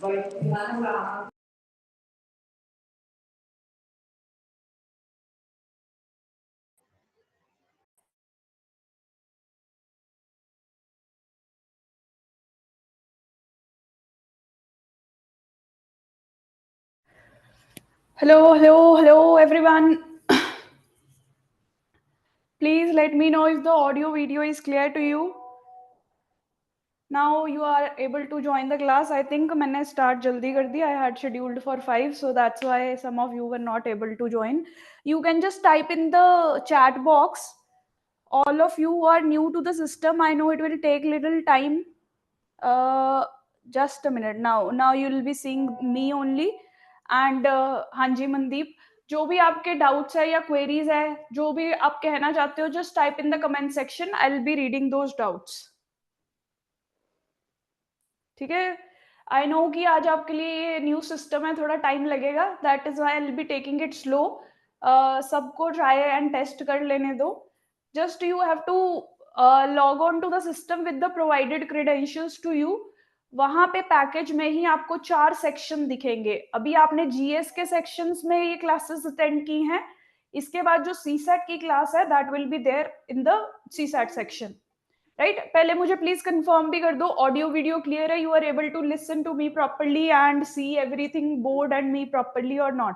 Hello, everyone. Please let me know if the audio video is clear to you. Now you are able to join the class. I think मैंने start जल्दी कर दी. I had scheduled for 5, so that's why some of you were not able to join. You can just type in the chat box. All of you who are new to the system, I know it will take little time. Just a minute. Now you will be seeing me only. And हाँ जी मनदीप, जो भी आपके doubts है या queries है, जो भी आप कहना चाहते हो, just type in the comment section. I will be reading those doubts. ठीक है. आई नो कि आज आपके लिए ये न्यू सिस्टम है, थोड़ा टाइम लगेगा. That is why I will be taking it slow. सबको ट्राई एंड टेस्ट कर लेने दो. Just you have to log on to the system with the provided credentials to you. वहां पे पैकेज में ही आपको 4 सेक्शन दिखेंगे. अभी आपने जीएस के सेक्शंस में ये क्लासेस अटेंड की हैं. इसके बाद जो सीसैट की क्लास है, that will be there in the CSAT section. Right. पहले मुझे प्लीज कंफर्म भी कर दो, ऑडियो वीडियो क्लियर है, you are able to listen to me properly and see everything board and me properly और not.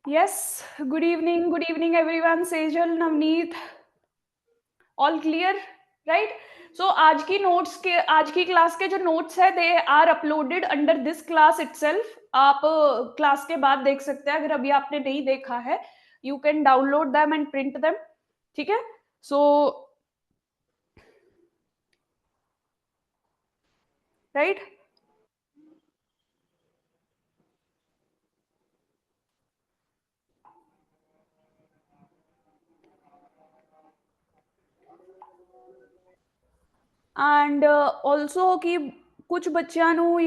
Yes, good evening everyone. Sejal, Navneet, all clear, right? So आज की class के जो notes है, they are uploaded under this class itself. आप class के बाद देख सकते हैं. अगर अभी आपने नहीं देखा है, you can download them and print them. ठीक है. सो राइट. एंड ऑल्सो कि कुछ बच्चों ਨੂੰ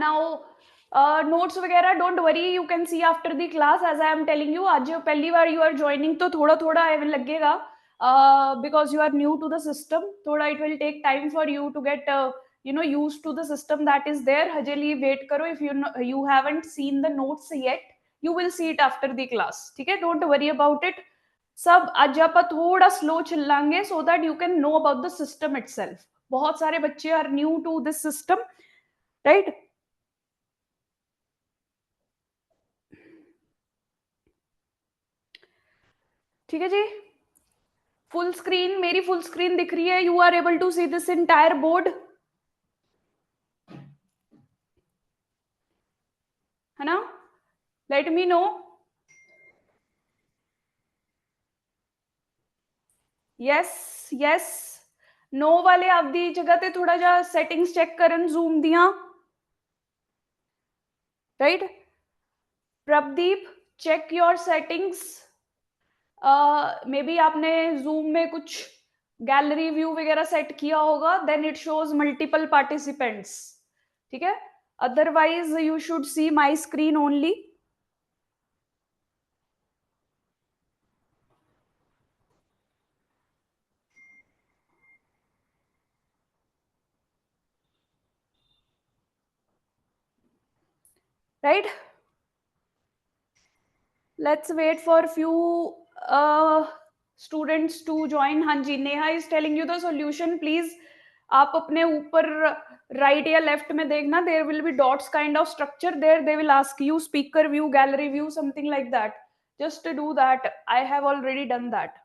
now notes वगैरह don't worry, you can see after the class. As I am telling you, आज पहली बार यू आर ज्वाइनिंग, तो थोड़ा थोड़ा लगेगा, because you are new to the system. थोड़ा it will take time for you to get use to the system that is there. हजली wait करो. If you haven't seen the notes yet, you will see it after the class. ठीक है. Don't worry about it. सब आज आप थोड़ा slow चलाएंगे so that you can know about the system itself. बहुत सारे बच्चे are new to this system, right. ठीक है जी. फुल स्क्रीन, मेरी फुल स्क्रीन दिख रही है. You are able to see this entire board, है ना? Let me know. Yes yes. No वाले आपदी जगह ते थोड़ा जा सेटिंग्स चेक करन जूम दिया, right. Prabhdeep, check your settings. Maybe आपने जूम में कुछ गैलरी व्यू वगैरह सेट किया होगा, then it shows multiple participants. ठीक है. Otherwise you should see my screen only. Right. Let's wait for few students to join. हाँ जी, Neha is telling you the solution. Please आप अपने ऊपर right या left में देखना, there will be dots kind of structure there. They will ask you speaker view, gallery view, something like that. Just to do that. I have already done that.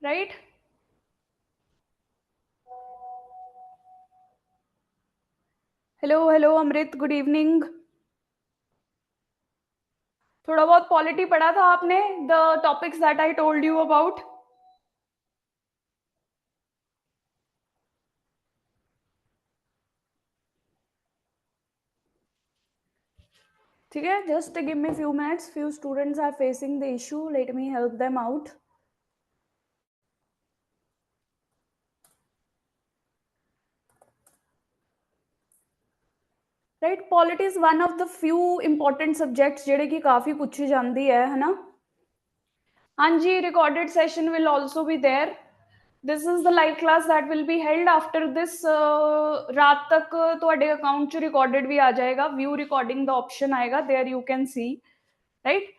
Right? Hello hello Amrit, good evening. थोड़ा बहुत polity पढ़ा था आपने, the topics that I told you about? ठीक है, just give me few minutes, few students are facing the issue, let me help them out. Right, polity is one of the few important subjects जेडे की काफी पूछी जाती है ना? हाँ जी, recorded session will also be there. This is the live class that will be held after this. रात तक ਤੁਹਾਡੇ अकाउंट ਚ रिकॉर्डेड भी आ जाएगा, व्यू रिकॉर्डिंग द ऑप्शन आएगा, there you can see. Right?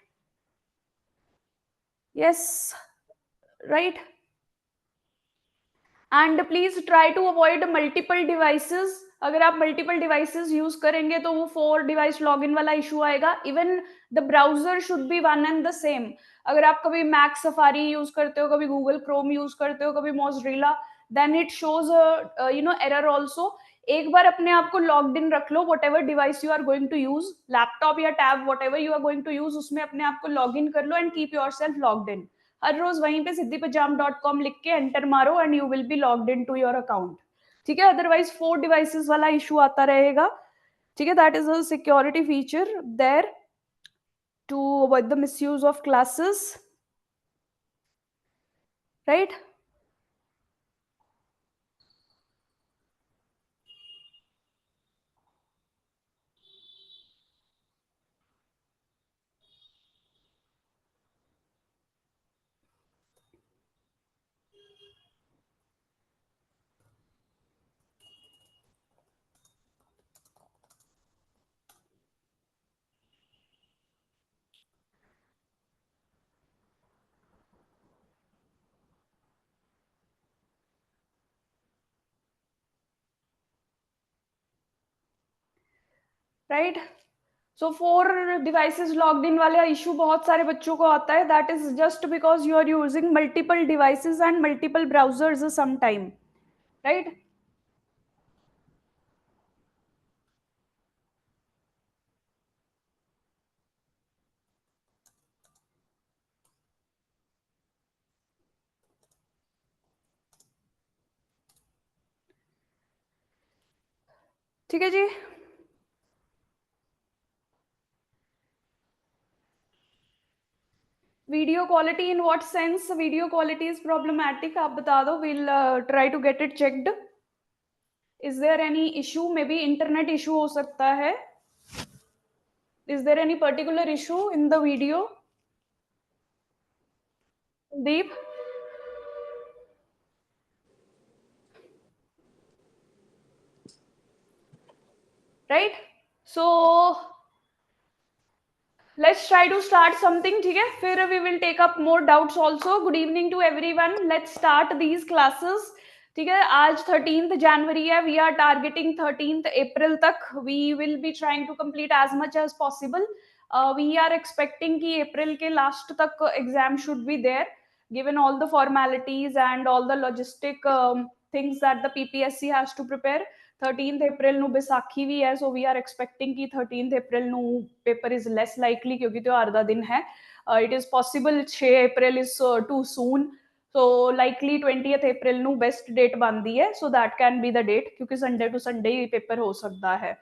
Yes, right. And please try to avoid multiple devices. अगर आप मल्टीपल डिवाइसेस यूज करेंगे तो वो 4 डिवाइस लॉगिन वाला इशू आएगा। Even the browser should be one and the same. अगर आप कभी मैक सफारी यूज करते हो, कभी गूगल क्रोम यूज करते हो, कभी Mozilla, then it shows error also. एक बार अपने आप को लॉग्ड इन रख लो, whatever device you are going to use, laptop या tab, whatever you are going to use, उसमें अपने आप को लॉग इन कर लो and keep yourself logged in. हर रोज वहीं पे siddhipajam.com लिख के एंटर मारो and you will be logged in to your account. ठीक है, अदरवाइज 4 डिवाइसेस वाला इशू आता रहेगा। ठीक है, that is a security feature there to avoid the misuse of classes. Right? Right, so 4 devices logged in वाला issue बहुत सारे बच्चों को आता है। That is just because you are using multiple devices and multiple browsers some time. Right? ठीक है जी। Video quality in what sense? Video quality is problematic, आप बता दो, will try to get it checked. Is there any issue? Maybe internet issue हो सकता है। Is there any particular issue in the video? Deep? Right, so let's try to start something. ठीक है, फिर we will take up more doubts also. Good evening to everyone, let's start these classes. ठीक है, आज 13 जनवरी है, वी आर टारगेटिंग 13 अप्रैल तक। We will be trying to complete as much as possible. We are expecting कि April के last तक exam should be there, given all the formalities and all the logistic things that the PPSC has to prepare। 13 ਅਪ੍ਰੈਲ ਨੂੰ ਵਿਸਾਖੀ ਵੀ ਹੈ, ਸੋ ਵੀ R expecting ਕਿ 13 ਅਪ੍ਰੈਲ ਨੂੰ paper is less likely, ਕਿਉਂਕਿ ਤਿਉਹਾਰ ਦਾ ਦਿਨ ਹੈ। It is possible 6 April is too soon, so likely 20 April ਨੂੰ ਬੈਸਟ ਡੇਟ ਬਣਦੀ ਹੈ, so that can be the date, क्योंकि संडे टू संडे ही पेपर हो सकता है।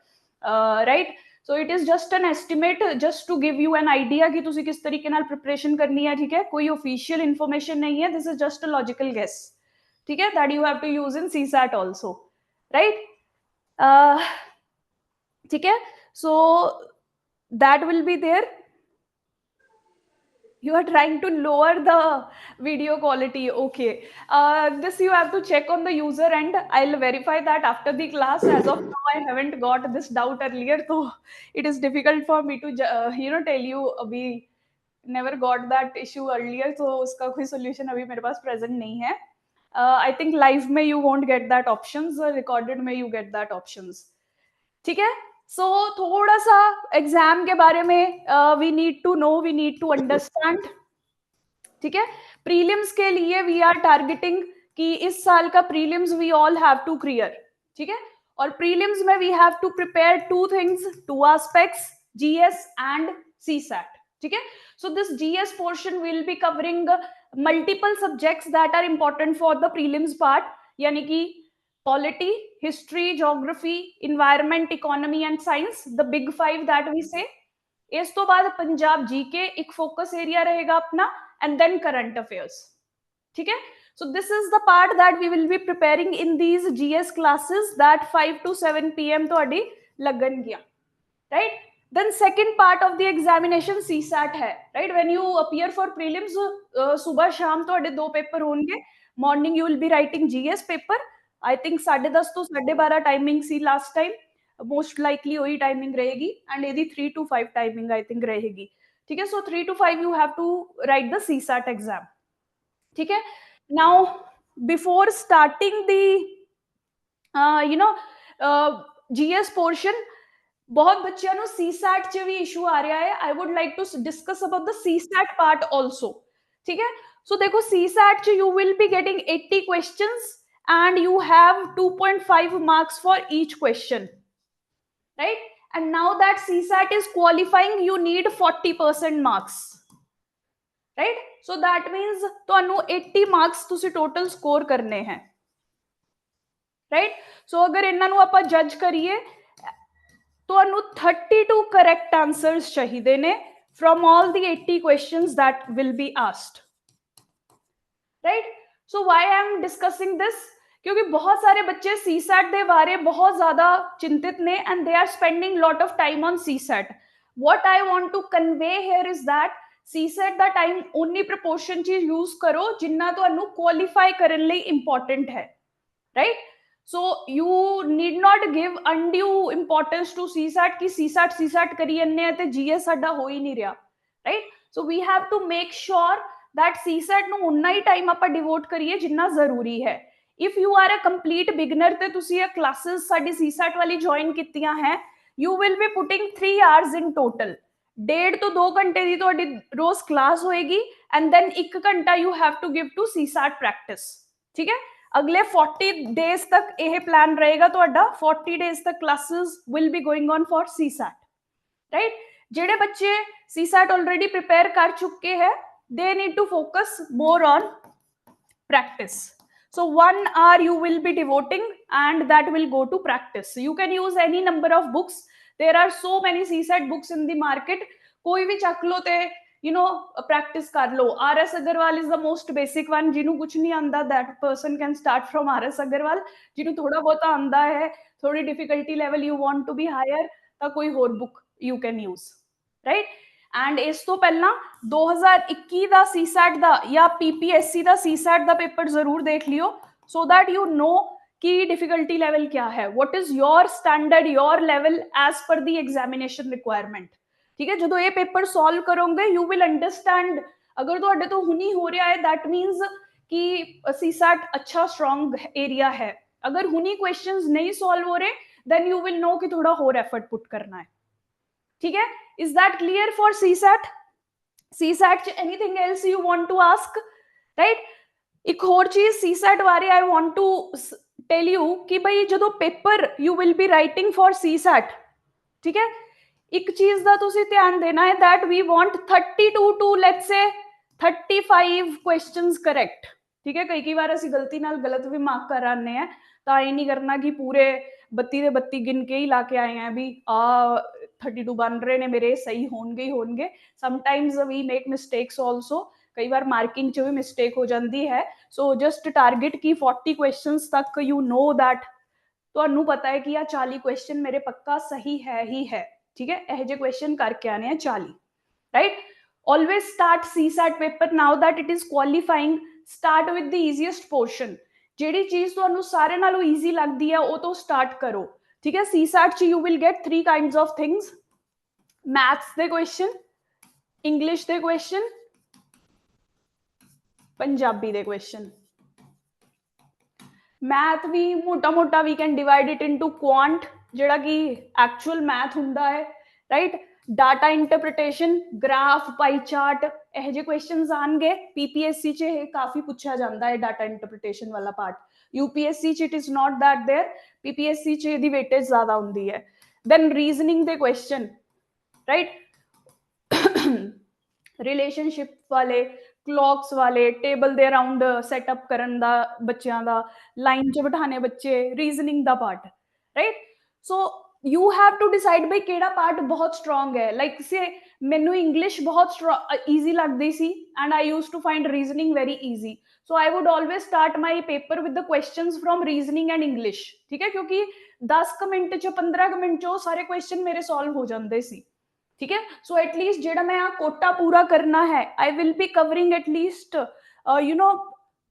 Right, so it is just an estimate, just to give you an idea कि तुसी किस तरीके नाल प्रिपरेशन करनी है। ठीक है, कोई ऑफिशियल इन्फॉर्मेशन नहीं है, this is just a logical guess. ठीक है, that you have to use in CSAT also. Right? ठीक है, so that will be there. You are trying to lower the video quality, okay? This you have to check on the user end, I'll verify that after the class. As of now I haven't got this doubt earlier, so it is difficult for me to tell you, we never got that issue earlier, so uska koi solution abhi mere paas present nahi hai। I think live में you won't get that options, recorded में you get that options। ठीक है, सो थोड़ा सा exam के बारे में we need to know, we need to understand. ठीक है। प्रीलिम्स के लिए वी आर टारगेटिंग कि इस साल का prelims we all have to clear, ठीक है। और प्रीलिम्स में we have to prepare two things, two aspects, GS and CSAT, ठीक है। So this GS portion will be covering multiple subjects that are important for the prelims part, यानी कि polity, history, geography, environment, economy and science, the big 5 that we say. इस तो बाद Punjab GK एक focus area रहेगा अपना, and then current affairs, ठीक है। So this is the part that we will be preparing in these GS classes that 5 to 7 PM ਤੁਹਾਡੀ ਲੱਗਣਗੀਆਂ, right? Then second part of the examination CSAT है, right? When you appear for prelims, सुबह शाम ਤੁਹਾਡੇ दो paper होंगे। Morning you will be writing GS paper, I think 10:30 to 12:30 timing सी last time, most likely वही टाइमिंग रहेगी, and यदि 3 to 5 टाइमिंग आई थिंक रहेगी, ठीक है। So 3 to 5 you have to write the CSAT exam, ठीक है। Now before starting the you know GS portion, बहुत बच्चों ਨੂੰ CSAT ਚ ਵੀ ਇਸ਼ੂ ਆ ਰਿਹਾ ਹੈ। I would like to discuss about the CSAT part also, ठीक है। सो देखो CSAT च you will be getting 80 questions and you have 2.5 marks for each question, right? And now that CSAT is qualifying, you need 40% marks, right? So that means ਤੁਹਾਨੂੰ 80 marks ਤੁਸੀਂ total score ਕਰਨੇ हैं, right? So अगर ਇਹਨਾਂ ਨੂੰ ਆਪਾਂ judge करिए, ਤੁਹਾਨੂੰ 32 correct answers ਚਾਹੀਦੇ ਨੇ from all the 80 questions that will be asked, right? So why I am discussing this? क्योंकि बहुत सारे बच्चे CSAT ਦੇ ਬਾਰੇ ਬਹੁਤ ਜ਼ਿਆਦਾ ਚਿੰतित ਨੇ, and they are spending lot of time on CSAT. What I want to convey here is that CSAT the time ਉਨੀ proportion ਚ use ਕਰੋ ਜਿੰਨਾ ਤੁਹਾਨੂੰ qualify ਕਰਨ ਲਈ important ਹੈ, right? So you need not give undue importance to CSAT कि CSAT करी जन्ने हैं ते GS साडा हो ही नहीं रहा, right? So we have to make sure that CSAT ਨੂੰ ਉਨਾ ਹੀ time ਆਪਾਂ devote ਕਰੀਏ ਜਿੰਨਾ ਜ਼ਰੂਰੀ ਹੈ। if you are a complete beginner ਤੇ ਤੁਸੀਂ ਇਹ classes ਸਾਡੀ CSAT ਵਾਲੀ join ਕੀਤੀਆਂ ਹੈ, you will be putting 3 hours in total, 1.5 ਤੋਂ 2 ਘੰਟੇ ਦੀ ਤੁਹਾਡੀ ਰੋਜ਼ ਕਲਾਸ ਹੋਏਗੀ, and then 1 ਘੰਟਾ you have to give to CSAT practice, ठीक है। अगले 40 days तक यह प्लान रहेगा ਤੁਹਾਡਾ, 40 days तक classes will be going on for CSAT, right? ਜਿਹੜੇ ਬੱਚੇ CSAT already prepare कर चुके हैं, they need to focus more on practice. So 1 hour you will be devoting and that will go to practice. You can use any number of books. There are so many CSAT books in the market. कोई भी चक लो ते you know practice कर लो। RS Agarwal is the most basic one. जिन्हों कुछ नहीं आंदा, that person can start from RS Agarwal. जिन्हों थोड़ा बहुत आंदा है, थोड़ी difficulty level you want to be higher, तो कोई और book you can use, right? And इस तो पहला 2021 ਦਾ CSAT ਦਾ ਜਾਂ PPSC ਦਾ CSAT ਦਾ पेपर जरूर देख लियो, so that you know कि difficulty level क्या है, what is your standard, your level as per the examination requirement, ठीक है। जो ये पेपर सॉल्व करोगे you will understand, अगर ਤੁਹਾਡੇ ਤੋਂ ਹੁਣੀ ਹੋ ਰਿਹਾ है that means कि CSAT अच्छा strong एरिया है। अगर हुनी क्वेश्चंस नहीं सॉल्व हो रहे then you will know कि थोड़ा और एफर्ट पुट करना है, ठीक है। Is that clear for CSAT? CSAT anything else you want to ask, right? एक और चीज CSAT बारे I want to tell you कि भाई जो paper you will be writing for CSAT, ठीक है, एक चीज का तुसी ध्यान देना है that we want 32 to let's say 35 questions correct, ठीक है। कई बार ਅਸੀਂ गलती नाल गलत भी मार्क कर आने हैं, तो ये नहीं करना कि पूरे 32 ਦੇ 32 गिन के ही ला के आए हैं भी 32 बन रहे ने मेरे, सही होंगे ही होंगे। Sometimes we make mistakes also, कई बार मार्किंग च भी मिस्टेक हो जाती है। सो जस्ट टारगेट की 40 क्वेश्चंस तक यू नो दैट ਤੁਹਾਨੂੰ पता है कि 40 क्वेश्चन मेरे पक्का सही है ही है, ठीक है। यह जे क्वेश्चन करके आने हैं 40, right? Always start CSAT paper now that it is qualifying, start with the easiest portion. ਜਿਹੜੀ ਚੀਜ਼ ਤੁਹਾਨੂੰ ਸਾਰੇ ਨਾਲੋਂ ਈਜ਼ੀ ਲੱਗਦੀ ਹੈ ਉਹ ਤੋਂ ਸਟਾਰਟ ਕਰੋ, ਠੀਕ ਹੈ। CSAT ਚ you will get 3 kinds of things, maths ਦੇ क्वेश्चन, इंग्लिश ਦੇ क्वेश्चन, पंजाबी ਦੇ क्वेश्चन। मैथ भी मोटा मोटा we can divide it into quant, ਜਿਹੜਾ कि एक्चुअल मैथ ਹੁੰਦਾ है, right? Data interpretation, graph, pie chart, ਇਹੋ ਜਿਹੇ क्वेश्चंस ਆਣਗੇ। पीपीएससी ਚ ਇਹ ਕਾਫੀ ਪੁੱਛਿਆ ਜਾਂਦਾ ਹੈ डाटा इंटरप्रिटेशन वाला पार्ट। यूपीएससी ਚ it is not that there, PPSC ਚ ਇਹਦੀ वेटेज ਜ਼ਿਆਦਾ ਹੁੰਦੀ ਹੈ। देन रीजनिंग ਦੇ क्वेश्चन, राइट, रिलेशनशिप वाले, क्लॉक्स वाले, टेबल ਦੇ ਅਰਾਊਂਡ ਸੈਟਅਪ ਕਰਨ ਦਾ ਬੱਚਿਆਂ ਦਾ, ਲਾਈਨ 'ਚ ਬਿਠਾਣੇ ਬੱਚੇ, ਰੀਜ਼ਨਿੰਗ ਦਾ part, right. So you have to decide ਬਈ ਕਿਹੜਾ ਪਾਰਟ ਬਹੁਤ ਸਟਰੋਂਗ ਹੈ। ਲਾਈਕ ਸੇ ਮੈਨੂੰ ਇੰਗਲਿਸ਼ ਬਹੁਤ ਈਜ਼ੀ ਲੱਗਦੀ ਸੀ and I use to find reasoning very easy, so I would always start my paper with the questions from reasoning and English, ਠੀਕ ਹੈ, ਕਿਉਂਕਿ 10 ਕੁ ਮਿੰਟ 'ਚ 15 ਕੁ ਮਿੰਟ 'ਚ ਉਹ ਸਾਰੇ ਕੁਐਸਚਨ ਮੇਰੇ ਸੋਲਵ ਹੋ ਜਾਂਦੇ ਸੀ, ठीक है। सो एटलीस्ट जेड़ा मैं कोटा पूरा करना है, I will be covering at least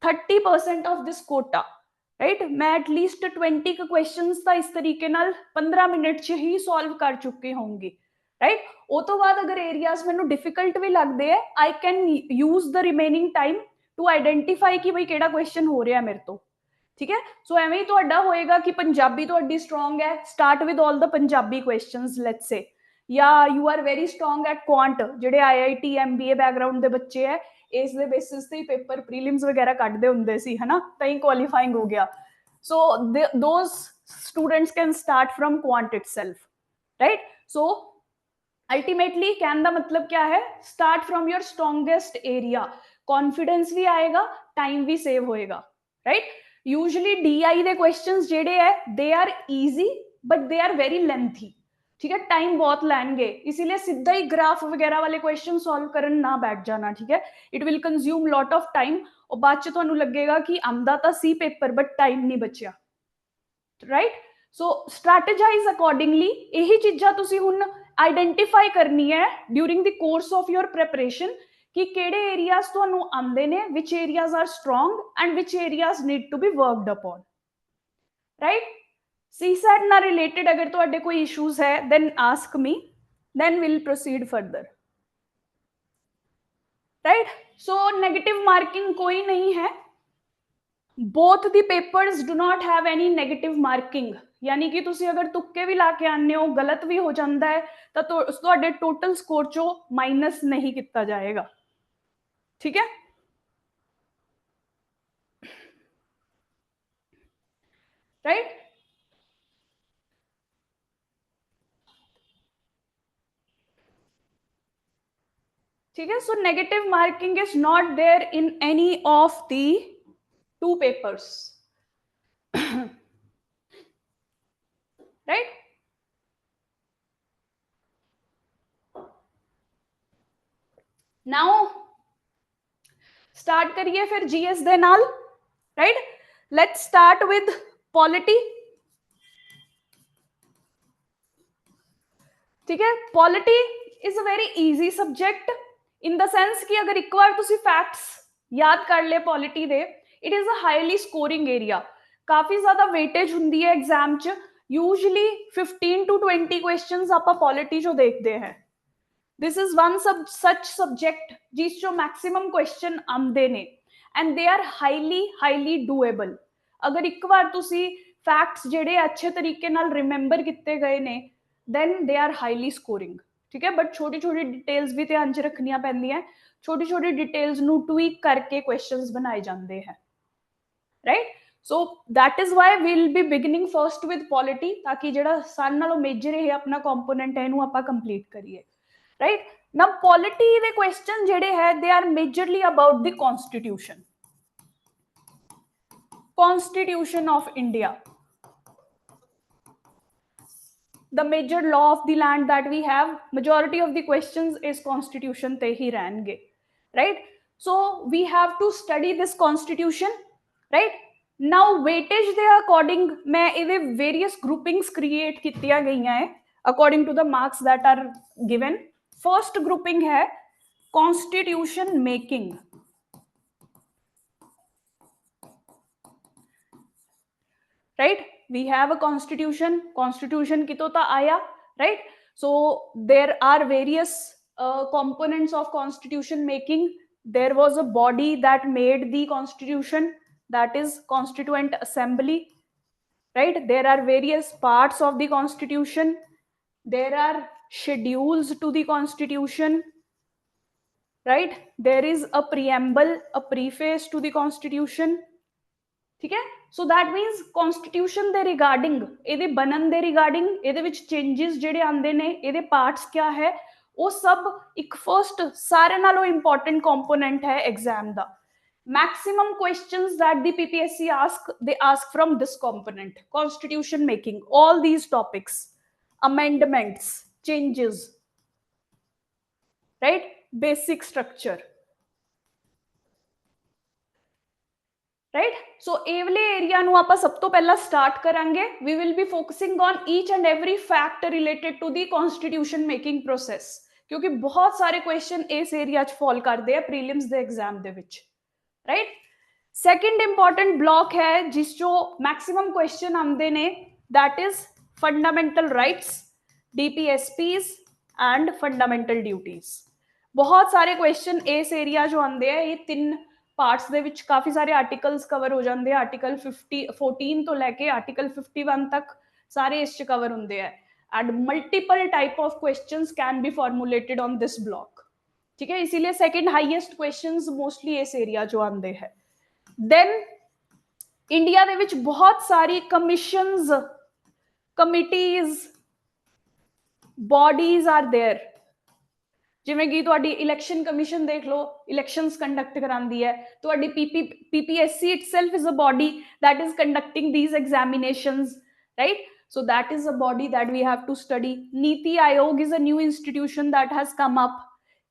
30% of this quota, right. मैं एटलीस्ट 20 क्वेश्चंस का इस तरीके नाल 15 मिनट च ही सॉल्व कर चुकी होंगी, राइट। उस तो बाद अगर एरियाज मैनू डिफिकल्ट भी लगते हैं, I can use the remaining time to identify कि भाई केड़ा क्वेश्चन हो रहा है मेरे तो, ठीक है। सो एवें ही तुहाडा होएगा कि पंजाबी तुहाडी स्ट्रॉन्ग है, start with all the Punjabi questions let's say, या you are very strong at quant, जेडे IIT MBA बैकग्राउंड के बच्चे है, इस दे बेसिस ते पेपर प्रीलिम्स वगैरह कटदे हुंदे सी, है ना, तई क्वालीफाइंग हो गया। So those students can start from quant itself, right. So ultimately कहने का मतलब क्या है, start from your strongest area, confidence भी आएगा, टाइम भी सेव होएगा, राइट। यूजुअली DI दे क्वेश्चंस जेडे है they are easy but they are very lengthy, ठीक है, टाइम बहुत लैणगे, इसीलिए सीधा ही ग्राफ वगैरह वाले क्वेश्चन सॉल्व करन ना बैठ जाना, ठीक है। It will consume lot of time और बाद च तुहानू लगेगा कि आंदा तां सी पेपर बट टाइम नहीं बचिया, राइट। सो स्ट्रैटेजाइज अकॉर्डिंगली, यही चीज़ां तुसी हुण आइडेंटिफाई करनी है during the course of your preparation कि केड़े एरियाज तुहानू आंदे ने, which areas are strong and which areas need to be worked upon, right. CSAT ना रिलेटेड अगर तुहाडे कोई इश्यूज है then ask me, then will proceed further, right. So negative marking कोई नहीं है, both the papers do not have any negative marking, यानी कि तुसी अगर तुक्के भी ला के आने हो, गलत भी हो जाता है तो तुहाडे टोटल स्कोर चो माइनस नहीं किया जाएगा, ठीक है, राइट। ठीक है। So negative marking is not there in any of the 2 papers, right. Now start करिए फिर GS दे नाल, right. Let's start with polity, ठीक है। Polity is a very easy subject in the sense कि अगर एक बार तुसी फैक्ट्स याद कर ले पॉलिटी दे, it is a highly scoring area, काफी ज्यादा वेटेज हुंदी है एग्जाम च, यूजुअली 15 to 20 क्वेश्चंस आपां पॉलिटी चो देखते हैं। This is one such subject जिस चो मैक्सिमम क्वेश्चन आंदे ने and they are highly doable. अगर एक बार तुसी फैक्ट्स जेडे अच्छे तरीके नाल रिमेंबर किते गए ने then they are highly scoring, ठीक है। बट छोटी छोटी डिटेल्स भी ध्यान च रखनियां पैंदियां, छोटी छोटी डिटेल्स नू ट्वीक करके क्वेश्चंस बनाए जाते हैं, right. So that is why we will be beginning first with polity, ताकि जेड़ा सारे नालों मेजर है अपना कंपोनेंट है इनू आपां कंप्लीट करिए, राइट। नाउ पॉलिटी दे क्वेश्चन जेडे है they are majorly about the constitution of India, the major law of the land that we have, majority of the questions is constitution te hi rehnge, right। So we have to study this constitution, right। now weightage de according main ede various groupings create कीतियां गईयां है according to the marks that are given। first grouping है constitution making, right। we have a constitution की तो आया, right। so there are various components of constitution making, there was a body that made the constitution, that is constituent assembly, right। there are various parts of the constitution, there are schedules to the constitution, right? There is a preamble, a preface to the constitution, ठीक है? So that means constitution ਦੇ regarding, ਇਹਦੇ ਬਣਨ ਦੇ regarding, ਇਹਦੇ ਵਿੱਚ changes ਜਿਹੜੇ ਆਉਂਦੇ ਨੇ, ਇਹਦੇ parts क्या है, ਉਹ ਸਭ ਇੱਕ first ਸਾਰੇ ਨਾਲੋਂ important component ਹੈ exam the. Maximum questions that the PPSC they ask from this component: constitution making, all these topics, amendments, changes, right? Basic structure, right? So ਇਹ ਵਾਲੇ ਏਰੀਆ ਨੂੰ ਆਪਾਂ ਸਭ ਤੋਂ ਪਹਿਲਾਂ ਸਟਾਰਟ ਕਰਾਂਗੇ. We will be focusing on each and every fact related to the constitution making process, ਕਿਉਂਕਿ ਬਹੁਤ ਸਾਰੇ ਕੁਐਸਚਨ ਇਸ ਏਰੀਆ 'ਚ ਫਾਲ ਕਰਦੇ ਆ ਪ੍ਰੀਲਿਮਸ ਦੇ ਐਗਜ਼ਾਮ ਦੇ ਵਿੱਚ, right? Second important block ਹੈ ਜਿਸ 'ਚੋਂ ਮੈਕਸਿਮਮ ਕੁਐਸਚਨ ਆਉਂਦੇ ਨੇ, that is fundamental rights, DPSPs and fundamental duties. ਬਹੁਤ ਸਾਰੇ ਕੁਐਸਚਨ ਇਸ ਏਰੀਆ 'ਚੋਂ ਆਉਂਦੇ ਆ. ਇਹ ਤਿੰਨ ਪਾਰਟਸ ਦੇ ਵਿੱਚ ਕਾਫੀ ਸਾਰੇ ਆਰਟੀਕਲਸ ਕਵਰ ਹੋ ਜਾਂਦੇ ਆ. ਆਰਟੀਕਲ 14 ਤੋਂ ਲੈ ਕੇ ਆਰਟੀਕਲ 51 ਤੱਕ ਸਾਰੇ ਇਸ 'ਚ ਕਵਰ ਹੁੰਦੇ ਆ. And multiple type of questions can be formulated on this block, ਠੀਕ ਹੈ? ਇसीलिए सेकंड हाईएस्ट क्वेश्चंस मोस्टली इस एरिया जो आते हैं. देन इंडिया ਦੇ ਵਿੱਚ ਬਹੁਤ ਸਾਰੀ commissions, committees, bodies are there, ਜਿਵੇਂ ਕਿ ਤੁਹਾਡੀ ਇਲੈਕਸ਼ਨ ਕਮਿਸ਼ਨ ਦੇਖ ਲਓ, ਇਲੈਕਸ਼ਨਸ ਕੰਡਕਟ ਕਰਾਂਦੀ ਹੈ. ਤੁਹਾਡੀ PPSC itself is a body that is conducting these examinations, right? So that is a body that we have to study. Niti Aayog is a new institution that has come up.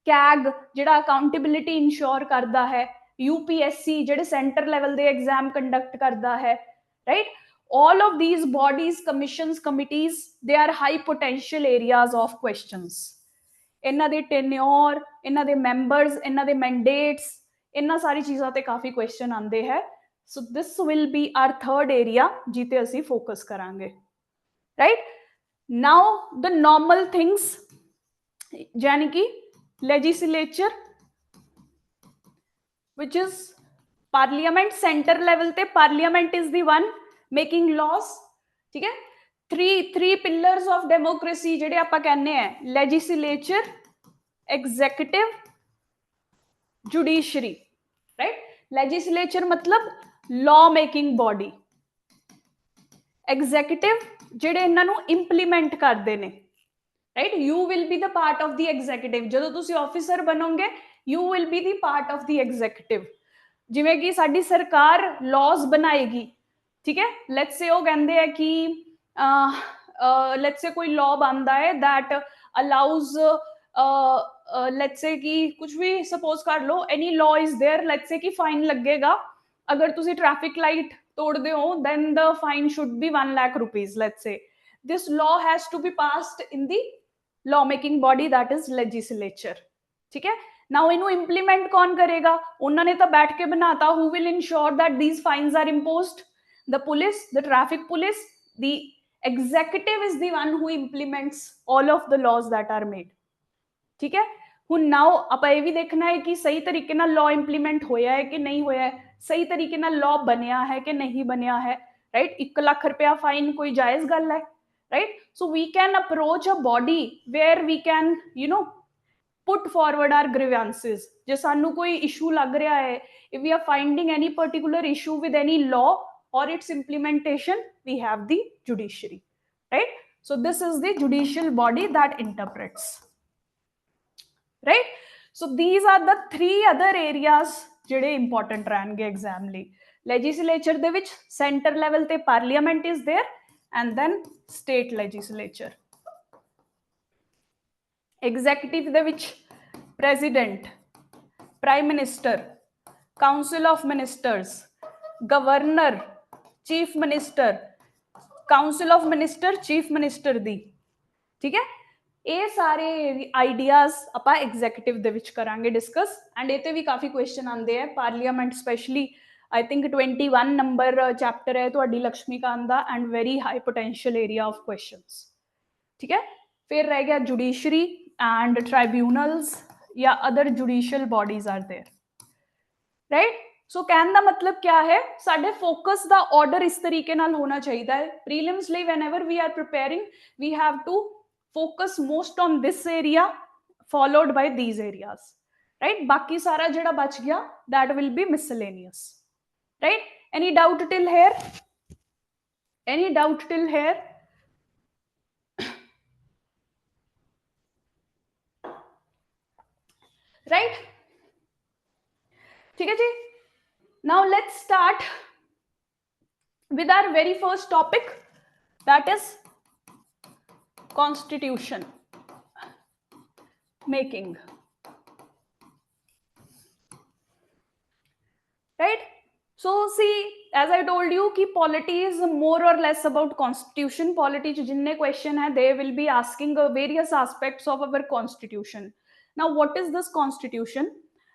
CAG ਜਿਹੜਾ accountability ensure ਕਰਦਾ ਹੈ. UPSC ਜਿਹੜੇ center level ਦੇ exam conduct ਕਰਦਾ ਹੈ, right? All of these bodies, commissions, committees, they are high potential areas of questions. ਇਹਨਾਂ ਦੇ tenure, ਇਹਨਾਂ ਦੇ ਮੈਂਬਰਸ, ਇਹਨਾਂ ਦੇ ਮੈਂਡੇਟਸ, ਇਹਨਾਂ ਸਾਰੀ ਚੀਜ਼ਾਂ ਤੇ ਕਾਫੀ ਕੁਐਸਚਨ ਆਉਂਦੇ ਹੈ. So this will be our third area ਜਿੱਤੇ ਅਸੀਂ ਫੋਕਸ ਕਰਾਂਗੇ, right? Now the normal things, ਯਾਨੀ ਕਿ ਲੈਜਿਸਲੇਚਰ ਵਿਚ ਇਜ਼ ਪਾਰਲੀਮੈਂਟ, ਸੈਂਟਰ ਲੈਵਲ ਤੇ parliament is the one making laws, ਠੀਕ ਹੈ? three pillars of democracy ਜਿਹੜੇ ਆਪਾਂ ਕਹਿੰਦੇ ਆ, legislature, executive, judiciary, right? legislature मतलब law making body, executive ਜਿਹੜੇ ਇਹਨਾਂ ਨੂੰ implement ਕਰਦੇ ਨੇ, right? you will be the part of the executive. ਜਦੋਂ ਤੁਸੀਂ officer ਬਣੋਗੇ, you will be the part of the executive. ਜਿਵੇਂ ਕਿ ਸਾਡੀ ਸਰਕਾਰ laws ਬਣਾਏਗੀ, ਠੀਕ ਹੈ? let's say ਉਹ ਕਹਿੰਦੇ ਆ ਕਿ let's say कोई law बनता है that allows let's say कि कुछ भी suppose कर लो, any law is there, let's say कि fine लगेगा अगर तुसी traffic light तोड़ते हो, then the fine should be 1 lakh rupees. let's say this law has to be passed in the law making body, that is legislature, ठीक है? now इन्हों implement कौन करेगा? उन्होंने तो बैठ के बनाता. who will ensure that these fines are imposed? the police, the traffic police. the executive is the one who implements all of the laws that are made, ठीक है? ਹੁਣ ਨਾਓ ਆਪਾਂ ਇਹ ਵੀ ਦੇਖਣਾ ਹੈ ਕਿ ਸਹੀ ਤਰੀਕੇ ਨਾਲ law implement ਹੋਇਆ ਹੈ ਕਿ ਨਹੀਂ ਹੋਇਆ ਹੈ, ਸਹੀ ਤਰੀਕੇ ਨਾਲ law ਬਣਿਆ ਹੈ ਕਿ ਨਹੀਂ ਬਣਿਆ ਹੈ, right? 1 ਲੱਖ ਰੁਪਇਆ ਫਾਈਨ ਕੋਈ ਜਾਇਜ਼ ਗੱਲ ਹੈ, right? so we can approach a body where we can, you know, put forward our grievances. ਜੇ ਸਾਨੂੰ ਕੋਈ issue ਲੱਗ ਰਿਹਾ ਹੈ, if we are finding any particular issue with any law or its implementation, we have the judiciary, right? so this is the judicial body that interprets, right? so these are the three other areas ਜਿਹੜੇ important ਰਹਿਣਗੇ exam ਲਈ. legislature ਦੇ ਵਿੱਚ center level ਤੇ parliament is there, and then state legislature. executive ਦੇ ਵਿੱਚ president, prime minister, council of ministers, governor, chief minister, council of minister, chief minister ਦੀ, ਠੀਕ ਹੈ? ਇਹ ਸਾਰੇ ਆਈਡੀਆਜ਼ ਆਪਾਂ ਐਗਜ਼ੀਕਿਊਟਿਵ ਦੇ ਵਿੱਚ ਕਰਾਂਗੇ ਡਿਸਕਸ. ਐਂਡ ਇਹ ਤੇ ਵੀ ਕਾਫੀ ਕੁਐਸਚਨ ਆਉਂਦੇ ਆ. Parliament specially I think 21 number chapter ਹੈ ਤੁਹਾਡੀ ਲక్ష్ਮੀਕਾਂਤ ਦਾ, and very high potential area of questions, ਠੀਕ ਹੈ? ਫਿਰ ਰਹਿ ਗਿਆ ਜੁਡੀਸ਼ਰੀ ਐਂਡ ਟ੍ਰਾਈਬਿਊਨਲਸ ਜਾਂ other judicial bodies are there, right? So ਕਹਿਣ ਦਾ ਮਤਲਬ क्या है, ਸਾਡੇ ਫੋਕਸ ਦਾ ਆਰਡਰ ਇਸ ਤਰੀਕੇ ਨਾਲ ਹੋਣਾ ਚਾਹੀਦਾ ਹੈ. ਪ੍ਰੀਲਿਮਸ ਲਈ whenever we are preparing, we have to focus most on this area followed by these areas, right? Baki sara jehda bach gaya, that will be miscellaneous, right? Any doubt till here? Any doubt till here? Right? ठीक है जी? Now let's start with our very first topic, that is constitution making, right? So see, as I told you कि polity is more or less about constitution. Polity च जिन्ने question है, they will be asking various aspects of our constitution. Now what is this constitution?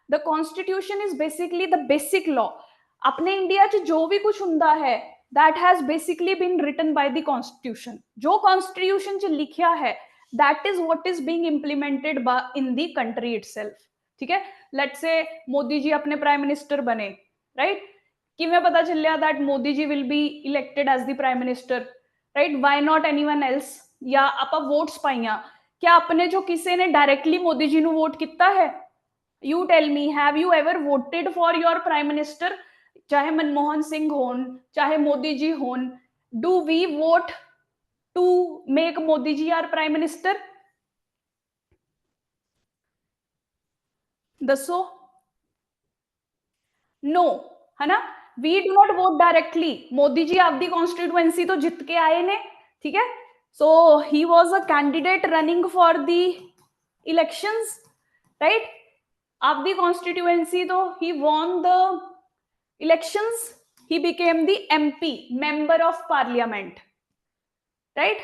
The constitution is basically the basic law. अपने India च जो भी कुछ हुंदा है, that has basically been written by the constitution. जो constitution च लिखिया है, that is what is being implemented by in the country itself. ठीक है? Let's say मोदी जी अपने प्राइम मिनिस्टर बने, right? किवें पता चलिया that Modi ji will be elected as the prime minister, right? Why not anyone else? या आपा वोट्स पाइया, क्या अपने जो किसी ने डायरेक्टली मोदी जी नु वोट किया है? You tell me, have you ever voted for your prime minister? चाहे मनमोहन सिंह होन, चाहे मोदी जी होन, do we vote to make Modi ji our prime minister? दसो। नो, है ना? We do not vote directly. Modi ji आपकी कॉन्स्टिट्युएंसी तो जित के आए ने, ठीक है? So he was a candidate running for the elections, right? आपकी कॉन्स्टिट्युएंसी तो he won the elections, he became the MP, member of parliament, right?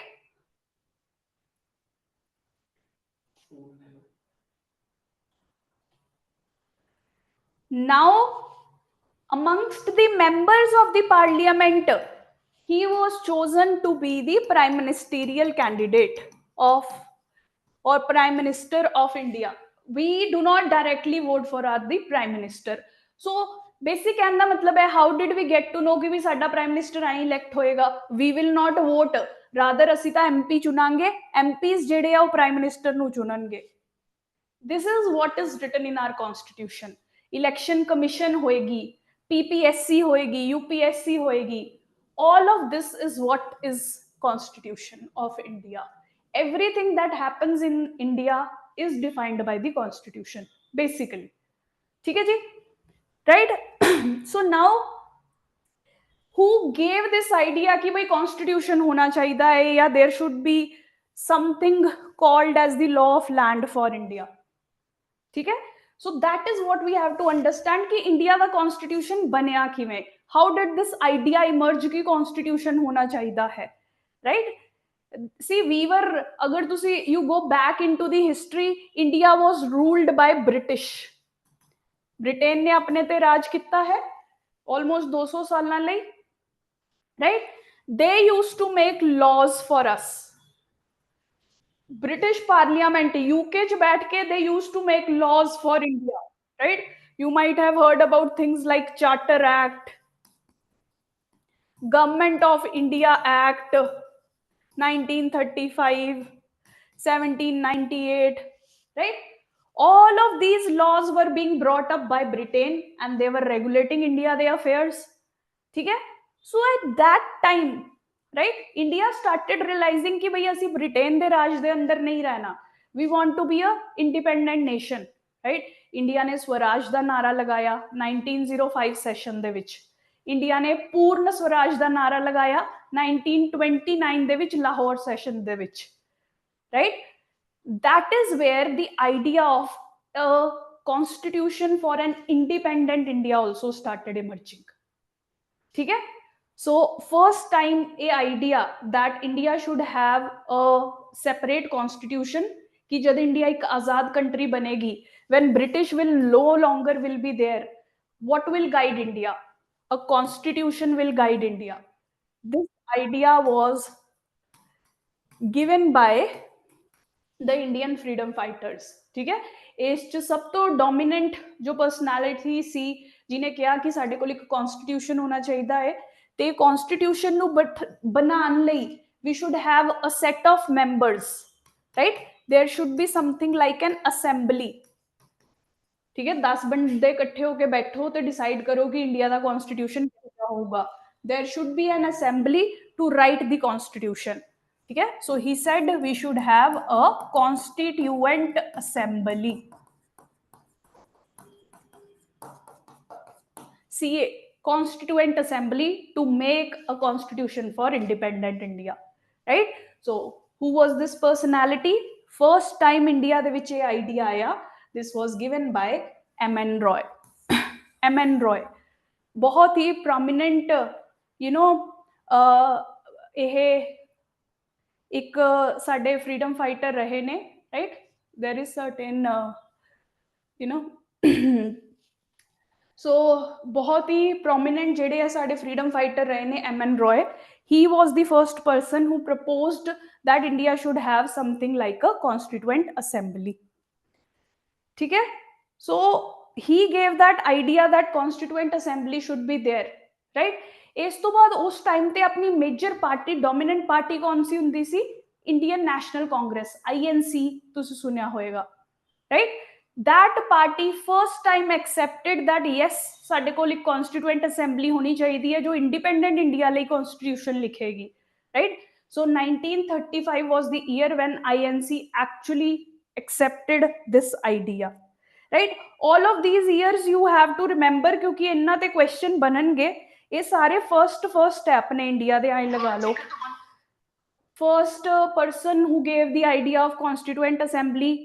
Now amongst the members of the parliament, he was chosen to be the prime ministerial candidate of or prime minister of India. We do not directly vote for the prime minister. So basic कहने का मतलब है, how did we get to know कि भी साडा prime minister आई elect होएगा? We will not vote, rather असी तां एमपी चुनांगे, एमपीज जेडे आ वो प्राइम मिनिस्टर नु चुनणगे. This is what is written in our constitution. Election commission होएगी, पीपीएससी होएगी, यूपीएससी होएगी. All of this is what is Constitution of India. Everything that happens in India is defined by the Constitution, basically. ठीक है जी? Right? So now, who gave this idea कि भाई Constitution होना चाहिए है या there should be something called as the law of land for India? ठीक है? So that is what we have to understand कि इंडिया का कॉन्स्टिट्यूशन बनया किवें. How did this idea emerge कि कॉन्स्टिट्यूशन होना चाहिए है, राइट? सी वी वर, अगर तुसी you go back into the history, India was ruled by British. Britain ने अपने ते राज किया है ऑलमोस्ट 200 साल लई, right? They used to make laws for us. British Parliament, UK च बैठ के they used to make laws for India, right? You might have heard about things like Charter Act, Government of India Act, 1935, 1798, right? All of these laws were being brought up by Britain and they were regulating India, their affairs. ठीक है? So at that time, right, India started realising कि भाई असी Britain दे राज दे अंदर नहीं रहना, we want to be a independent nation, right? India ने स्वराज दा नारा लगाया 1905 सैशन दे विच. इंडिया ने पूर्ण स्वराज दा नारा लगाया 1929 दे विच लाहौर सैशन दे विच, right? That is where the idea of a constitution for an independent India also started emerging. ठीक है? So first time a idea that India should have a separate constitution, कि जब इंडिया एक आजाद कंट्री बनेगी, when British will no longer will be there, what will guide India? A constitution will guide India. This idea was given by the Indian freedom fighters. ठीक है? इस च सब तो डोमिनेंट जो पर्सनैलिटी सी जिन्हें कहा कि साडे कोल एक कॉन्स्टिट्यूशन होना चाहिए है, ते कॉन्स्टिट्यूशन नु बनाने लई we should have a set of members, right? There should be something like an assembly. ठीक है, 10 बंदे इकट्ठे होके बैठो तो डिसाइड करो कि इंडिया का कॉन्स्टिट्यूशन क्या होगा. There should be an assembly to write the constitution. ठीक है, so he said we should have a constituent assembly. CA, Constituent Assembly, to make a constitution for independent India, right? So who was this personality? First time India de vich ye idea aaya, this was given by MN Roy. MN Roy बहुत ही prominent, you know, ਇਹ ਇੱਕ ਸਾਡੇ freedom fighter ਰਹੇ ਨੇ, right? There is certain, you know, सो बहुत ही prominent जेडे साडे freedom fighter रहे ने MN Roy. He was the first person who proposed that India should have something like a constituent assembly. ठीक है, so he gave that idea that constituent assembly should be there, right? इस तो बाद उस time ते अपनी मेजर पार्टी, डोमिनेंट पार्टी कौन सी हुंदी सी? इंडियन नेशनल कांग्रेस, INC तुसी सुनिया होएगा, right? That party first time accepted that yes, साडे कोल एक constituent assembly होनी चाहिए है जो independent India ਲਈ constitution लिखेगी, right? So 1935 was the year when INC actually accepted this idea, right? All of these years you have to remember क्योंकि इन्ना ते question बननगे. ये सारे first step ने इंडिया दे. आई लगा लो first person who gave the idea of constituent assembly.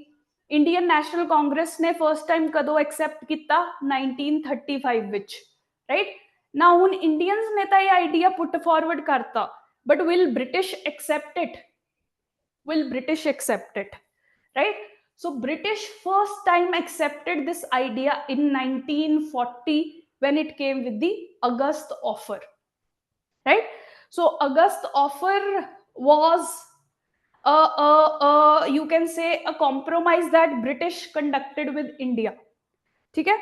Indian National Congress ने first time कदों accept किया? 1935 विच, राइट? ना हुन इंडियंस ने तो ये आइडिया पुट फॉरवर्ड करता, but will British accept it? Will British accept it, right? So British first time accepted this idea in 1940 when it came with the August offer, right? So August offer was you can say a compromise that British conducted with India. ठीक है,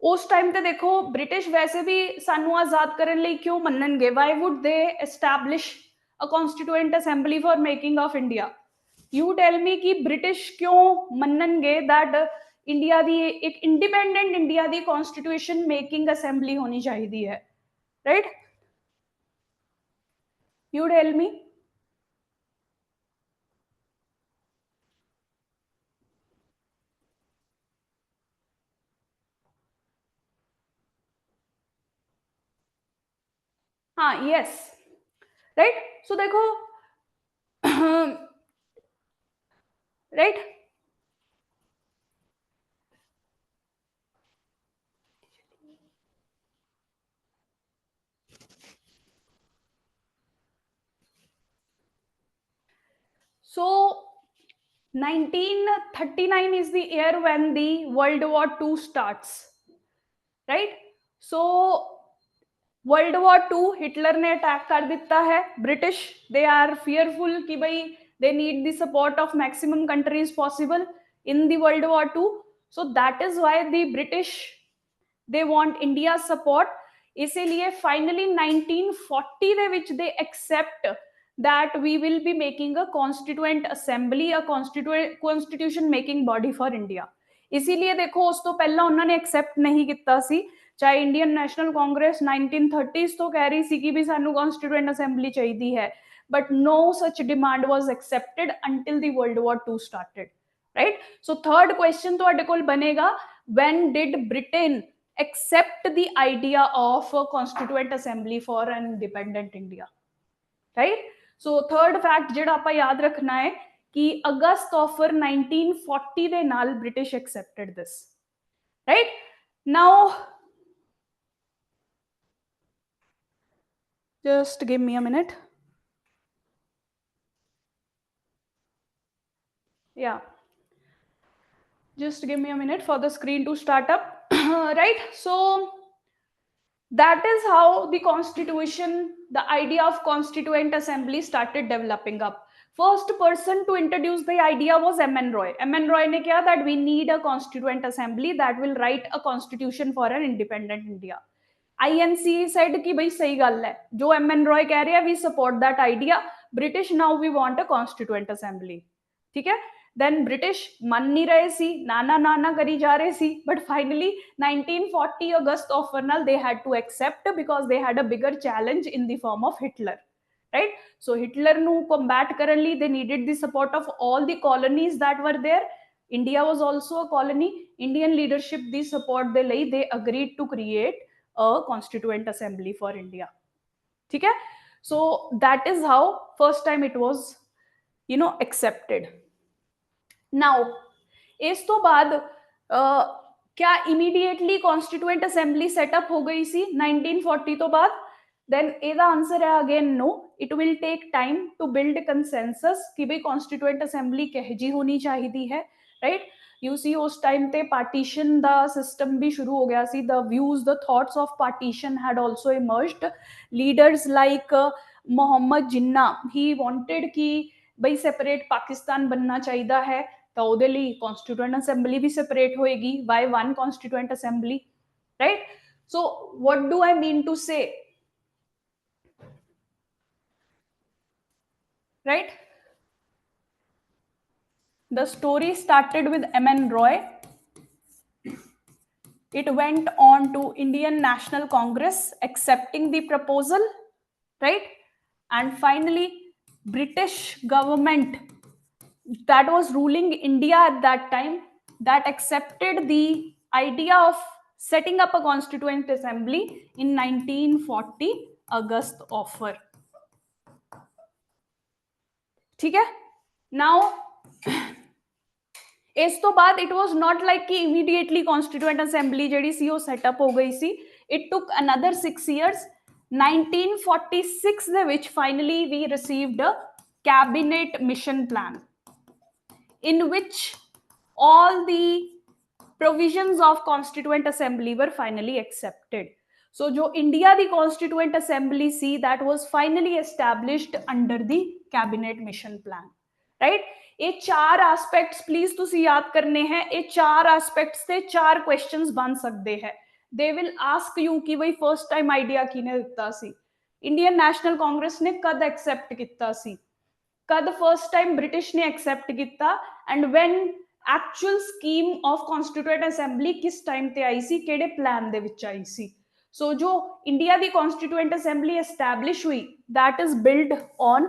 उस time ते देखो British वैसे भी सानू आजाद करने ਲਈ क्यों ਮੰਨਣਗੇ? Why would they establish a constituent assembly for making of India? You tell me कि ब्रिटिश क्यों ਮੰਨਣਗੇ that इंडिया दी एक इंडिपेंडेंट इंडिया दी कॉन्स्टिट्यूशन मेकिंग असेंबली होनी चाहिए है, राइट? You tell me. हाँ, yes, right? So देखो right? So 1939 is the year when the World War II starts, right? So world war 2 Hitler ने attack कर दिता है. ब्रिटिश दे आर फियरफुल कि भाई they need the support of maximum countries possible in the world war 2. So that is why the British they want India support. इसीलिए finally 1940 ਦੇ ਵਿੱਚ they accept that we will be making a constituent assembly, a constitution making body for India. इसीलिए देखो उस तो पहला उन्होंने accept नहीं किया सी. चाहे इंडियन नेशनल कांग्रेस 1930s तो कह रही सी कि भी सानू कॉन्स्टिट्यूएंट असेंबली चाहिए है, but no such demand was accepted until the world war 2 स्टार्टेड, राइट? सो थर्ड क्वेश्चन तो कोल बनेगा, when did Britain accept the idea of a constituent assembly for an independent India, right? So third fact ਜਿਹੜਾ ਆਪਾਂ याद रखना है कि अगस्त ऑफर 1940 ਦੇ ਨਾਲ British accepted this, right? Now just give me a minute. Yeah, just give me a minute for the screen to start up. Right, so that is how the constitution, the idea of constituent assembly started developing up. First person to introduce the idea was MN Roy. MN Roy ne kiya that we need a constituent assembly that will write a constitution for an independent India. INC said कि भाई सही गल है जो MN Roy कह रहे हैं, we support that idea. British now we want a constituent assembly. ठीक है। देन ब्रिटिश मन नहीं रहे सी, नाना नाना करी जा रहे सी, बट फाइनली 1940 अगस्त ऑफरनल they had to accept because they had a bigger challenge in the form of Hitler, right. So Hitler नु combat करन ਲਈ they needed the support of all the colonies that were there. India was also a colony. Indian leadership the support ਦੇ ਲਈ they agreed to create a constituent assembly for India, ठीक है। So that is how first time it was accepted. Now इस तो बाद क्या immediately constituent assembly setup हो गई सी 1940 तो बाद? देन एदा आंसर है again no, it will take time to build consensus कि भाई कॉन्स्टिट्यूएंट असेंबली कहजी होनी चाहिए है, राइट। यू सी उस टाइम ते पार्टीशन दा सिस्टम भी शुरू हो गया सी, the views the thoughts of partition had also emerged. Leaders like Mohammad Jinnah he wanted कि भाई सेपरेट पाकिस्तान बनना चाहिए है, तो ਉਹਦੇ ਲਈ constituent assembly भी separate होएगी, by one constituent assembly, right? So what do I mean to say, right? The story started with M.N. Roy. It went on to Indian National Congress accepting the proposal, right? And finally British government that was ruling India at that time, that accepted the idea of setting up a constituent assembly in 1940 August offer, ठीक है। Now इस तो बाद it was not like कि immediately constituent assembly ਜਿਹੜੀ ਸੀ ਉਹ setup ਹੋ ਗਈ ਸੀ, it took another 6 years. 1946 ਦੇ ਵਿੱਚ finally we received a cabinet mission plan in which all the provisions of constituent assembly were finally accepted. So jo India the constituent assembly see that was finally established under the cabinet mission plan, right? ये चार aspects please तुसी याद करने हैं, ये चार aspects से चार questions बन सकते हैं। they will ask you कि भाई first time idea किने दिता सी, Indian National Congress ने कद accept किता सी, कद फर्स्ट टाइम ब्रिटिश ने एक्सेप्ट किया, and when actual scheme of constituent assembly किस टाइम ते आई सी, केड़े प्लान दे विच आई सी। सो जो इंडिया दी कॉन्स्टिट्यूएंट असेंबली एस्टैब्लिश हुई that is build on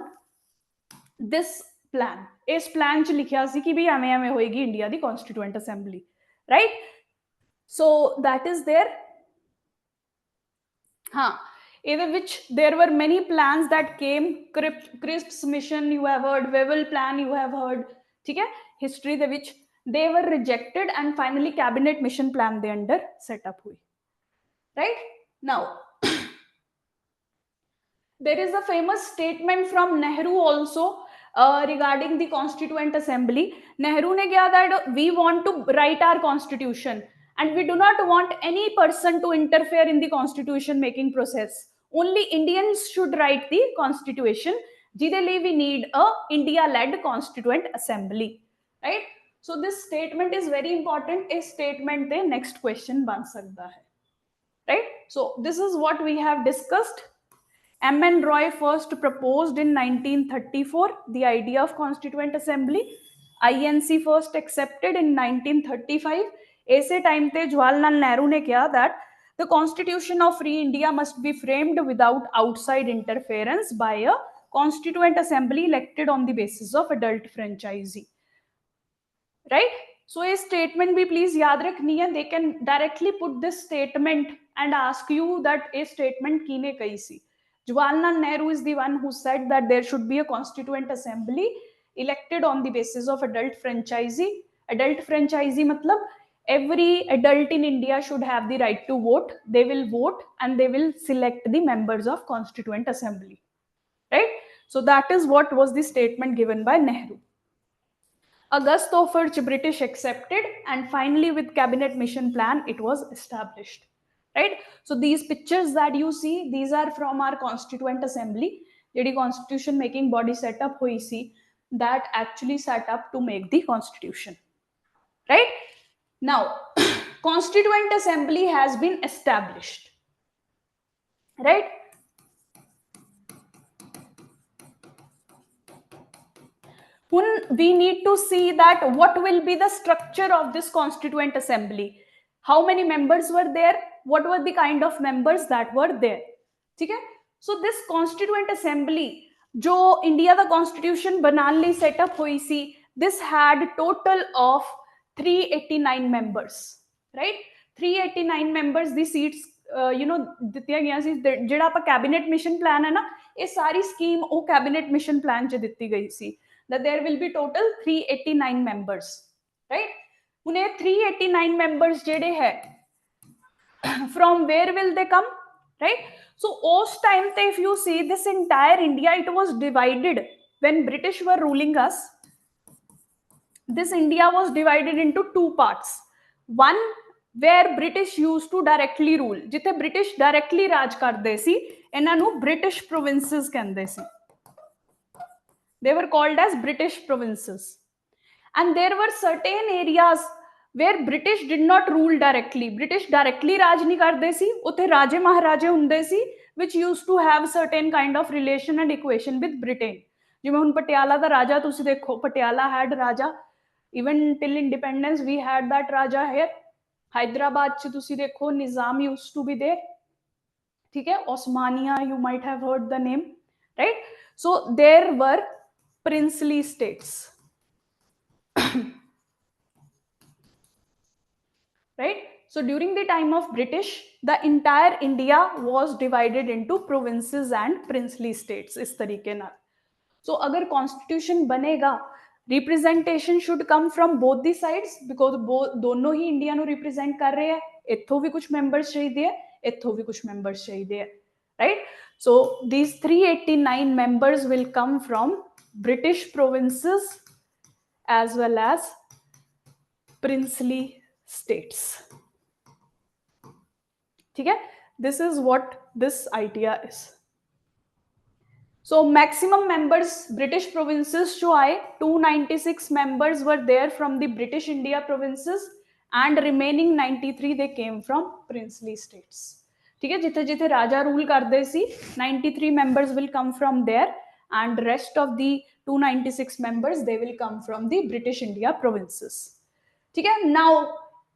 this plan. इस प्लान च लिखिया सी कि भी एवें एवें होएगी इंडिया दी constituent assembly, right. So that is there. हाँ, in which there were many plans that came, Crisp's mission you have heard, Wavell plan you have heard, ठीक है। history ਦੇ ਵਿੱਚ they were rejected and finally cabinet mission plan ਦੇ under set up हुई, right? Now there is a famous statement from Nehru also regarding the constituent assembly. Nehru ने कहा that we want to write our constitution and we do not want any person to interfere in the constitution making process. Only Indians should write the constitution, ਜਿਹਦੇ ਲਈ we need a India led constituent assembly, right? So this statement is very important. इस statement ਦੇ next question बन सकता है, right? So this is what we have discussed. M.N. Roy first proposed in 1934 the idea of constituent assembly. INC first accepted in 1935. ऐसे time पे जवाहरलाल नेहरू ने कहा that the constitution of free India must be framed without outside interference by a constituent assembly elected on the basis of adult franchise, right? So a statement भी please याद रखनी है, they can directly put this statement and ask you that a statement किने कही सी। Jawaharlal Nehru is the one who said that there should be a constituent assembly elected on the basis of adult franchise. Adult franchise मतलब every adult in India should have the right to vote. They will vote and they will select the members of constituent assembly, right? So that is what was the statement given by Nehru. August offer British accepted and finally with cabinet mission plan it was established, right? So these pictures that you see, these are from our constituent assembly, the constitution making body set up hui si, that actually set up to make the constitution, right? Now constituent assembly has been established, right? we need to see that what will be the structure of this constituent assembly, how many members were there, what were the kind of members that were there. ठीक है. So this constituent assembly जो India का constitution बनाने ਲਈ setup हुई सी, this had total of 389 members, right? 389 members the seats ਦਿੱਤੀਆਂ ਗਈਆਂ ਸੀ. ਜਿਹੜਾ ਆਪਾਂ ਕੈਬਨਿਟ ਮਿਸ਼ਨ ਪਲਾਨ ਹੈ ਨਾ, ਇਹ ਸਾਰੀ ਸਕੀਮ ਉਹ ਕੈਬਨਿਟ ਮਿਸ਼ਨ ਪਲਾਨ 'ਚ ਦਿੱਤੀ ਗਈ ਸੀ that there will be total 389 members, right? ਹੁਣ ਇਹ 389 members ਜਿਹੜੇ ਹੈ from where will they come, right? So ਉਸ time te if you see this entire India, it was divided when British were ruling us. This India was divided into two parts. One where British used to directly rule, ਜਿੱਥੇ British directly ਰਾਜ ਕਰਦੇ ਸੀ, ਇਹਨਾਂ ਨੂੰ British provinces ਕਹਿੰਦੇ ਸੀ. They were called as British provinces. And there were certain areas where British did not rule directly. British directly ਰਾਜ ਨਹੀਂ ਕਰਦੇ ਸੀ, ਉੱਥੇ ਰਾਜੇ ਮਹਾਰਾਜੇ ਹੁੰਦੇ ਸੀ which used to have certain kind of relation and equation with Britain. ਜਿਵੇਂ ਹੁਣ ਪਟਿਆਲਾ ਦਾ ਰਾਜਾ ਤੁਸੀਂ ਦੇਖੋ, ਪਟਿਆਲਾ had ਰਾਜਾ, even till independence we had that raja here. Hyderabad ਚ ਤੁਸੀਂ ਦੇਖੋ Nizam used to be there. ठीक है. Osmania, you might have heard the name, right? So there were princely states. Right? So during the time of British, the entire India was divided into provinces and princely states इस तरीके ना. So अगर constitution बनेगा, representation should come from both the sides because दोनों ही India ਨੂੰ represent कर रहे हैं. ਇੱਥੋਂ भी कुछ members चाहिए, ਇੱਥੋਂ भी कुछ members चाहिए, right? So these 389 members will come from British provinces as well as princely states. ठीक है. This is what this idea is. So maximum members British provinces जो आए, 296 members were there from the British India provinces and remaining 93 they came from princely states. ठीक है. जिथे जिथे राजा rule करते सी, 93 members will come from there and rest of the 296 members they will come from the British India provinces. ठीक है. Now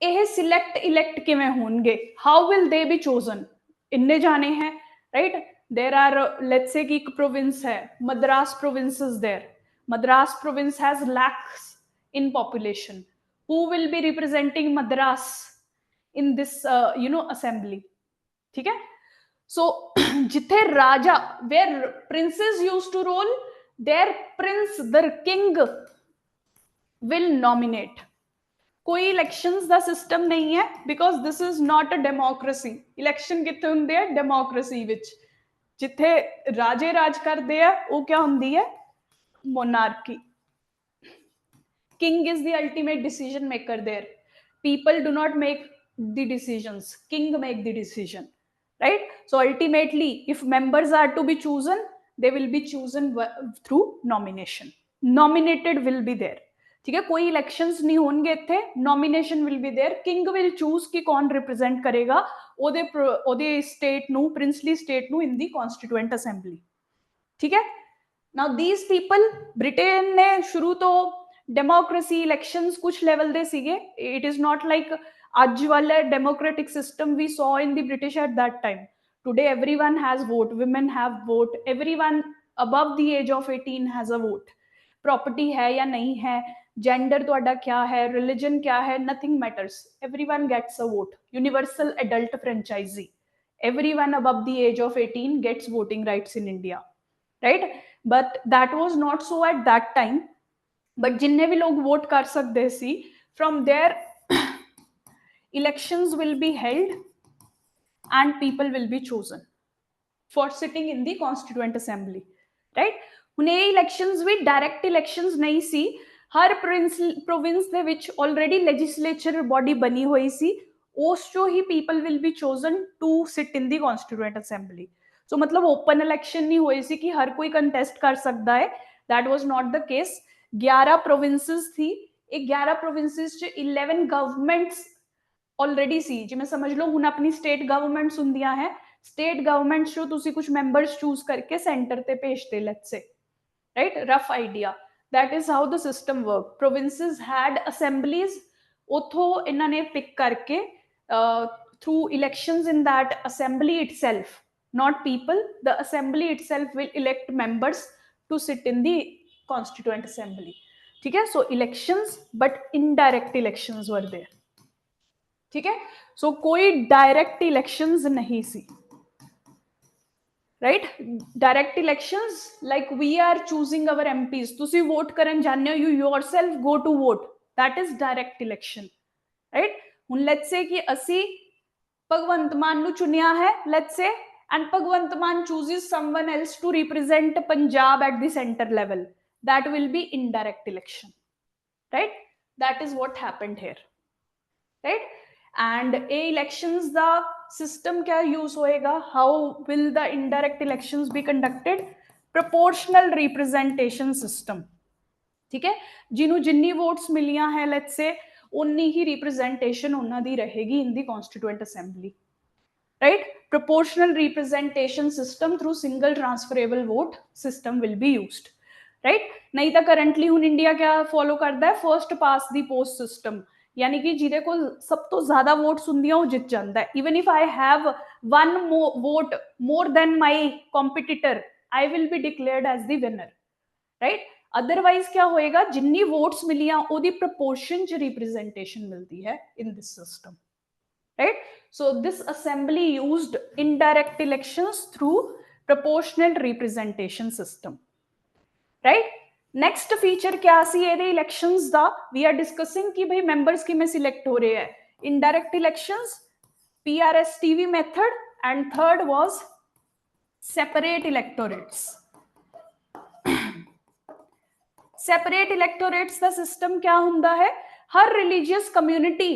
ਇਹ select elect किवें होंगे, how will they be chosen? इन्ने जाने हैं, right? There are, let's say कि एक province है, Madras province is there. Madras province has lakhs in population. Who will be representing Madras in this assembly? ठीक है. So जिथे राजा, where princes used to rule, their prince, their king will nominate. कोई elections ਦਾ system नहीं है because this is not a democracy. Election किथे ਹੁੰਦੇ ਆ? Democracy ਵਿੱਚ. ਜਿੱਥੇ ਰਾਜੇ ਰਾਜ ਕਰਦੇ ਆ ਉਹ क्या ਹੁੰਦੀ ਹੈ? monarchy. King is the ultimate decision maker there. People do not make the decisions, king make the decision, right? So ultimately if members are to be chosen, they will be chosen through nomination. Nominated will be there. ठीक है. कोई elections नहीं होंगे इत्थे, nomination will be there. King will choose कि कौन represent करेगा ओदे स्टेट नु, प्रिंसली स्टेट नु इन दी कॉन्स्टिट्यूएंट असेंबली. ठीक है. नाउ दीज पीपल, ब्रिटेन ने शुरू तो डेमोक्रेसी इलेक्शंस कुछ लेवल दे सीगे. इट इज नॉट लाइक आज वाला democratic system we saw in the British at that time. Today everyone has vote, women have vote, everyone above the age of 18 has a vote. Property है या नहीं है, gender ਤੁਹਾਡਾ क्या है, religion क्या है, nothing matters. Everyone gets a vote. Universal adult franchisee. Everyone above the age of 18 gets voting rights in India, right? But that was not so at that time. But जिन्ने भी लोग vote कर सकते सी, from there elections will be held and people will be chosen for sitting in the constituent assembly, right? ਹੁਣ ਇਹ elections ਵੀ direct elections ਨਹੀਂ ਸੀ. ਹਰ province ਦੇ ਵਿੱਚ ਆਲਰੇਡੀ ਲੈਜਿਸਲੇਚਰ ਬੋਡੀ ਬਣੀ ਹੋਈ ਸੀ, ਉਸ ਚੋਂ ਹੀ people will be chosen to sit in the constituent assembly. So ਮਤਲਬ ਓਪਨ ਇਲੈਕਸ਼ਨ ਨਹੀਂ ਹੋਈ ਸੀ ਕਿ ਹਰ ਕੋਈ ਕੰਟੈਸਟ ਕਰ ਸਕਦਾ ਹੈ. That was not the case. 11 provinces थी. ਇਹ 11 प्रोविंसेस ਚ 11 ਗਵਰਨਮੈਂਟਸ ਆਲਰੇਡੀ ਸੀ. ਜਿਵੇਂ ਸਮਝ ਲਓ ਹੁਣ ਆਪਣੀ ਸਟੇਟ ਗਵਰਨਮੈਂਟਸ ਹੁੰਦੀਆਂ ਹੈ, ਸਟੇਟ ਗਵਰਨਮੈਂਟਸ ਚੋਂ ਤੁਸੀਂ ਕੁਝ ਮੈਂਬਰਸ ਚੂਜ਼ ਕਰਕੇ ਸੈਂਟਰ ਤੇ ਭੇਜਦੇ, let's say, right? Rough idea. That is how the system work. Provinces had assemblies, उथों इन्होंने पिक करके through elections in that assembly itself, not people, the assembly itself will elect members to sit in the constituent assembly. ठीक है, so elections but indirect elections were there. ठीक है, so कोई direct elections नहीं सी. Right, direct elections like we are choosing our MPs, तुसी vote करन जाने हो, you yourself go to vote, that is direct election. Right, हुन लेट्स से कि असी भगवंत मान नु चुनिया है, let's say, and Bhagwant Mann chooses someone else to represent Punjab at the centre level, that will be indirect election. Right, that is what happened here. Right, and a elections the system क्या use होएगा, how will the indirect elections be conducted, proportional representation system. ठीक है, जिन्हों जिन्नी votes मिलियां है let's से, उन्नी ही representation उन्हां दी रहेगी in the constituent assembly. Right, proportional representation system through single transferable vote system will be used. Right, नहीं तो करंटली हुन इंडिया क्या फॉलो करता है, first past the post system, यानी कि जिहदे कोल सब तो ज्यादा वोट्स हुंदियां वो जित जांदा है. Even if I have one vote more than my competitor, I will be declared as the winner. Right, otherwise क्या होएगा, जिन्नी वोट्स मिलियां ओदी प्रपोर्शन च रिप्रेजेंटेशन मिलती है in this system. Right, so this assembly used indirect elections through proportional representation system. Right, next feature क्या सी ये elections दा, वी आर डिस्कसिंग कि भाई मेंबर्स किमें सिलेक्ट हो रहे हैं, indirect elections, PRSTV method, and third was separate electorates. Separate electorates दा system क्या हुंदा है, हर रिलीजियस कम्युनिटी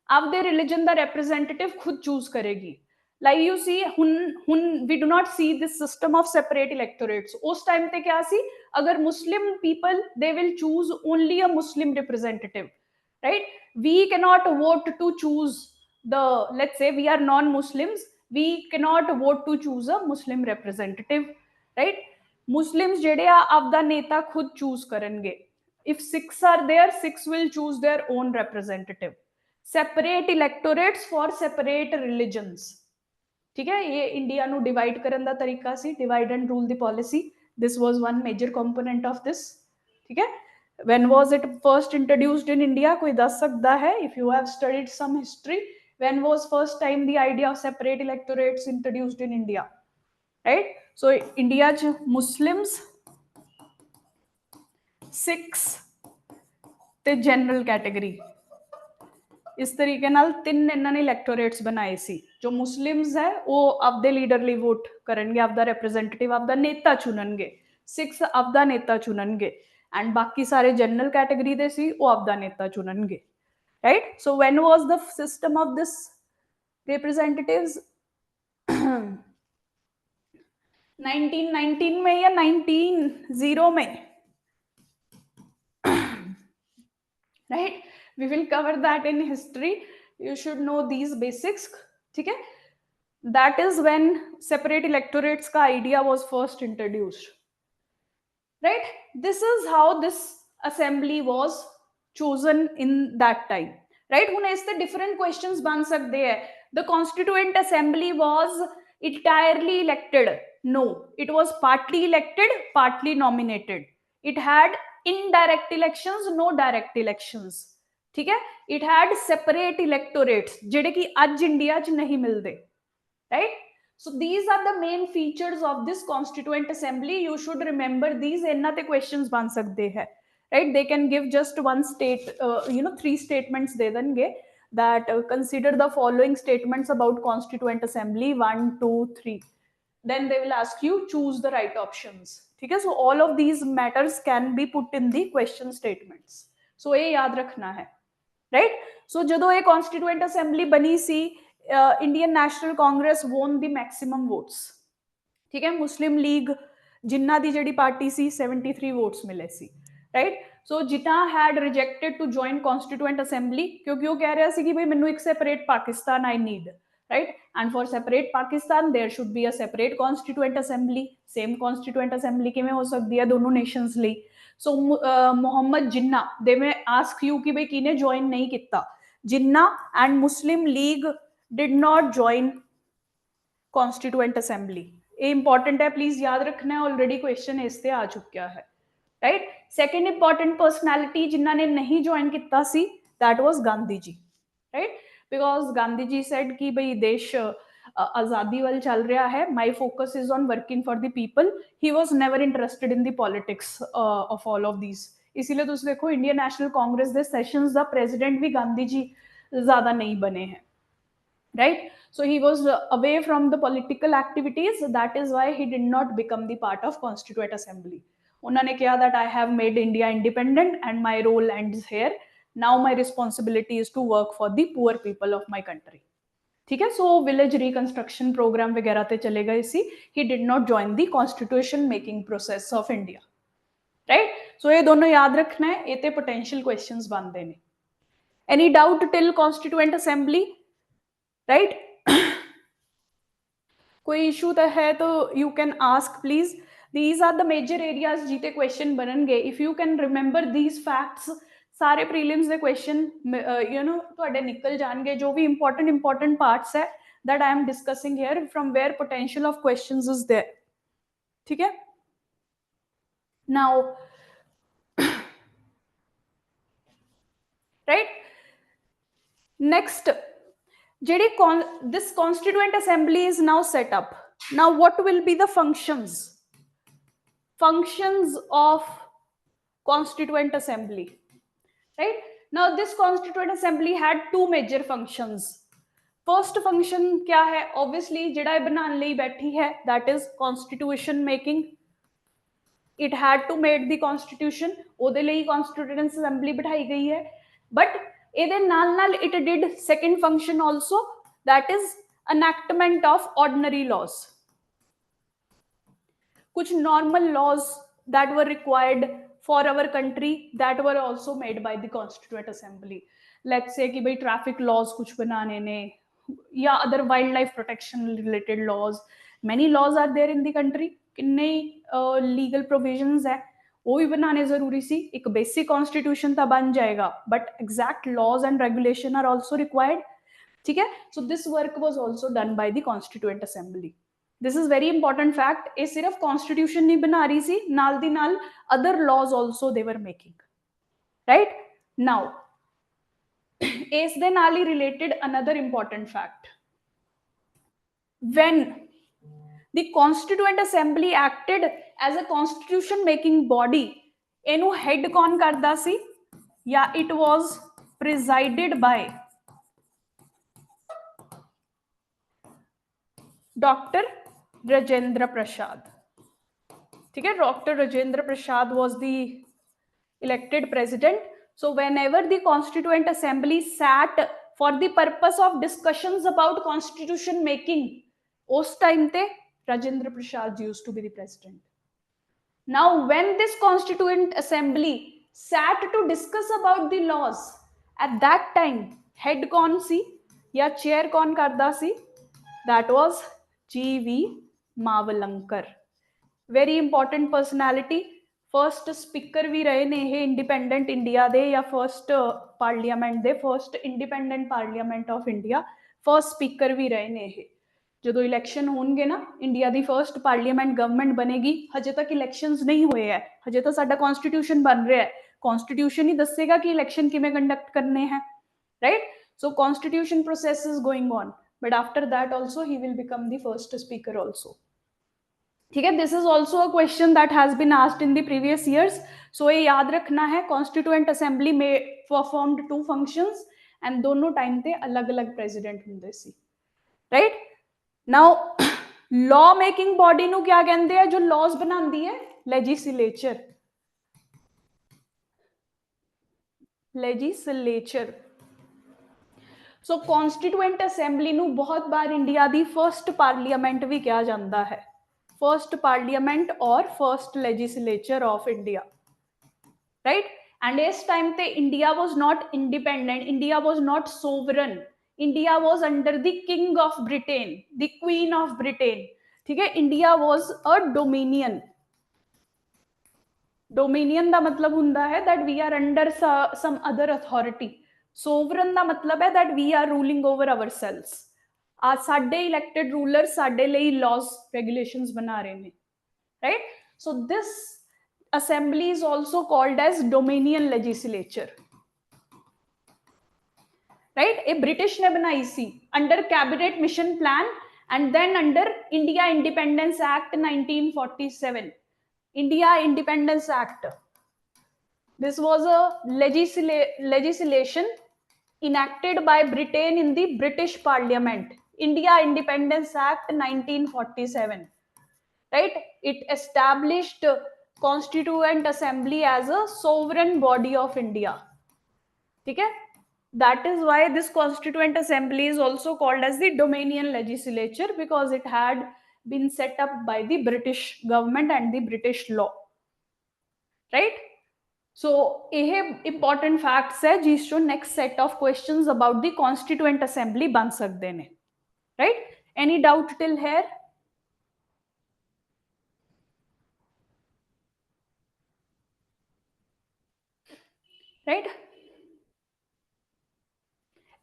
आपदे रिलीजन दा रिप्रेजेंटेटिव खुद चूज करेगी. लाइक यू सी हुन we do not see this system of separate electorates. उस टाइम पे क्या सी, अगर Muslim people they will choose only a Muslim representative. Right, we cannot vote to choose the, let's say we are non Muslims, we cannot vote to choose a Muslim representative. Right, Muslims जेडे आपदा नेता खुद choose करेंगे. If Sikhs are there, Sikhs will choose their own representative. Separate electorates for separate religions. ठीक है, ये India नु divide करन दा तरीका सी, divide and rule the policy, this was one major component of this. ठीक है, when was it first introduced in India, कोई दस सकता है, if you have studied some history, when was first time the idea of separate electorates introduced in India. Right, so India च Muslims, six ते general category, इस तरीके नाल तीन इन्होंने इलेक्टोरेट्स बनाए सी. जो मुस्लिम्स है वो आपदे लीडर लिए वोट करेंगे, आपदा रिप्रेजेंटेटिव, आपदा नेता चुननगे, सिक्स आपदा नेता चुननगे, एंड बाकी सारे जनरल कैटेगरी दे सी वो आपदा नेता चुननगे. Right, so when was the system of this representatives, 1919 में या 1900 में. Right, we will cover that in history, you should know these basics. ठीक है, that is when separate electorates का idea was first introduced. Right, this is how this assembly was chosen in that time. Right, हुन इससे different questions बन सकते हैं. The constituent assembly was entirely elected? No, it was partly elected, partly nominated. It had indirect elections, no direct elections. ठीक है, it had separate electorates जेडे कि आज इंडिया च नहीं मिलते. Right, so these are the main features of this constituent assembly. You should remember these, इन्ना ते क्वेश्चंस बन सकते हैं. Right, they can give just one state, you know 3 statements दे देंगे that consider the following statements about constituent assembly 1 2 3, then they will ask you choose the right options. ठीक है, so all of these matters can be put in the question statements, so ये याद रखना है. Right, सो जो ये constituent assembly बनी सी, Indian National Congress won the maximum votes. ठीक है, मुस्लिम लीग जिन्ना दी जेडी पार्टी सी 73 वोट्स मिले सी. राइट, सो जिटा had rejected to join constituent assembly, क्योंकि वो कह रहा सी कि भाई मैनू एक separate Pakistan I need. Right, and for separate Pakistan there should be a separate constituent assembly. Same constituent assembly किवें हो सकती है दोनों nations ਲਈ? So Mohammed Jinnah, they may ask you कि भाई किने join नहीं किता? Jinnah and Muslim League did not join constituent assembly. ये इंपॉर्टेंट है, प्लीज याद रखना है, ऑलरेडी क्वेश्चन इससे आ चुका है, राइट. सेकंड इंपॉर्टेंट पर्सनैलिटी जिन्हों ने नहीं ज्वाइन किया सी, that was Gandhi ji, right. Because Gandhi ji said कि भाई देश आजादी वाल चल रहा है, my focus is on working for the people. He was never interested in the politics of all of these. इसीलिए तुम देखो इंडियन नेशनल कांग्रेस दे सेशंस दा प्रेसिडेंट भी गांधी जी ज्यादा नहीं बने हैं, right. So he was away from the political activities, that is why he did not become the part of constituent assembly. उन्होंने कहा that I have made India independent and my role ends here, now my responsibility is to work for the poor people of my country. ठीक है. So village reconstruction program वगैरह ते चले गए सी. He did not join the constitution making process of India, right. So ये दोनों याद रखना है, ये ते potential questions बनते हैं. Any doubt till constituent assembly? Right. कोई इशू तो है तो you can ask please. These are the major areas जीते क्वेश्चन बननगे. If you can remember these facts, सारे प्रीलिम्स दे क्वेश्चन यू नो तुहाडे निकल जाणगे. जो भी इंपॉर्टेंट पार्ट्स है that I am discussing here, from where potential of questions is there. ठीक है. Now right, next this constituent assembly is now set up. Now what will be the functions of constituent assembly, right? Now this constituent assembly had two major functions. First function क्या है? Obviously जिहड़ा बनाने लई बैठी है, that is constitution making. It had to make the constitution, ਉਹਦੇ ਲਈ constituent assembly बिठाई गई है. But ਇਹਦੇ ਨਾਲ it did second function also, that is enactment of ordinary laws. कुछ normal laws that were required for our country that were also made by the constituent assembly. Let's say कि भाई traffic laws कुछ बनाने ने, या other wildlife protection related laws. Many laws are there in the country. किन्ने legal provisions है, वो भी बनाने जरूरी सी. एक बेसिक कॉन्स्टिट्यूशन तो बन जाएगा, but exact laws and regulation are also required. ठीक है. So this work was also done by the constituent assembly. This is very important fact. ये सिर्फ कॉन्स्टिट्यूशन नहीं बना रही सी, नाल दी नाल other laws also they were making, right. Now इस दे नाल ही related another important fact, when the constituent assembly acted as a constitution making body, ਇਹਨੂੰ head कौन करदा सी? या it was presided by Dr. Rajendra Prasad. ठीक है. Dr. Rajendra Prasad was the elected president. So whenever the constituent assembly sat for the purpose of discussions about constitution making, उस time ते Rajendra Prasad used to be the president. Now when this constituent assembly sat to discuss about the laws, at that time head कौन सी या chair कौन करदा सी? That was G.V. Mavalankar. Very important personality. First speaker भी रहे ने ये independent India दे, या first parliament they, first independent parliament of India, first speaker भी रहे ने ये. जो इलैक्शन होंगे ना, इंडिया की फर्स्ट पार्लीमेंट गवर्नमेंट बनेगी. हजे तक इलैक्शंस नहीं हुए हैं, हजे तो साडा कॉन्स्टिट्यूशन बन रहा है. कॉन्स्टिट्यूशन ही दसेगा कि इलैक्शन किवें कंडक्ट करने हैं, right. So constitution process is going on, but after that also he will become the first speaker also. ठीक है. This is also a question that has been asked in the previous years. So ये याद रखना है, constituent assembly में performed two functions and दोनों time ते अलग अलग प्रेसिडेंट हुंदे सी, right. Now law making body नु क्या कहते हैं? जो लॉज बनाती है, legislature. Legislature. So constituent assembly नु बहुत बार इंडिया दी फर्स्ट पार्लीमेंट भी कहा जाता है. फर्स्ट पार्लीमेंट और first legislature of India, right. And इस टाइम ते India was not independent, India was not sovereign. India was under the king of Britain, the queen of Britain, ठीक है। India was a dominion. Dominion का मतलब हुंदा है that we are under some other authority. Sovereign का मतलब है that we are ruling over ourselves. आज साडे इलेक्टेड रूलर साडे लिए लॉज रेगुलेशंस बना रहे हैं, right. So this assembly is also called as dominion legislature, right। ये ब्रिटिश ने बनाई सी under cabinet mission plan and then under India independence act 1947। India independence act, this was a legislation enacted by Britain in the British Parliament, India Independence Act 1947, right। It established Constituent Assembly as a sovereign body of India, ठीक है। That is why this Constituent Assembly is also called as the Dominion Legislature, because it had been set up by the British government and the British law, right। So ये important facts है जिसको next set of questions about the Constituent Assembly बन सकते हैं, right। Any doubt till here? Right,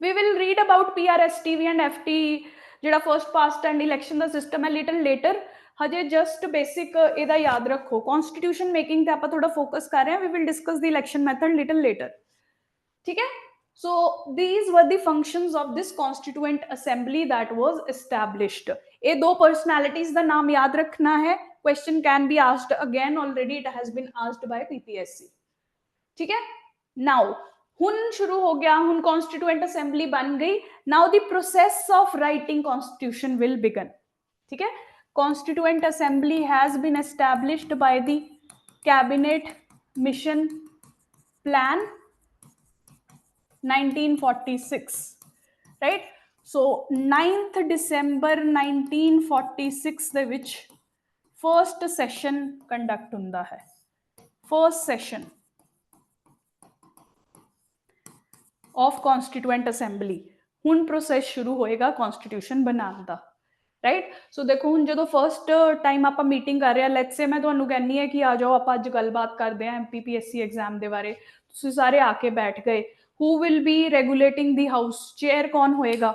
we will read about PRSTV and FT जेड़ा first past and election का system है little letter. हजे जस्ट बेसिक ਇਹਦਾ याद रखो। कॉन्स्टिट्यूशन मेकिंग ਤੇ ਆਪਾਂ थोड़ा फोकस कर रहे हैं। We will discuss the election method little later, ठीक है। So these were the functions of this constituent assembly that was established. ये दो पर्सनालिटीज का नाम याद रखना है। Question can be asked again, already it has been asked by PPSC, ठीक है। नाउ हुन शुरू हो गया, हुन कॉन्स्टिट्यूएंट असेंबली बन गई। Now the process of writing constitution will begin, ठीक है। Constituent assembly has been established by the cabinet mission plan 1946, right। So 9th December 1946 ਦੇ ਵਿੱਚ फर्स्ट सैशन कंडक्ट ਹੁੰਦਾ है। First session of constituent assembly. हुन process शुरू होएगा constitution बनाने का, राइट। सो देखो हुन जो फर्स्ट टाइम आप मीटिंग कर रहे हैं, लेट्स से मैं तुहानू कहनी है कि आ जाओ आप अज गलबात करते हैं MPPSC एग्जाम के बारे, तुसीं सारे आके बैठ गए। Who will B regulating the house, chair कौन होएगा,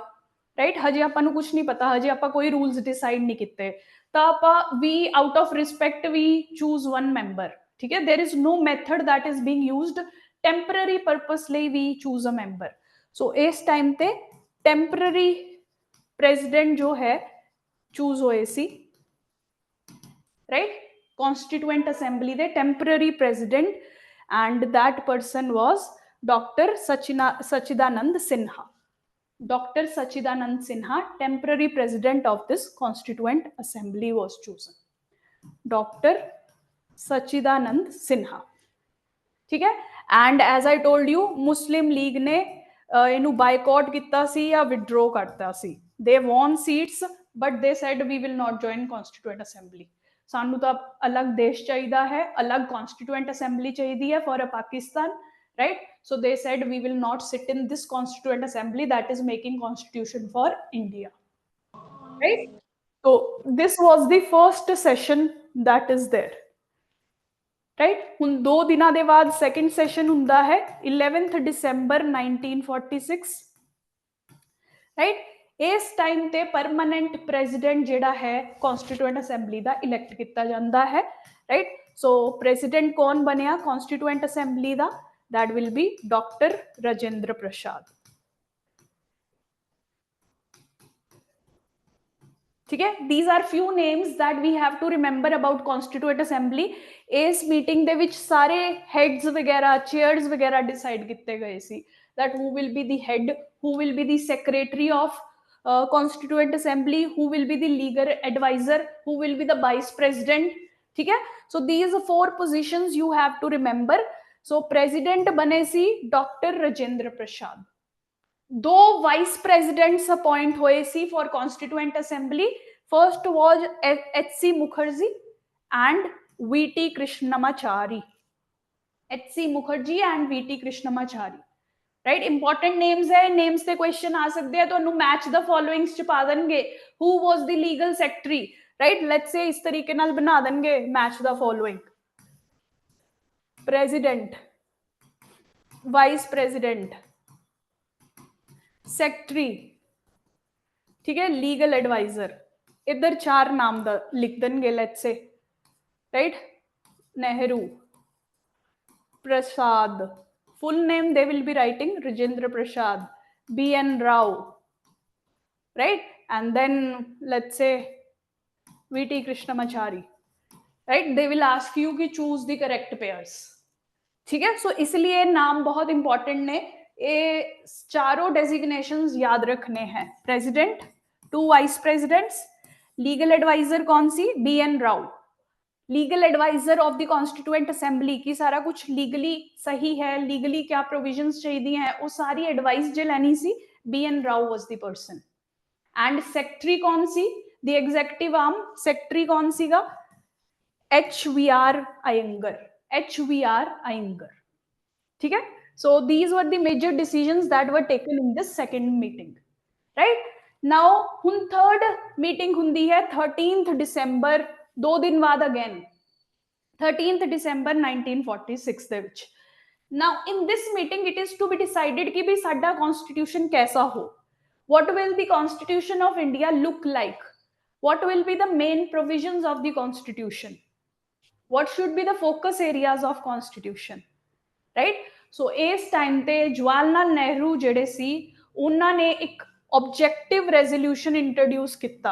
राइट। हजे आपां नू कुछ नहीं पता, हजे आपां कोई रूल्स डिसाइड नहीं किते। तो आपां वी out of respect we choose one member, ठीक है। There is no method that is being used. Temporary purpose ਲਈ we choose a member. So इस टाइम ते टेंपररी प्रेजिडेंट जो है चूज होए सी, राइट। कॉन्स्टिट्यूएंट असेंबली दे temporary president and that person was doctor Sachidanand Sinha. Dr. Sachidanand Sinha, temporary president of this constituent assembly, was chosen. Dr. Sachidanand Sinha, ठीक है। And as I told you Muslim League ने इनू boycott किया सी या withdraw करता सी। They won seats but they said we will not join constituent assembly. सानू तो अलग देश चाहिए है, अलग कॉन्स्टिट्यूएंट असेंबली चाहिए है for a Pakistan, right। So they said we will not sit in this constituent assembly that is making constitution for India, right। So this was the first session that is there, right। हुन 2 दिना दे बाद second session हुंदा है 11th December 1946, right। इस time ते permanent president जेड़ा है constituent assembly दा इलेक्ट किया जाता है, राइट। सो प्रेजिडेंट कौन बनया कॉन्स्टिट्यूएंट असेंबली दा, that will be doctor Rajendra Prasad, ठीक है। These are few names that we have to remember about constituent assembly. इस मीटिंग दे विच सारे हेड्स वगैरह चेयर्स वगैरह डिसाइड किए गए सी, that who will be the head, who will be the secretary of constituent assembly, who will be the legal advisor, who will be the vice president, ठीक है। so these 4 positions you have to remember। so president बने सी doctor Rajendra Prasad. 2 vice presidents appoint हुए सी for constituent assembly. First was HC Mukherjee and VT Krishnamachari. HC Mukherjee and VT Krishnamachari, right important names है names से question आ सकते हैं तो मैच द फॉलोइंग्स च पा देंगे who was the legal secretary right let's say इस तरीके नाल बना देंगे match the following president vice president secretary ठीक है लीगल एडवाइजर इधर 4 नाम लिख देंगे let's say right Nehru Prasad full name they will be writing Rajendra Prasad BN Rao right and then let's say VT Krishnamachari right they will ask you कि choose the correct pairs ठीक है सो इसलिए नाम बहुत इंपॉर्टेंट ने ये चारों designations याद रखने हैं president 2 vice presidents legal adviser कौन सी BN Rau legal adviser of the constituent assembly की सारा कुछ लीगली सही है लीगली क्या प्रोविजंस चाहिए हैं वो सारी एडवाइस जो लेनी सी BN Rao was the person and secretary कौन सी द एग्जीक्यूटिव आर्म सेक्रेटरी कौन सी का HVR Iyengar ठीक है so these were the major decisions that were taken in this second meeting right now hun third meeting हुंदी है 13th December 2 दिन बाद again 13th December 1946 ਦੇ ਵਿੱਚ now in this meeting it is to be decided कि भी साडा constitution कैसा हो what will the constitution of India look like what will be the main provisions of the constitution what should be the focus areas of constitution right so इस time ते जवाहरलाल नेहरू जेडे सी उन्होंने एक ऑब्जेक्टिव रेजोल्यूशन इंट्रोड्यूस किया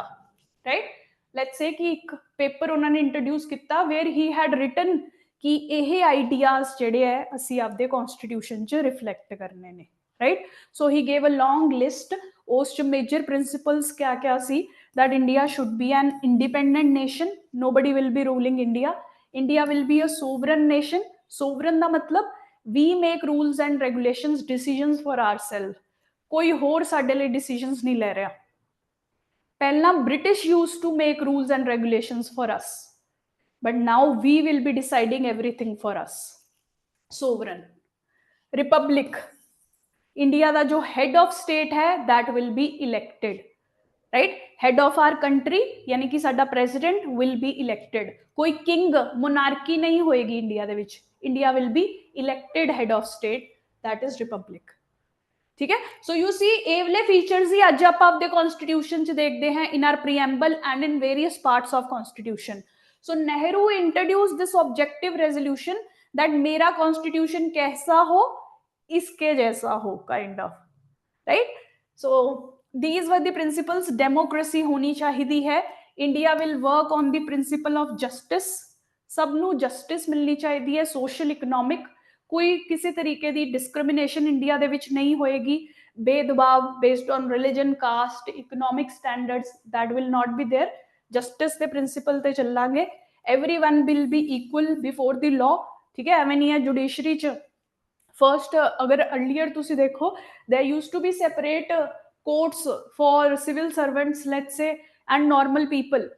right let's say कि एक paper उन्होंने introduce किया वेयर ही हैड रिटन कि ये आइडियाज जेडे है असी आपदे कॉन्स्टिट्यूशन च रिफ्लेक्ट करने ने right so he gave a long list उस मेजर प्रिंसिपल्स क्या क्या see that India should be an independent nation nobody will be ruling India will be a sovereign nation sovereign का मतलब we make rules and regulations decisions for ourselves कोई होर साडे लिए decisions नहीं ले रहा पहला British used to make rules and regulations for us but now we will be deciding everything for us sovereign republic India का जो head of state है that will be elected right head of our country यानी कि साडा president will be elected कोई king monarchy नहीं होएगी India दे विच India will be elected head of state that is republic ठीक है so you see ये वाले features ही आज आप आपदे constitution च देखते हैं in our preamble and in various parts of constitution so Nehru introduced this objective resolution that मेरा constitution कैसा हो इसके जैसा हो kind of right so these were the principles democracy होनी चाहिए है India will work on the principle of justice सबनू जस्टिस मिलनी चाहिए है सोशल इकोनॉमिक कोई किसी तरीके की डिस्क्रिमिनेशन इंडिया दे विच नहीं होएगी भेदभाव based on religion caste economic standards that will not be there justice के प्रिंसिपल ते चलांगे everyone will be equal before the law ठीक है एवें नहीं है जुडिशरी च फर्स्ट अगर अर्लीयर तुसी देखो there used to be separate courts for civil servants let's say and normal people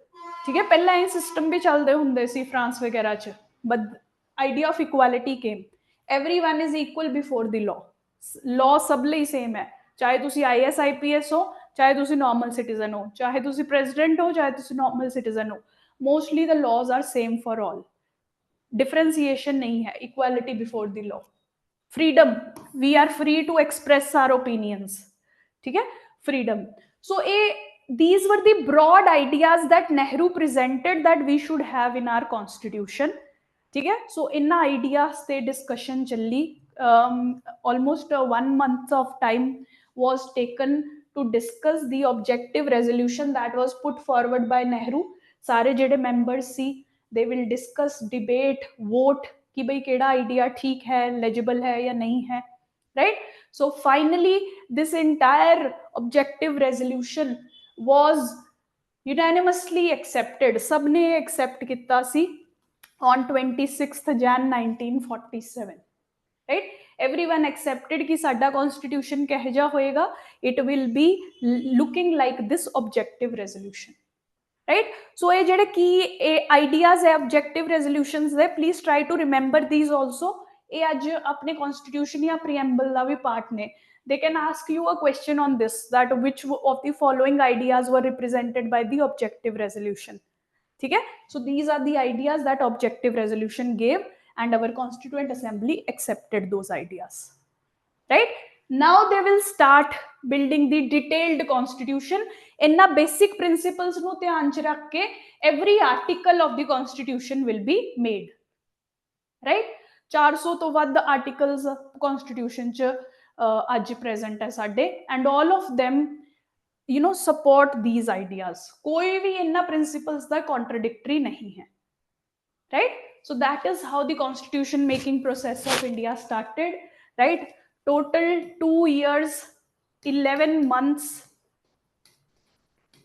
ठीक है पहला ये सिस्टम भी चलते होंगे सी फ्रांस वगैरह च but idea of equality came everyone is equal before the law सब ਲਈ सेम है चाहे तुसी IAS IPS हो चाहे तुसी नॉर्मल सिटीजन हो चाहे तुसी प्रेसिडेंट हो चाहे तुसी नॉर्मल सिटीजन हो mostly the laws are same for all differentiation नहीं है equality before the law freedom we are free to express our opinions ठीक है freedom so a these were the broad ideas that Nehru presented that we should have in our constitution ठीक है so इन ideas से discussion चली almost 1 month of time was taken to discuss the objective resolution that was put forward by Nehru सारे जेडे members C they will discuss debate vote कि भाई केड़ा idea ठीक है legible है या नहीं है right so finally this entire objective resolution was unanimously accepted सबने accept किया सी on 26th Jan 1947 right everyone accepted कि साडा constitution कहेजा होएगा it will be looking like this objective resolution right so ये जेडे की ideas है objective resolutions है please try to remember these also ये अज अपने कॉन्स्टिट्यूशन या प्रीएम्बल का भी पार्ट ने. They can ask you a question on this, that which of the following ideas were represented by the objective resolution. ठीक है. So these are the ideas that objective resolution gave and our constituent assembly accepted those ideas. Right? Now they will start building the detailed constitution. इन्ना basic principles ਨੂੰ ਧਿਆਨ ਚ ਰੱਖ ਕੇ every article of the constitution will be made. Right? 400 ਤੋਂ ਵੱਧ articles constitution ਚ ਅੱਜ present ਹੈ ਸਾਡੇ, and all of them support these ideas. कोई भी इन्ना principles ਦਾ contradictory नहीं है. Right? So that is how the constitution making process of India started. Right? Total 2 years, 11 months,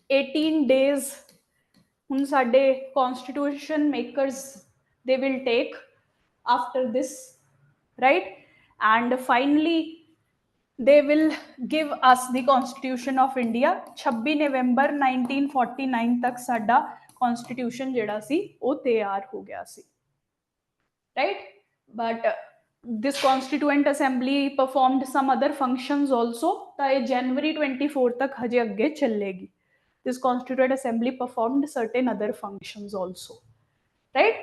18 days ਹੁਣ ਸਾਡੇ constitution makers they will take after this, right? And finally they will give us the constitution of India. 26 November 1949 तक साडा constitution ਜਿਹੜਾ ਸੀ ਉਹ ਤਿਆਰ ਹੋ ਗਿਆ ਸੀ, right? But this constituent assembly performed some other functions also, ਤਾਂ ਇਹ January 24 तक ਹਜੇ ਅੱਗੇ ਚੱਲੇਗੀ. This constituent assembly performed certain other functions also, right?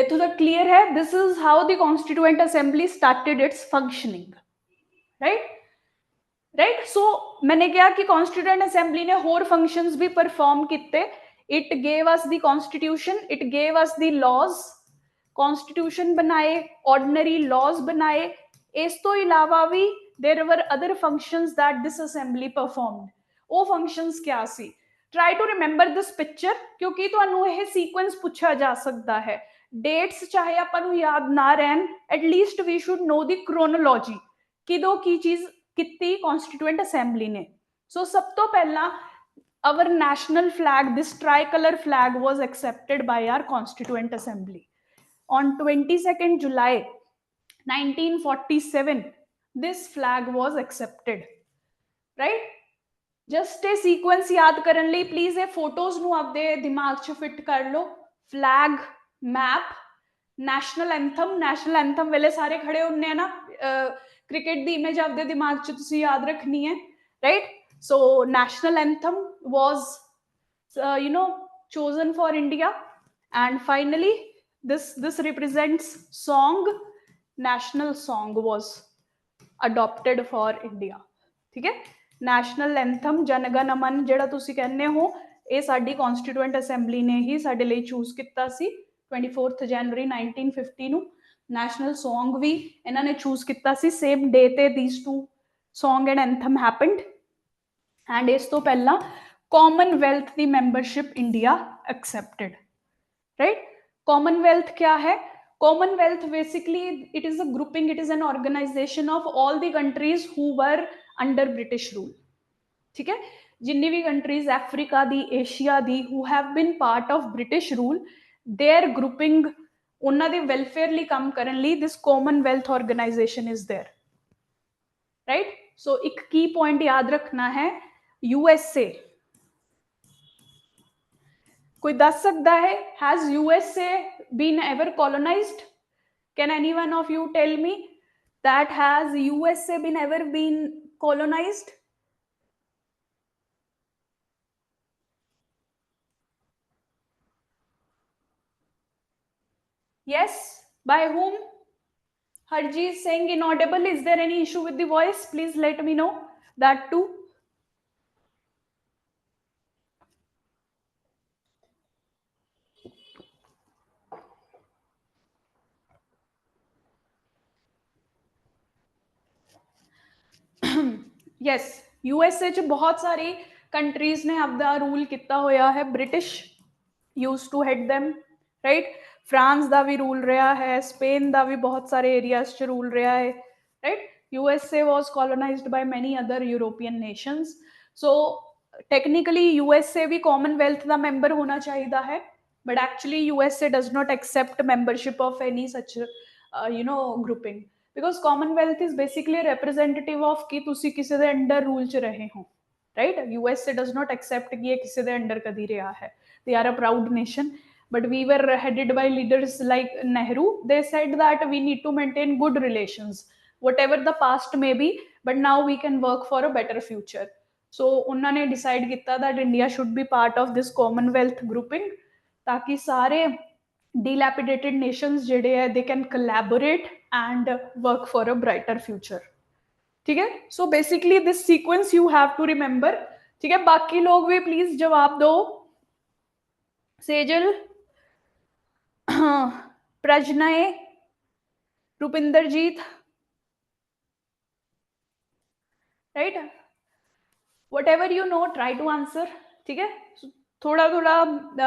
इथों तक clear है? This is how the constituent assembly started its functioning, right? Right? So मैंने कहा कि constituent assembly ने होर functions भी perform किते. It gave us the constitution, it gave us the laws, constitution बनाए, ordinary laws बनाए. इस तो इलावा भी there were other functions that this assembly performed. ਉਹ functions क्या सी? Try to remember this picture, क्योंकि ਤੁਹਾਨੂੰ ਇਹ sequence ਪੁੱਛਿਆ ਜਾ ਸਕਦਾ ਹੈ. Dates ਚਾਹੇ ਆਪਾਂ ਨੂੰ ਯਾਦ ਨਾ ਰਹਿਣ, at least we should know the chronology. ਕਿਦੋਂ ਕੀ ਚੀਜ਼ ਕੀਤੀ constituent assembly ਨੇ. So ਸਭ ਤੋਂ ਪਹਿਲਾਂ our national flag, this tricolor flag was accepted by our constituent assembly. On 22nd July 1947, this flag was accepted, right? Just a sequence याद करन लई please ये फोटोज ਨੂੰ ਆਪਦੇ ਦਿਮਾਗ 'ਚ ਫਿੱਟ ਕਰ ਲਓ. Flag, map, national anthem. National anthem ਵੇਲੇ ਸਾਰੇ ਖੜੇ ਹੁੰਨੇ ਆ ਨਾ, ਕ੍ਰਿਕਟ ਦੀ ਇਮੇਜ ਆਪਦੇ ਦਿਮਾਗ 'ਚ ਤੁਸੀਂ ਯਾਦ ਰੱਖਣੀ ਹੈ, right? So national anthem was chosen for India, and finally this represents song. National song was adopted for India. ठीक है. ਨੈਸ਼ਨਲ ਐਂਥਮ ਜਨਗਣ ਅਮਨ ਜਿਹੜਾ ਤੁਸੀਂ ਕਹਿੰਦੇ ਹੋ, ਇਹ ਸਾਡੀ ਕਨਸਟੀਟਿਊਐਂਟ ਅਸੈਂਬਲੀ ਨੇ ਹੀ ਸਾਡੇ ਲਈ ਚੂਜ਼ ਕੀਤਾ ਸੀ 24 ਜਨਵਰੀ 1950 ਨੂੰ. ਨੈਸ਼ਨਲ ਸੌਂਗ ਵੀ ਇਹਨਾਂ ਨੇ ਚੂਜ਼ ਕੀਤਾ ਸੀ ਸੇਮ ਡੇ ਤੇ. these two song and anthem happened. and ਇਸ ਤੋਂ ਪਹਿਲਾਂ ਕਾਮਨਵੈਲਥ ਦੀ membership India accepted, right? Commonwealth क्या है? Commonwealth basically it is a grouping, it is an organization of all the countries who were under British rule. ठीक है. जिन्नी भी countries Africa the, Asia the who have been part of British rule, their grouping उन्ना दे welfare ਲਈ काम करन ਲਈ this Commonwealth organization is there, right? So एक key point याद रखना है, USA. कोई दस सकता है has USA been ever colonized? Can anyone of you tell me that has USA been ever been colonized? Yes. By whom? Harji is saying inaudible. Is there any issue with the voice? Please let me know that too. yes, USA च बहुत सारी countries ने अपना rule किया होया है. British use to head them, right? France का भी रूल रहा है, स्पेन का भी बहुत सारे एरियाज च रूल रहा है, right? USA was colonized by many other European nations. So technically USA भी Commonwealth का member होना चाहिए है, but actually USA does not accept membership of any such grouping, because Commonwealth is basically a representative of कि तुसी किसी दे under rule च रहे हो, right? USA does not accept कि ये किसी दे अंडर कदी रहा है. They are a proud nation. but we were headed by leaders like Nehru. They said that we need to maintain good relations, whatever the past may be, but now we can work for a better future. So उन्होंने decide किया that India should be part of this Commonwealth grouping, ताकि सारे dilapidated nations ਜਿਹੜੇ है they can collaborate and work for a brighter future. ठीक है, so basically this sequence you have to remember. ठीक है, बाकी लोग भी प्लीज जवाब दो. Sejal, Prajnay, Rupinderjit, right, whatever you know try to answer. ठीक है, थोड़ा थोड़ा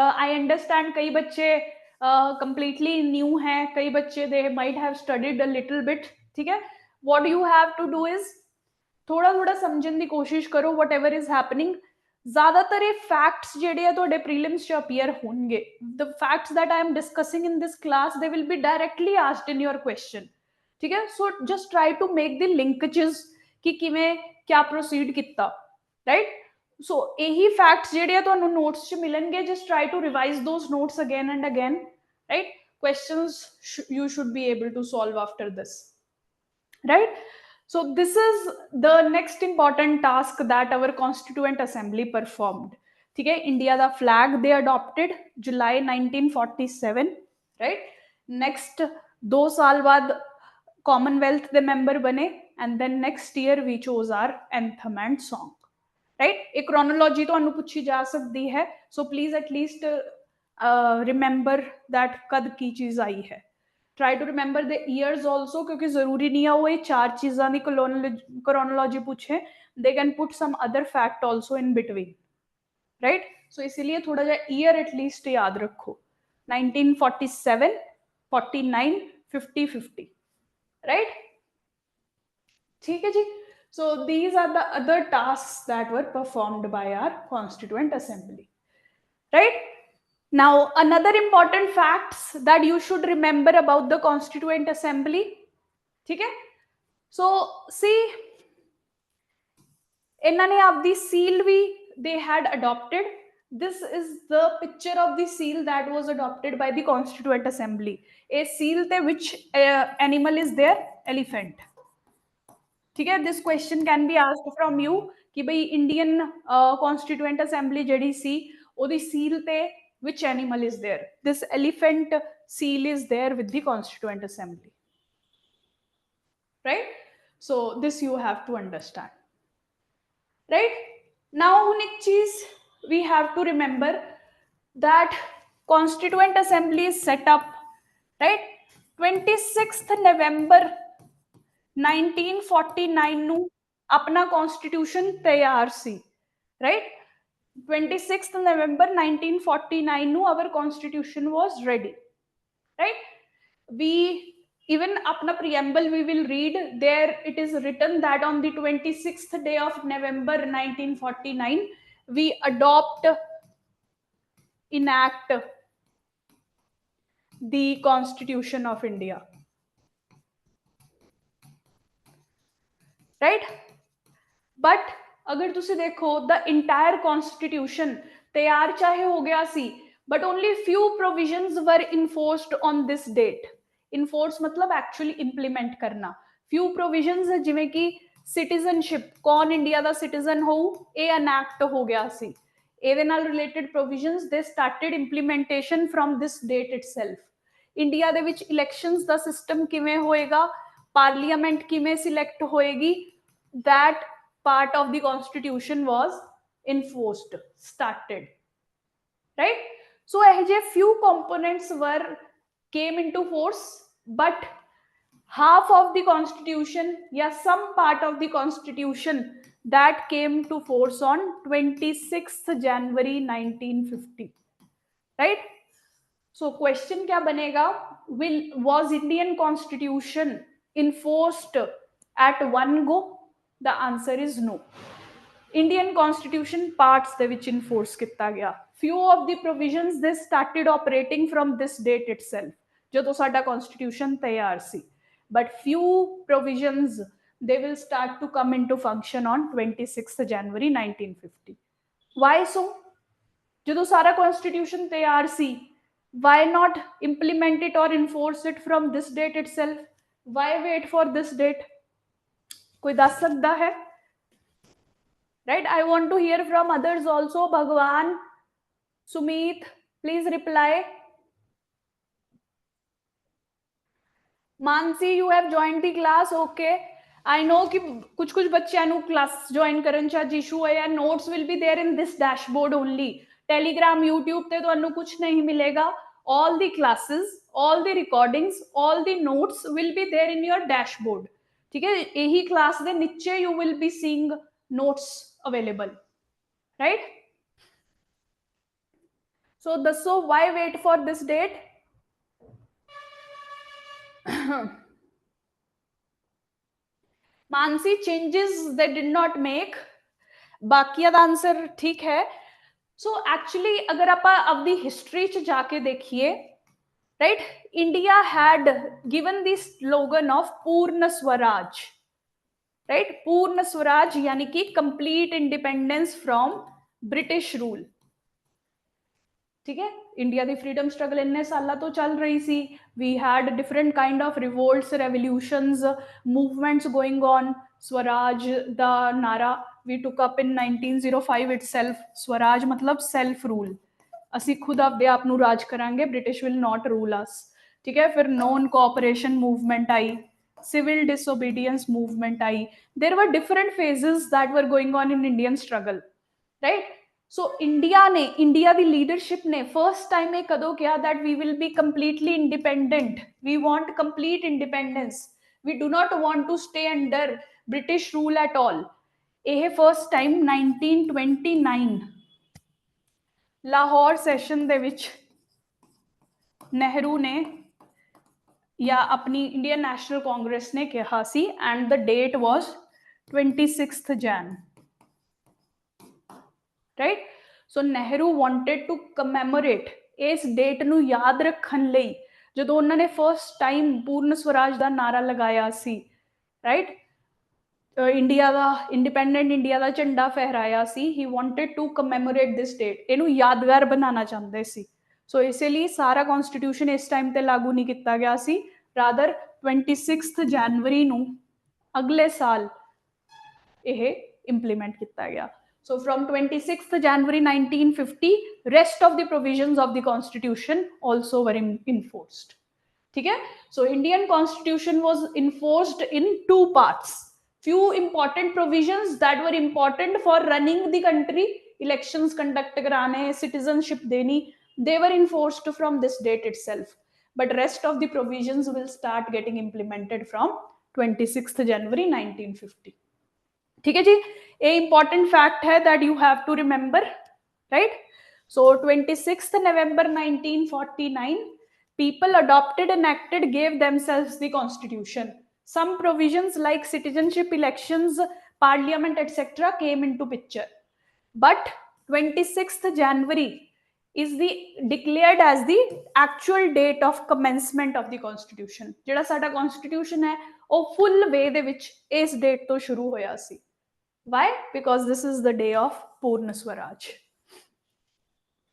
आई अंडरस्टैंड कई बच्चे कंप्लीटली न्यू हैं, कई बच्चे they might have studied a little bit. ठीक है, what you have to do is थोड़ा थोड़ा समझने की कोशिश करो वट एवर इज हैपनिंग. ज्यादातर ये फैक्ट्स जेडे है तुहाडे प्रीलिम्स च अपीयर होंगे. The facts that I am discussing in this class they will be directly asked in your question. ठीक है, so just try to make the linkages कि किवें क्या प्रोसीड किया. राइट, सो यही फैक्ट्स जेडे है तुहानू नोट्स च मिलणगे. Just try to revise those notes again and again. Right, questions you should be able to solve after this. Right, so this is the next important task that our constituent assembly performed. ठीक है, India दा flag they adopted July 1947. Right, next 2 साल बाद commonwealth दे member बने and then next year we chose our anthem and song. Right, एक chronology तो पूछी जा सकती है, so please at least remember that कद की चीज आई है. Try to remember the years also, क्योंकि जरूरी नहीं है वो ये 4 चीज़ों की क्रोनोलॉजी पूछे. They can put some other fact also in between. Right, so इसीलिए थोड़ा जा ईयर एटलीस्ट याद रखो. 1947, 49, 50, 50. राइट, ठीक है जी. So these are the other task that were performed by our constituent assembly. Right, now another important facts that you should remember about the constituent assembly. ठीक है, so see इन्होंने आपकी seal भी they had adopted. This is the picture of the seal that was adopted by the constituent assembly. A seal te which animal is there? Elephant. ठीक है, this question can be asked from you कि भाई Indian constituent assembly जड़ी सी ओदी seal ते which animal is there? This elephant seal is there with the constituent assembly. Right, so this you have to understand. Right, now एक चीज we have to remember that constituent assembly is set up, right, 26th November 1949 ਨੂੰ अपना constitution तैयार सी. Right, 26th November 1949 nu our constitution was ready. Right, we even apna preamble we will read there. It is written that on the 26th day of November 1949 we enact the Constitution of India. Right, but अगर तुसी देखो the entire constitution तैयार चाहे हो गया सी, but only few provisions were enforced on this date. Enforce मतलब actually implement करना. फ्यू प्रोविजंस जिवें कि सिटीजनशिप, कौन इंडिया दा सिटीजन हो, ये अनैक्ट हो गया सी. ਇਹਦੇ ਨਾਲ related provisions they started implementation from this date itself. India ਦੇ ਵਿੱਚ ਇਲੈਕਸ਼ਨਸ ਦਾ ਸਿਸਟਮ ਕਿਵੇਂ ਹੋਏਗਾ, ਪਾਰਲੀਮੈਂਟ ਕਿਵੇਂ ਸਿਲੈਕਟ ਹੋਏਗੀ, that part of the constitution was enforced, started. Right, so a few components came into force, but half of the constitution, yeah, some part of the constitution that came to force on 26th January 1950. Right, so question क्या बनेगा, was Indian constitution enforced at one go? The answer is no. Indian constitution parts ਦੇ ਵਿੱਚ enforce ਕੀਤਾ ਗਿਆ. Few of the provisions they started operating from this date itself, ਜਦੋਂ ਸਾਡਾ constitution ਤਿਆਰ ਸੀ, but few provisions they will start to come into function on 26th January 1950. Why so? ਜਦੋਂ ਸਾਰਾ constitution ਤਿਆਰ ਸੀ Why not implement it or enforce it from this date itself? Why wait for this date? कोई दस सकता है? Right? I want to hear from others also. Bhagwan, Sumit, please reply. Mansi, you have joined the class. Okay. I know कि कुछ कुछ बच्चे नु class join करन चा जिशू है या notes will be there in this dashboard only Telegram YouTube ते तो कुछ नहीं मिलेगा all the classes all the recordings all the notes will be there in your dashboard ठीक है यही क्लास दे नीचे you will be seeing notes available right so why wait for this date Mansi changes they did not make बाकी ਦਾ answer ठीक है so actually अगर आप अपनी हिस्ट्री च जाके देखिए right India had given the slogan of पूर्ण स्वराज राइट पूर्ण स्वराज यानी कि complete independence from British rule ठीक है इंडिया की फ्रीडम स्ट्रगल इन्ने साल तो चल रही सी we had different kind of revolts revolutions movements going on Swaraj the नारा we took up in 1905 itself Swaraj मतलब सेल्फ रूल ਅਸੀਂ खुद अपने आप ਨੂੰ ਰਾਜ ਕਰਾਂਗੇ British will not rule us ठीक है फिर नॉन कोऑपरेशन मूवमेंट आई सिविल डिसोबीडियंस मूवमेंट आई there were different phases that were going on in Indian struggle right so India की लीडरशिप ने फर्स्ट टाइम ये कदों किया that we will be completely independent we want complete independence we do not want to stay under British rule at all ये first time 1929 Lahore session दे विच नेहरू ने या अपनी इंडियन नेशनल कांग्रेस ने कहा सी and the date was 26 Jan right so Nehru wanted to commemorate इस date नू याद रखन लई जदों उन्होंने फर्स्ट टाइम पूर्ण स्वराज का नारा लगाया सी राइट इंडिया का इंडिपेंडेंट इंडिया का झंडा फहराया सी he wanted to commemorate this date इनू यादगार बनाना चाहते सी सो इसलिए सारा कॉन्स्टिट्यूशन इस टाइम ते लागू नहीं किया गया सी रादर 26 जनवरी नू अगले साल यह इंप्लीमेंट किया गया so from 26th January 1950 rest of the provisions of the constitution also were enforced ठीक है so Indian constitution was enforced in two parts few important provisions that were important for running the country elections conduct karane citizenship deni they were enforced from this date itself but rest of the provisions will start getting implemented from 26th January 1950 ठीक है जी ये important fact है that you have to remember right so 26th November 1949 people adopted and acted gave themselves the constitution some provisions like citizenship elections parliament etc came into picture but 26th January is the declared as the actual date of commencement of the constitution ਜਿਹੜਾ ਸਾਡਾ constitution है ਉਹ full way ਦੇ ਵਿੱਚ ਇਸ date ਤੋਂ ਸ਼ੁਰੂ ਹੋਇਆ ਸੀ why because this is the day of पूर्ण Swaraj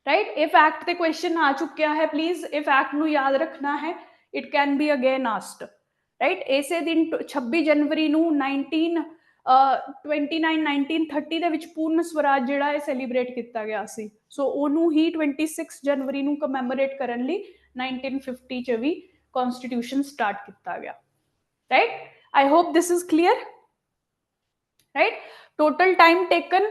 right if act the question आ चुका है please if act नु याद रखना है it can be again asked right ऐसे दिन 26 जनवरी नु 1930 ਦੇ ਵਿੱਚ पूर्ण स्वराज ਜਿਹੜਾ ਹੈ ਸੈਲੀਬ੍ਰੇਟ ਕੀਤਾ ਗਿਆ ਸੀ ਸੋ ਉਹਨੂੰ ਹੀ 26 ਜਨਵਰੀ ਨੂੰ ਕਮੈਮੋਰੇਟ ਕਰਨ ਲਈ 1950 ਚ ਵੀ ਕਨਸਟੀਟਿਊਸ਼ਨ ਸਟਾਰਟ ਕੀਤਾ ਗਿਆ right I hope this is clear right total time taken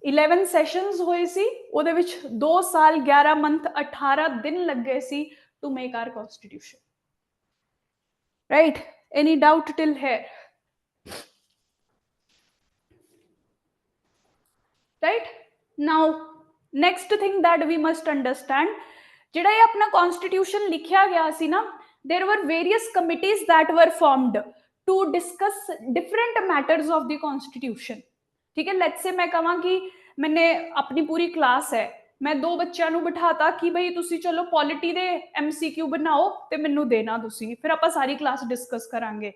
11 sessions ਹੋਏ ਸੀ ਉਹਦੇ ਵਿੱਚ 2 ਸਾਲ 11 ਮੰਥ 18 ਦਿਨ ਲੱਗੇ ਸੀ to make our constitution right any doubt till here right now next thing that we must understand ਜਿਹੜਾ ਇਹ ਆਪਣਾ constitution ਲਿਖਿਆ ਗਿਆ ਸੀ ਨਾ there were various committees that were formed to discuss different matters of the constitution ठीक है let's से मैं कहां कि मैंने अपनी पूरी क्लास है मैं 2 ਬੱਚਿਆਂ ਨੂੰ ਬਿਠਾਤਾ ਕਿ ਭਈ ਤੁਸੀਂ ਚਲੋ ਪੋਲਿਟੀ ਦੇ MCQ ਬਣਾਓ ਤੇ ਮੈਨੂੰ ਦੇਣਾ ਤੁਸੀਂ ਫਿਰ ਆਪਾਂ ਸਾਰੀ ਕਲਾਸ ਡਿਸਕਸ ਕਰਾਂਗੇ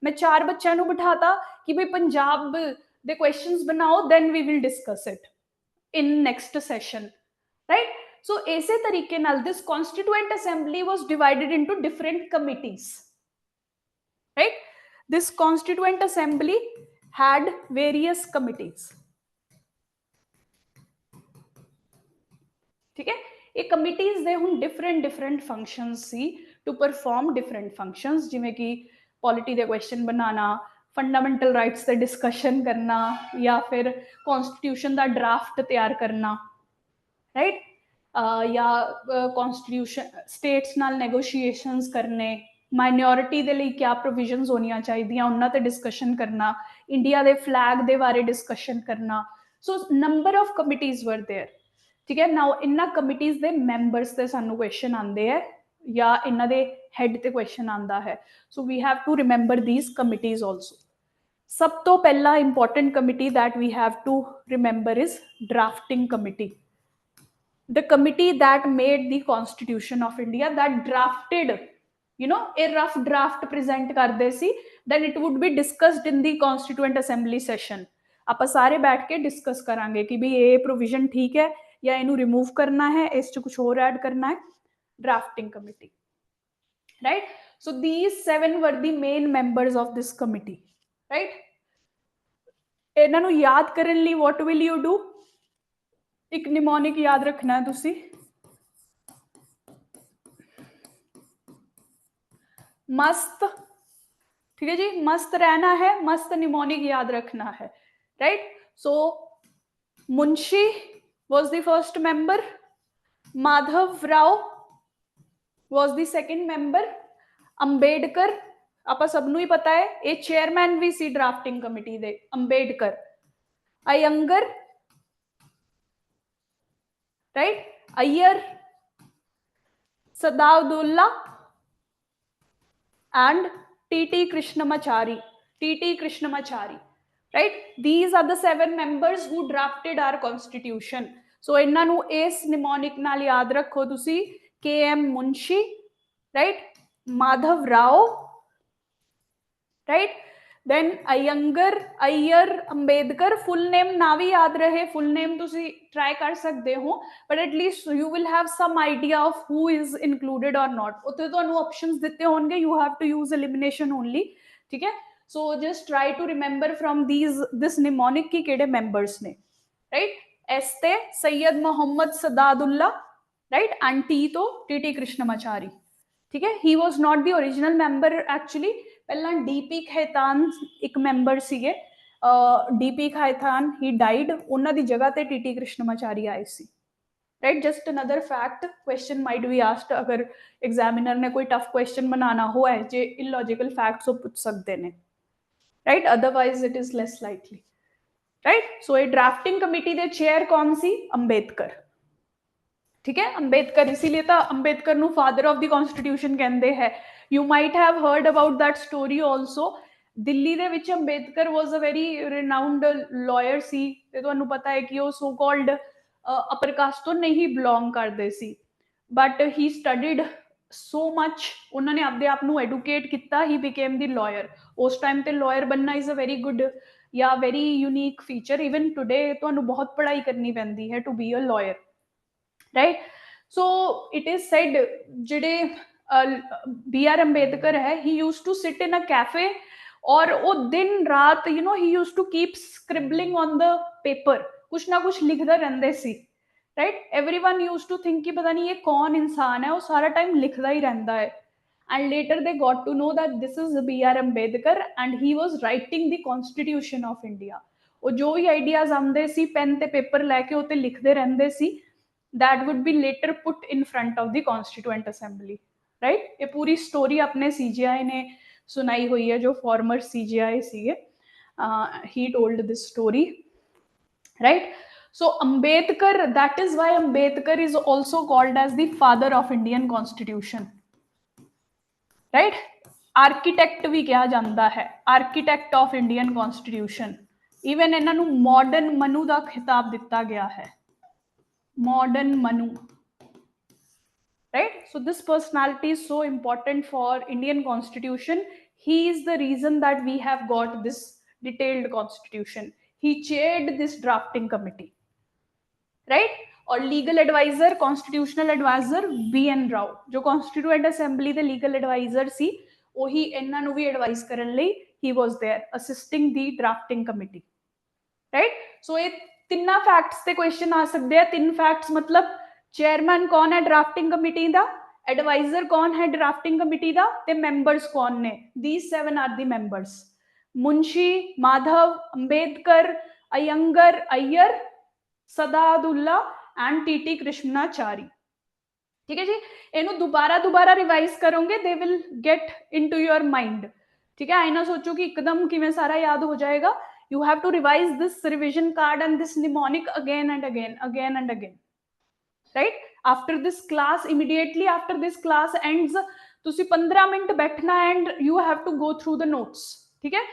मैं 4 ਬੱਚਿਆਂ ਨੂੰ ਬਿਠਾਤਾ ਕਿ ਭਈ ਪੰਜਾਬ ਦੇ ਕੁਐਸਚਨਸ ਬਣਾਓ then we will discuss it in next session right सो इसे तरीके नाल this constituent assembly was divided into different committees, right. This constituent assembly had various committees. ठीक है, ये कमिटीज दे हुन डिफरेंट फंक्शंस सी टू परफॉर्म डिफरेंट फंक्शंस, जिवें कि पॉलिटी दे क्वेश्चन बनाना, फंडामेंटल राइट्स ते डिस्कशन करना, या फिर कॉन्स्टिट्यूशन दा ड्राफ्ट तैयार करना, राइट. या कॉन्स्टिट्यूशन स्टेट्स नाल नेगोशिएशंस करने, माइनॉरिटी दे लई क्या प्रोविजनस होनियां चाहिदियां उन्हां ते डिस्कशन करना, इंडिया दे फ्लैग दे बारे डिस्कशन करना. So number of committees were there. ठीक है, नाउ इन्ना कमिटीज दे मैंबर्स ते सानू क्वेश्चन आंदे है, या इन्ना दे हेड ते क्वेश्चन आंदा है. So we have to remember these committees also. सब तो पहला important committee that we have to remember is drafting committee. The committee that made the constitution of India, that drafted, a rough draft present karde si, then it would be discussed in the constituent assembly session. ਆਪਾਂ ਸਾਰੇ ਬੈਠ ਕੇ discuss ਕਰਾਂਗੇ ਕਿ ਵੀ ਇਹ provision ਠੀਕ ਹੈ ਜਾਂ ਇਹਨੂੰ ਰਿਮੂਵ ਕਰਨਾ ਹੈ, ਇਸ ਚ ਕੁਝ ਹੋਰ ਐਡ ਕਰਨਾ ਹੈ. Drafting committee, right. So these 7 were the main members of this committee, right. ਇਹਨਾਂ ਨੂੰ ਯਾਦ ਕਰਨ ਲਈ what will you do? एक निमोनिक याद रखना है तुसी, मस्त. ठीक है जी, मस्त रहना है, मस्त निमोनिक याद रखना है, right. So Munshi was the first member, Madhav Rao was the second member, Ambedkar ਆਪਾਂ ਸਭ ਨੂੰ ਹੀ ਪਤਾ ਹੈ ਇਹ ਚੇਅਰਮੈਨ ਵੀ ਸੀ ਡਰਾਫਟਿੰਗ ਕਮੇਟੀ ਦੇ, Ambedkar. ਅਯੰਗਰ, right, Iyer, Sadaudullah, and T.T. Krishnamachari, right. These are the 7 members who drafted our constitution. So इन्हां नू इस निमोनिक नाल याद रखो तुसी, K.M. Munshi, right, Madhav Rao, right, then Iyer, Ambedkar. Full name ना भी याद रहे, full name तुसी try कर सकते हो, but at least you will have some idea of who is included or not. उत्ते तुहानू options दिते होंगे, you have to use elimination only. ठीक है, so just try to remember from this mnemonic की केड़े members ने, right. S ते Sayyid Muhammad Sadadullah, right, and T तो T.T. Krishnamachari. ठीक है, he was not the original member actually. ਪਹਿਲਾਂ ਡੀਪੀ ਖੈਤਾਨ ਇੱਕ ਮੈਂਬਰ ਸੀਗੇ, ਡੀਪੀ ਖੈਤਾਨ ਹੀ ਡਾਈਡ, ਉਹਨਾਂ ਦੀ ਜਗ੍ਹਾ ਤੇ ਟੀਟੀ ਕ੍ਰਿਸ਼ਨਮਾਚਾਰੀ ਆਏ ਸੀ, right. Just another fact, question might be asked, ਅਗਰ ਐਗਜ਼ਾਮੀਨਰ ਨੇ ਕੋਈ ਟਫ ਕੁਐਸਚਨ ਬਣਾਉਣਾ ਹੋਇਆ ਜੇ ਇਲੌਜੀਕਲ ਫੈਕਟਸ ਉਹ ਪੁੱਛ ਸਕਦੇ ਨੇ, right. Otherwise it is less likely, right. So ਇਹ ਡਰਾਫਟਿੰਗ ਕਮੇਟੀ ਦੇ ਚੇਅਰ ਕੌਣ ਸੀ? ਅੰਬੇਦਕਰ. ठीक है, अंबेडकर, इसीलिए तो अंबेडकर नु फादर ऑफ द कॉन्स्टिट्यूशन कहते हैं. You might have heard about that story also. Delhi दे which Ambedkar was a very renowned lawyer सी, ते तुहानू पता है कि वो सो कॉल्ड अपर कास्ट तो नहीं बिलोंग करते सी, but he studied so much, उन्होंने अपने आप नू एडुकेट किया, ही बिकेम द लॉयर. उस टाइम ते लॉयर बनना इज़ अ वेरी गुड या very unique feature. Even today तुहानू बहुत पढ़ाई करनी पैंदी है to be a lawyer, right. So it is said jide B.R. Ambedkar hai, he used to sit in a cafe और वो दिन रात he used to keep scribbling on the paper, कुछ ना कुछ लिखदा रहंदे सी, right. Everyone used to think कि पता नहीं ये कौन इंसान है, वो सारा टाइम लिखदा ही रहंदा है. And later they got to know that this is B.R. Ambedkar and he was writing the constitution of India. वो जो भी ideas आंदे सी पेन ते पेपर लेके उत्ते लिखदे रहंदे सी, that would be later put in front of the constituent assembly, right. ये पूरी स्टोरी अपने CGI ने सुनाई हुई है, जो फॉर्मर CGI सीगे, he told this story, right. So Ambedkar, that is why Ambedkar is also called as the father of Indian constitution, right. Architect भी कहा जाता है, architect of Indian constitution. Even इन्हां नू मॉडर्न मनु का खिताब दिता गया है, modern Manu, right. So this personality is so important for Indian constitution. He is the reason that we have got this detailed constitution. He chaired this drafting committee, right. और legal advisor constitutional advisor BN Rao जो constituent assembly ਦੇ legal advisor ਸੀ ਉਹੀ ਇਹਨਾਂ ਨੂੰ ਵੀ advice ਕਰਨ ਲਈ he was there assisting the drafting committee right so ਇਹ ਤਿੰਨਾਂ ਫੈਕਟਸ ਤੇ ਕੁਐਸਚਨ ਆ ਸਕਦੇ ਆ ਤਿੰਨ ਫੈਕਟਸ ਮਤਲਬ ਚੇਅਰਮੈਨ ਕੌਣ ਹੈ ਡਰਾਫਟਿੰਗ ਕਮੇਟੀ ਦਾ ਐਡਵਾਈਜ਼ਰ ਕੌਣ ਹੈ ਡਰਾਫਟਿੰਗ ਕਮੇਟੀ ਦਾ ਤੇ ਮੈਂਬਰਸ ਕੌਣ ਨੇ these 7 are the members Munshi Madhav Ambedkar Ayyangar Iyer Saadulla and TT Krishnachari ठीक है जी इन्हों दोबारा रिवाइज करोगे they will get into your mind ठीक है आई ना सोचो कि एकदम किवें सारा याद हो जाएगा you have to revise this revision card and this mnemonic again and again right after this class immediately after this class ends तुसी 15 मिनट बैठना and you have to go through the notes ठीक है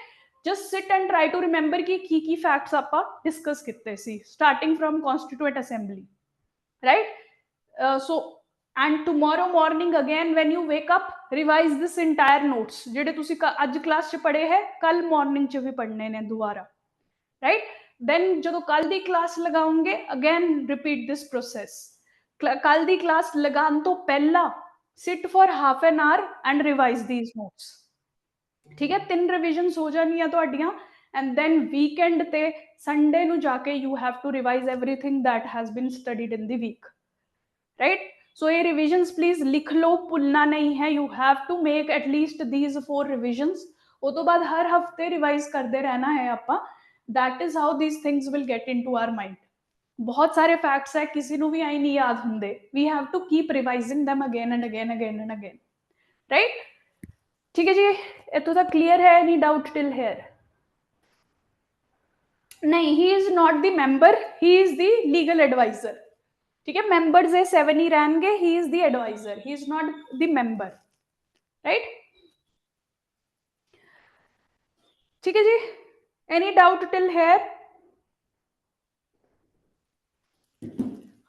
just sit and try to remember की facts ਆਪਾਂ discuss ਕੀਤੇ ਸੀ starting from constituent assembly right so and tomorrow morning again when you wake up revise this entire notes ਜਿਹੜੇ ਤੁਸੀਂ ਅੱਜ class ਚ ਪੜ੍ਹੇ ਹੈ ਕੱਲ ਮਾਰਨਿੰਗ ਚ ਵੀ ਪੜ੍ਹਨੇ ਨੇ ਦੁਬਾਰਾ right then ਜਦੋਂ ਕੱਲ ਦੀ class ਲਗਾਉਂਗੇ again repeat this process ਕੱਲ ਦੀ ਕਲਾਸ ਲਗਾਉਣ ਤੋਂ ਪਹਿਲਾਂ sit for half an hour and revise these notes ठीक है 3 revisions हो जानियां ਤੁਹਾਡੀਆਂ and then weekend ਤੇ Sunday ਨੂੰ ਜਾ ਕੇ you have to revise everything that has been studied in the week right so ये revisions please लिख लो भूलना नहीं है you have to make at least these 4 revisions ਉਸ ਤੋਂ ਬਾਅਦ ਹਰ ਹਫਤੇ revise ਕਰਦੇ ਰਹਿਣਾ ਹੈ ਆਪਾਂ that is how these things will get into our mind बहुत सारे फैक्ट्स है किसी ਨੂੰ ਵੀ ਆਈ ਨਹੀਂ ਯਾਦ ਹੁੰਦੇ we have to keep revising them again and again right ठीक है जी इतना तक क्लियर है एनी डाउट टिल हेयर नहीं he is not the member he is the legal advisor ठीक है मेंबर्स ये 7 ही रहेंगे he is the advisor he is not the member right ठीक है जी एनी डाउट टिल हेयर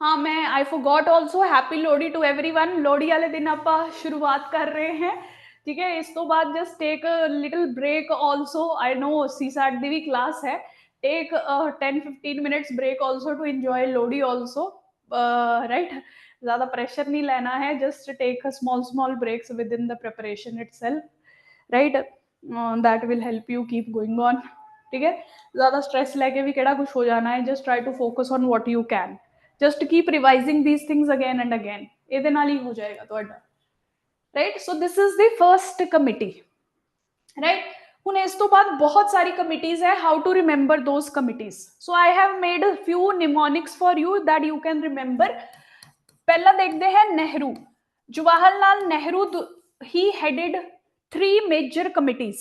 हाँ मैं I forgot also happy Lohri to everyone Lohri वाले दिन आप शुरुआत कर रहे हैं ठीक है इस तो बाद just take little break also I know CSAT दी भी क्लास है take 10-15 minutes break also to enjoy Lohri also right ज़्यादा प्रेशर नहीं लेना है just take small breaks within the preparation itself right that will help you keep going on ठीक है ज़्यादा स्ट्रेस लेके भी केड़ा कुछ हो जाना है just try to focus on what you can just keep revising these things again and again ਇਹਦੇ ਨਾਲ ਹੀ ਹੋ ਜਾਏਗਾ ਤੁਹਾਡਾ right so this is the first committee right ਹੁਣ ਇਸ ਤੋਂ ਬਾਅਦ ਬਹੁਤ ਸਾਰੀ committees ਹੈ how to remember those committees so I have made a few mnemonics for you that you can remember ਪਹਿਲਾਂ ਦੇਖਦੇ हैं Nehru Jawaharlal Nehru he headed 3 major committees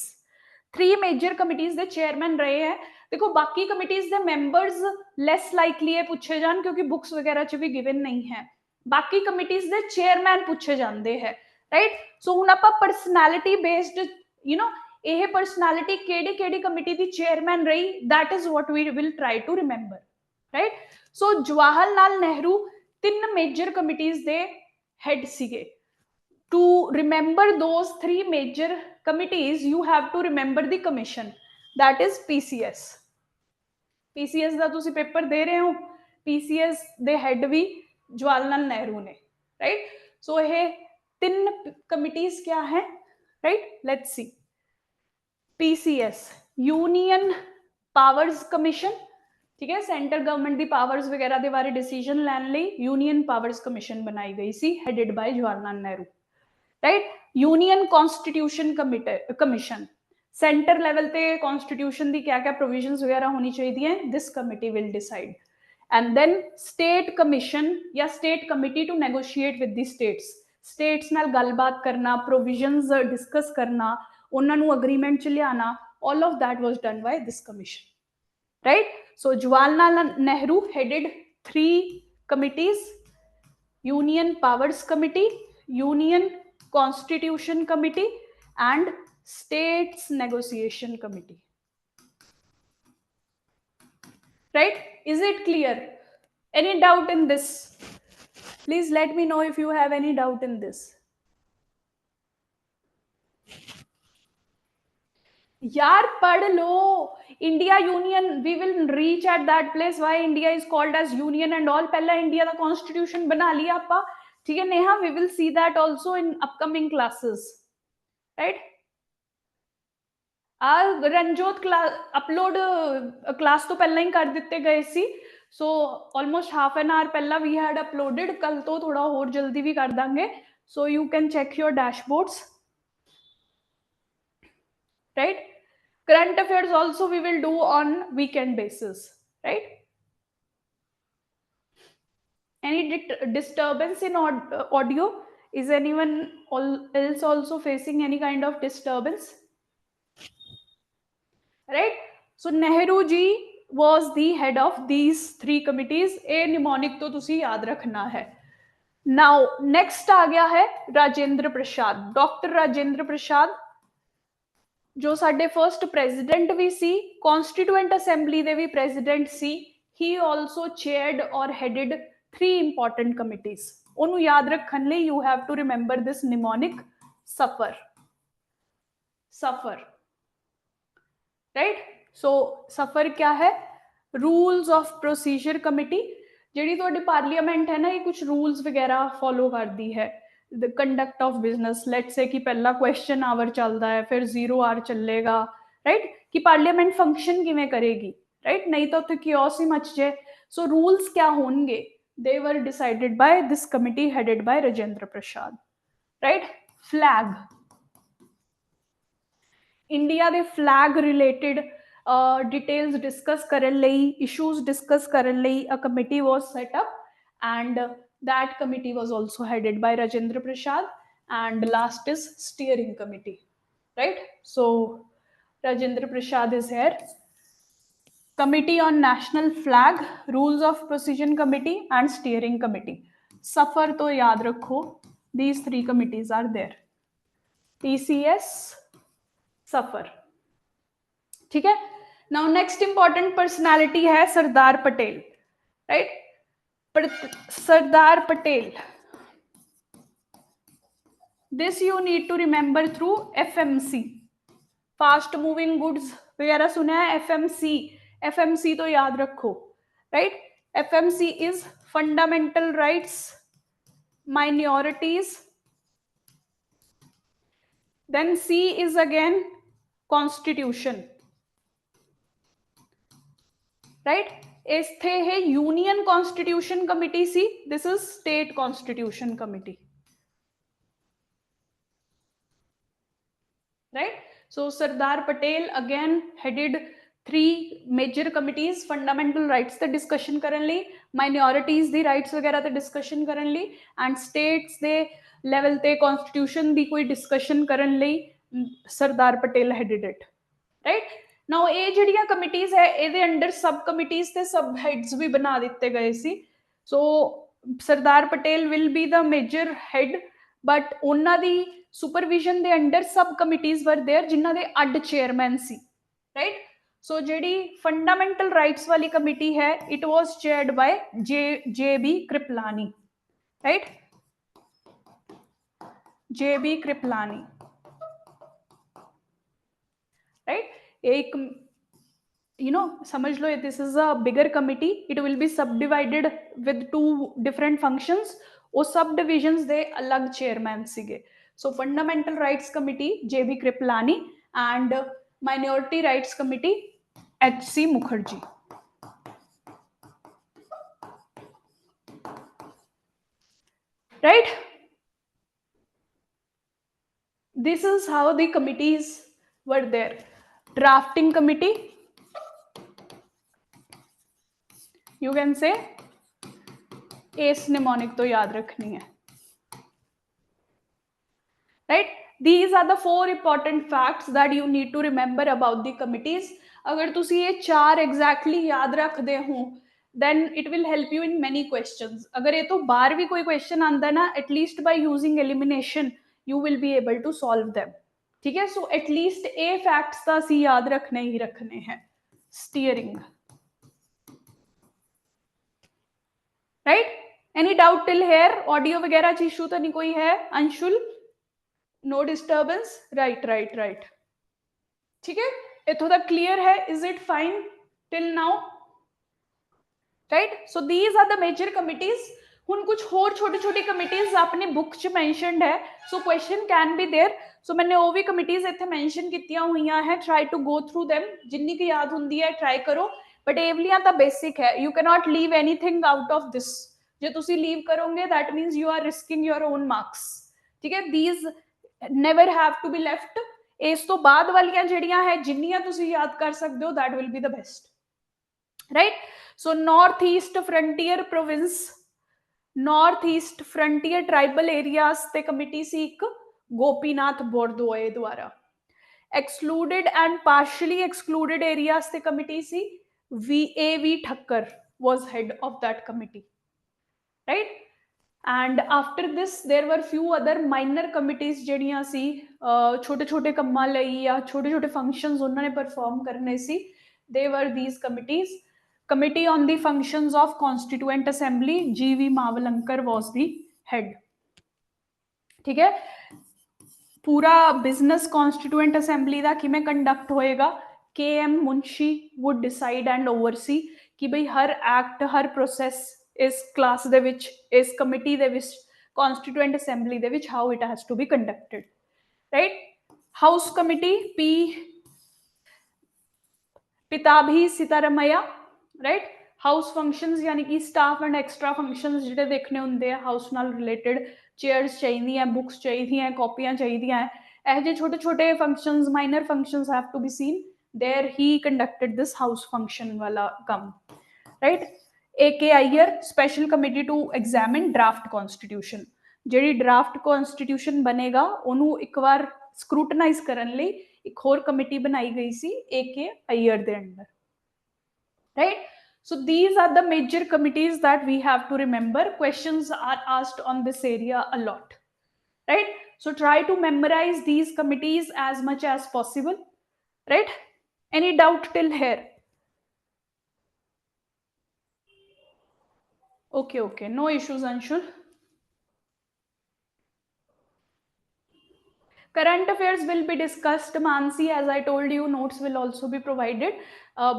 3 major committees ਦੇ chairman ਰਹੇ ਹੈ देखो बाकी कमिटीज दे मेंबर्स लेस लाइकली है पूछे जान क्योंकि बुक्स वगैरह च भी गिवन नहीं है बाकी कमिटीज दे चेयरमैन पूछे जाते हैं राइट सो हुण आपां पर्सनैलिटी बेस्ड यू नो यह पर्सनैलिटी केड़ी केड़ी कमिटी दी चेयरमैन रही that is what we will try to remember right so Jawaharlal Nehru 3 major committees they head सीगे to remember those 3 major committees you have to remember the commission that is PCS ਦਾ ਤੁਸੀਂ paper ਦੇ ਰਹੇ ਹੋ PCS ਦੇ head ਵੀ ਜਵਾਹਰਲਾਲ नेहरू ਨੇ right so ਇਹ 3 committees क्या है right let's see PCS union powers commission ठीक है सेंटर गवर्नमेंट दी पावर्स वगैरह ਦੇ ਬਾਰੇ डिसीजन ਲੈਣ ਲਈ यूनियन पावर्स कमीशन बनाई गई सी headed by Jawaharlal Nehru right union constitution commission center level पे कॉन्स्टिट्यूशन दी क्या क्या प्रोविजंस वगैरह होनी चाहिए this committee will decide and then state commission या state committee to negotiate with the states नाल गलबात करना प्रोविजंस डिस्कस करना उन्होंने अग्रीमेंट च लियाना all of that was done by this commission right so Jawaharlal Nehru headed 3 committees union powers committee union constitution committee and states negotiation committee right is it clear any doubt in this please let me know if you have any doubt in this यार पढ़ लो, India union, we will reach at that place why India is called as union and all. पहला India का constitution बना लिया आपा, ठीक है Neha, we will see that also in upcoming classes, right. Ranjot class upload class तो पहला ही कर दिते गए सी, so almost half an hour पहला वी हैड अपलोडेड, कल तो थोड़ा और जल्दी भी कर देंगे, so you can check your dashboards, right? Current affairs also we will do on weekend basis, right? Any disturbance in audio? Is anyone else also facing any kind of disturbance, right? So Nehru ji was the head of these three committees, a mnemonic तो तुसी याद रखना है। Now next आ गया है Rajendra Prasad, doctor Rajendra प्रसाद, जो साडे first president भी सी, कॉन्स्टिट्यूएंट असेंबली दे भी प्रेजिडेंट सी, ही आल्सो चेयर्ड और हेडेड थ्री इंपॉर्टेंट कमिटीज। ओनू याद रखने लिए you have to remember this mnemonic सफर, सफर, राइट। सो सफर क्या है? रूल्स ऑफ प्रोसीजर कमिटी, जी थोड़ी पार्लीमेंट है ना, ये कुछ रूल्स वगैरह फॉलो करती है, the conduct of business, let's say कि पहला क्वेश्चन आवर चलता है, फिर 0 आवर चलेगा, राइट, कि पार्लियामेंट फंक्शन किवें करेगी, राइट, नहीं तो उत्थे कियोस ही मच जाए। सो रूल्स क्या होंगे, they were decided by this committee headed by Rajendra Prasad, right. Flag, India दे फ्लैग रिलेटेड डिटेल्स डिस्कस करने लई, इश्यूज डिस्कस करने लई a committee was set up, and that committee was also headed by Rajendra Prasad, and last is steering committee, right? So Rajendra Prasad is here. Committee on National Flag, Rules of Procedure Committee and Steering Committee. Suffer to yaad rakho, these three committees are there. PCS, Suffer, ठीक है। Now next important personality है Sardar Patel, right. Sardar Patel, this you need to remember through FMC, fast moving goods वगैरह सुना है, FMC, FMC तो याद रखो, राइट। FMC is fundamental rights, minorities, then C is again constitution, right. इथे है यूनियन कॉन्स्टिट्यूशन कमिटी सी, this is state constitution committee, right. So Sardar Patel again headed three major committees, fundamental rights ते डिस्कशन करने लई, माइनॉरिटीज दी राइट्स वगैरह ते discussion करने लई, एंड स्टेट्स दे लेवल ते कॉन्स्टिट्यूशन दी कोई डिस्कशन करने लई Sardar Patel headed it, right. Now ये जिहड़ियां कमिटीज है, ਇਹਦੇ अंडर सब कमिटीज ते सब हेड्स भी बना दिते गए सी। So Sardar Patel will be the major head, but ਉਹਨਾਂ ਦੀ सुपरविजन ਦੇ under sub committees were there जिन्हां दे अड चेयरमैन सी, राइट। सो जिहड़ी फंडामेंटल राइट्स वाली कमिटी है, it was chaired by J B Kripalani, right, J B Kripalani, right. एक you know समझ लो, this is a bigger committee, it will be subdivided with two different functions, वो सब divisions दे अलग chairman सीगे। So fundamental rights committee JB Kripalani and minority rights committee HC Mukherjee, right। This is how the committees were there. Drafting committee, you can say, S mnemonic तो याद रखनी है, right? These are the four important facts that you need to remember about the committees. अगर तुसी ये चार exactly याद रखते हो, then it will help you in many questions. अगर ये तो बार भी कोई question आंदा ना, at least by using elimination you will be able to solve them, ठीक है। So at least ये facts तो सी याद रखने ही रखने हैं। Steering, right? Any doubt till here? Audio वगैरह च issue तो नहीं कोई है? Anshul, no disturbance, right, right, right, ठीक है, इथों तक क्लियर है? Is it fine till now? Right, so these are the major committees. हुन कुछ होर छोटी छोटी कमिटीज अपनी बुक च मैंशनड है, सो question can be there. So मैंने वो भी कमिटीज इत्थे मैंशन कीतियां हुईयां है, try to go through them, जिन्नी की याद हुंदी है ट्राई करो, बट ਇਹ ਵਾਲੀਆਂ ਤਾਂ बेसिक है, you cannot leave anything out of this. ਜੇ ਤੁਸੀਂ ਲੀव ਕਰੋਗੇ that means you are risking your own marks, ठीक है, these never have to be left। ਇਸ ਤੋਂ ਬਾਅਦ ਵਾਲੀਆਂ ਜਿਹੜੀਆਂ ਹੈ ਜਿੰਨੀਆਂ ਤੁਸੀਂ ਯਾਦ ਕਰ ਸਕਦੇ ਹੋ that will be the best, right? So north east frontier province, north east frontier tribal areas ਤੇ ਕਮੇਟੀ ਸੀ ਇੱਕ ਗੋਪੀਨਾਥ ਬੋਰਦੋਏ ਦੁਆਰਾ। excluded and partially excluded areas ਤੇ committee C VAV Thakkar was head of that committee, right? And after this there were few other minor committees ਜਿਹੜੀਆਂ ਸੀ ਛੋਟੇ ਛੋਟੇ ਕੰਮਾਂ ਲਈ ਜਾਂ ਛੋਟੇ ਛੋਟੇ ਫੰਕਸ਼ਨਸ ਉਹਨਾਂ ਨੇ ਪਰਫਾਰਮ ਕਰਨੇ ਸੀ, they were these committees। Committee on the Functions of Constituent Assembly, GV Mavalankar was the head, ठीक है। पूरा बिजनेस कॉन्स्टिट्यूएंट असेंबली का किमें कंडक्ट होएगा, KM Munshi would decide and oversee कि भाई हर एक्ट हर प्रोसैस इस क्लास दे विच इस कमिटी दे विच कॉन्स्टिट्यूएंट असेंबली दे विच how it has to be conducted, right. House committee P Pattabhi Sitaramayya, right. House functions यानी कि स्टाफ एंड एक्सट्रा फंक्शंस जिहड़े देखने हुंदे आ हाउस नाल रिलेटेड, चेयर्स चाहिए, बुक्स चाहिए, कॉपियां चाहिए, ਇਹ ਜਿਹੇ छोटे छोटे functions minor functions have to be seen, there he conducted this house function वाला काम, right. AK Iyer special committee to examine draft constitution, ਜਿਹੜੀ ड्राफ्ट कॉन्स्टिट्यूशन बनेगा ਉਹਨੂੰ ਇੱਕ ਵਾਰ ਸਕਰੂਟਨਾइज ਕਰਨ ਲਈ एक होर कमेटी बनाई गई सी AK Iyer they under, right? So these are the major committees that we have to remember। Questions are asked on this area a lot, right? So try to memorize these committees as much as possible, right? Any doubt till here? Okay, no issues, Anshul। Current affairs will be discussed, Mansi, as I told you, notes will also be provided,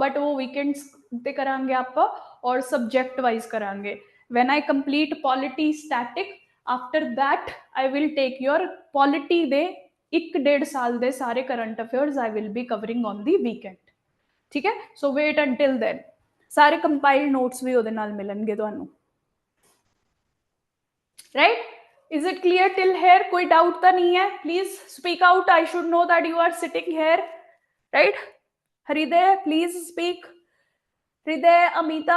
but वो weekends पे करांगे आपका और subject wise करांगे। When I complete polity static, after that I will take your polity दे 1.5 साल दे सारे current affairs I will be covering on the weekend, ठीक है। So wait until then, सारे compiled notes भी ਉਹਦੇ ਨਾਲ ਮਿਲਣਗੇ ਤੁਹਾਨੂੰ, right? Is it clear till here? कोई doubt तो नहीं है? Please speak out, I should know that you are sitting here, right? Hriday, please speak। Hriday, Amita,